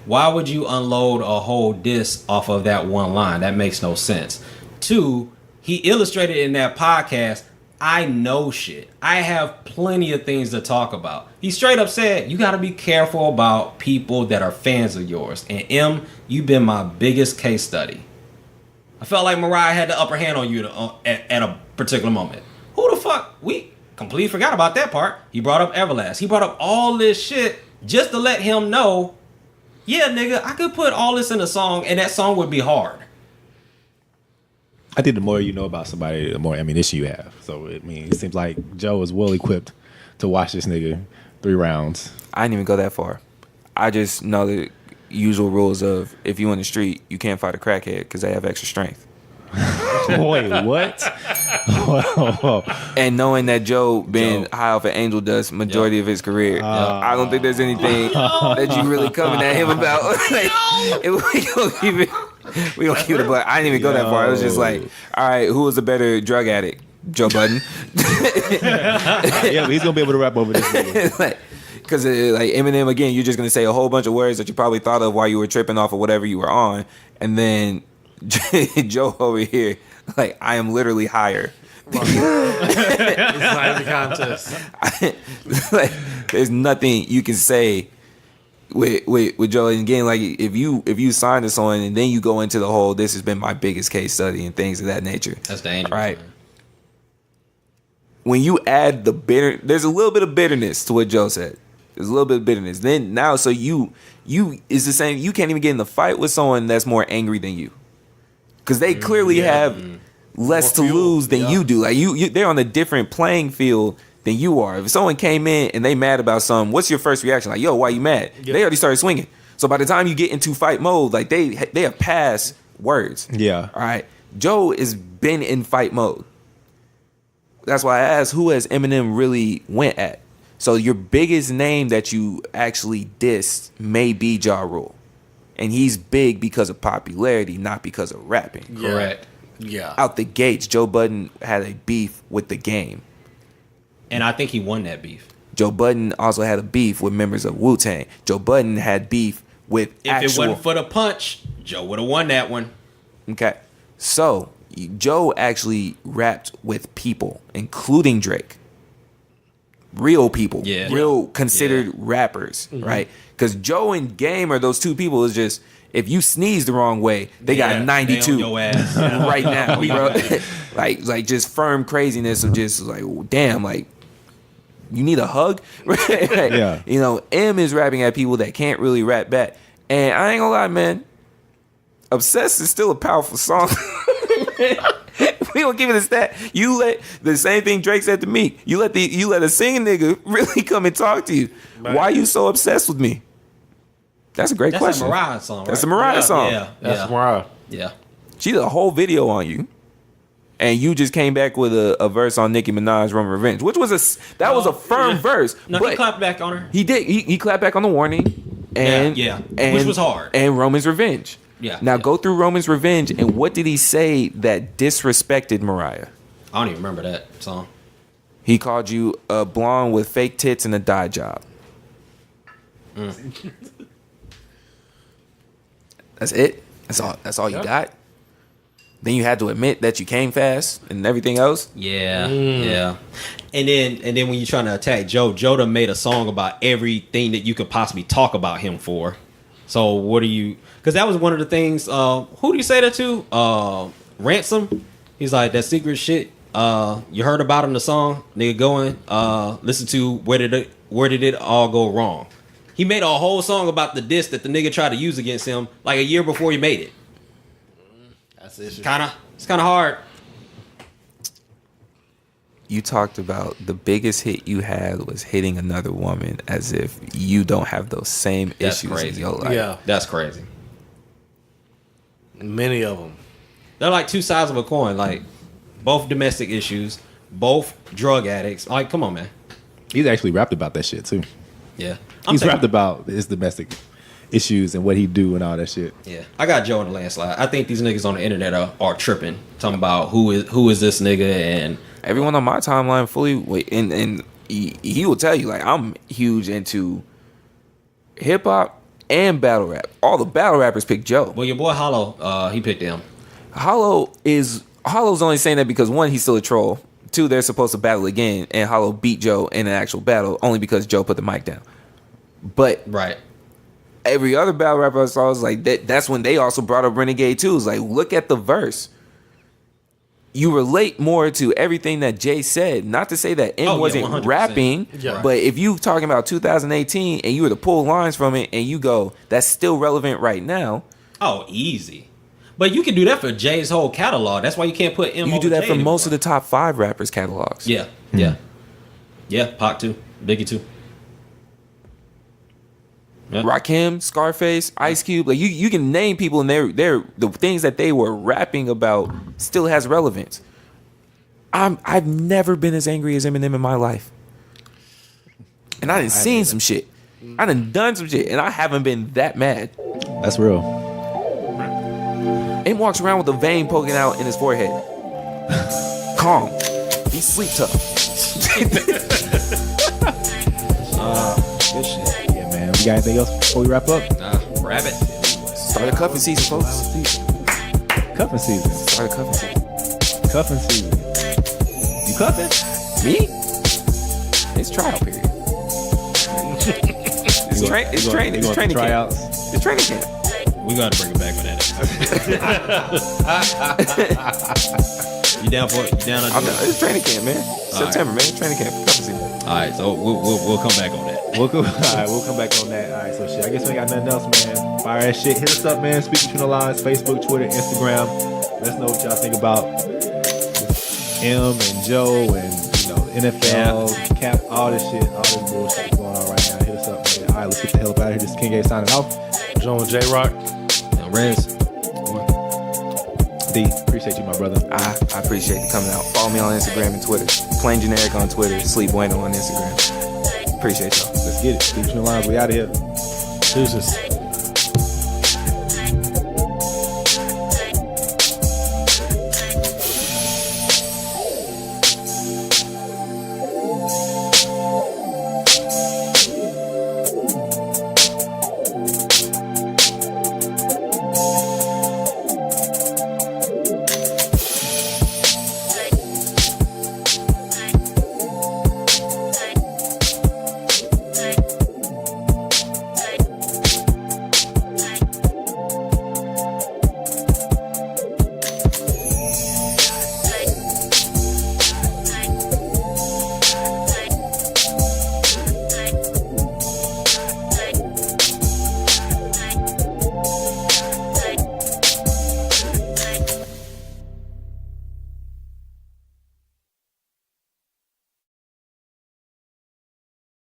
Why would you unload a whole diss off of that one line? That makes no sense. 2, he illustrated in that podcast, I know shit. I have plenty of things to talk about. He straight up said, you got to be careful about people that are fans of yours. And M, you've been my biggest case study. I felt like Mariah had the upper hand on you at a particular moment. Who the fuck? We completely forgot about that part. He brought up Everlast. He brought up all this shit just to let him know, yeah, nigga, I could put all this in a song and that song would be hard. I think the more you know about somebody, the more ammunition you have. So it seems like Joe is well equipped to watch this nigga 3 rounds. I didn't even go that far. I just know that usual rules of if you in the street, you can't fight a crackhead because they have extra strength. Wait, what? Whoa. And knowing that Joe been high off of angel dust majority of his career, I don't think there's anything that you really coming at him about. Like, we gonna keep it, but I didn't even go that far. It was just like, all right, who was a better drug addict, Joe Budden? Yeah, but he's gonna be able to rap over this nigga. Because like Eminem, again, you're just gonna say a whole bunch of words that you probably thought of while you were tripping off of whatever you were on, and then Joe over here, like, I am literally higher. It's not even a contest. Like, there's nothing you can say with Joe. And again, like, if you sign this on and then you go into the whole, this has been my biggest case study and things of that nature. That's dangerous, right? man. When you add the bitter, there's a little bit of bitterness to what Joe said. There's a little bit of bitterness. Then now, so you is the same. You can't even get in the fight with someone that's more angry than you, because they clearly have less to lose than you do. Like they're on a different playing field than you are. If someone came in and they mad about something, what's your first reaction? Like, yo, why you mad? Yeah. They already started swinging. So by the time you get into fight mode, like they have passed words. Yeah. All right. Joe has been in fight mode. That's why I asked, who has Eminem really went at? So your biggest name that you actually dissed may be Ja Rule. And he's big because of popularity, not because of rapping. Correct. Yeah. Out the gates, Joe Budden had a beef with the game. And I think he won that beef. Joe Budden also had a beef with members of Wu-Tang. Joe Budden had beef with If it wasn't for the punch, Joe would have won that one. Okay. So, Joe actually rapped with people, including Drake. Real people. Yeah. Real considered rappers, right? Because Joe and Game are those two people. It's just, if you sneeze the wrong way, they got 92 They on your ass. right now, bro. like just firm craziness of just like, damn, like, you need a hug? Yeah. You know, M is rapping at people that can't really rap back. And I ain't gonna lie, man, Obsessed is still a powerful song. We gonna give it a stat. You let the same thing Drake said to me. You let a singing nigga really come and talk to you. Right. Why you so obsessed with me? That's a great That's question. a Mariah song, right? That's a Mariah song. Yeah. That's Mariah. Yeah. She did a whole video on you, and you just came back with a verse on Nicki Minaj, "Roman Revenge," which was was a firm verse. No, but he clapped back on her. he did. He clapped back on the warning, and Yeah, which was hard. And Roman's Revenge. Yeah, Now yeah. go through Roman's Revenge, and what did he say that disrespected Mariah? I don't even remember that song. He called you a blonde with fake tits and a dye job. That's it. That's all you got. Then you had to admit that you came fast and everything else. Yeah, yeah. And then when you're trying to attack Joe done made a song about everything that you could possibly talk about him for. So what do you? Because that was one of the things. Who do you say that to? Ransom. He's like, that secret shit. You heard about in the song, nigga. Going. Listen to where did it all go wrong? He made a whole song about the diss that the nigga tried to use against him like a year before he made it. That's it. It's kind of hard. You talked about the biggest hit you had was hitting another woman, as if you don't have those same That's issues in crazy. your life. Yeah. That's crazy. Many of them. They're like two sides of a coin. Like both domestic issues, both drug addicts. Like, come on, man. He's actually rapped about that shit too. Yeah, He's rapped about his domestic issues and what he do and all that shit. Yeah, I got Joe in the landslide. I think these niggas on the internet are tripping, talking about who is this nigga, and Everyone on my timeline fully, and he will tell you, like, I'm huge into hip hop and battle rap. All the battle rappers pick Joe. well, your boy Hollow, he picked him. Hollow's only saying that because, one, he's still a troll. Two, they're supposed to battle again, and Hollow beat Joe in an actual battle only because Joe put the mic down. But Right. every other battle rapper I saw was like that's when they also brought up Renegade too. It's like, look at the verse. You relate more to everything that Jay said. Not to say that M Oh, yeah, wasn't 100%. rapping, Yeah. but if you talking about 2018 and you were to pull lines from it and you go, that's still relevant right now. Oh, easy. But you can do that for Jay's whole catalog. That's why you can't put M. You can do that for most of the top 5 rappers' catalogs. Yeah, yeah, yeah. Pac too, Biggie too. Yeah. Rakim, Scarface, Ice Cube. Like you can name people, and they're the things that they were rapping about still has relevance. I've never been as angry as Eminem in my life, and I done seen some shit. I done some shit, and I haven't been that mad. That's real. Em walks around with a vein poking out in his forehead. Calm. He sleep tough. Good shit. Yeah, man. We got anything else before we wrap up? Rabbit. Started cuffing season, folks. Cuffing season. Started cuffing season. Cuffing season. You cuffing? Me? It's trial period. It's training. It's training camp. Tryouts. It's training camp. We gotta bring it back with that. You down for it? You down? I'm done. It's training camp, man. September, man. Training camp. Cuffing season. All right, so we'll come back on that. All right, we'll come back on that. All right, so shit. I guess we ain't got nothing else, man. Fire ass shit. Hit us up, man. Speak Between the Lines. Facebook, Twitter, Instagram. Let us know what y'all think about M and Joe and NFL, Cap, all this shit, all this bullshit going on right now. Hit us up, man. All right, let's get the hell up out of here. This is King A signing off. Joe and J-Rock. And Rez. D, appreciate you, my brother. I appreciate you coming out. Follow me on Instagram and Twitter. Plain Generic on Twitter. Sleep Bueno on Instagram. Appreciate y'all. Let's get it. Speak Between the Lines. We out of here. Deuces.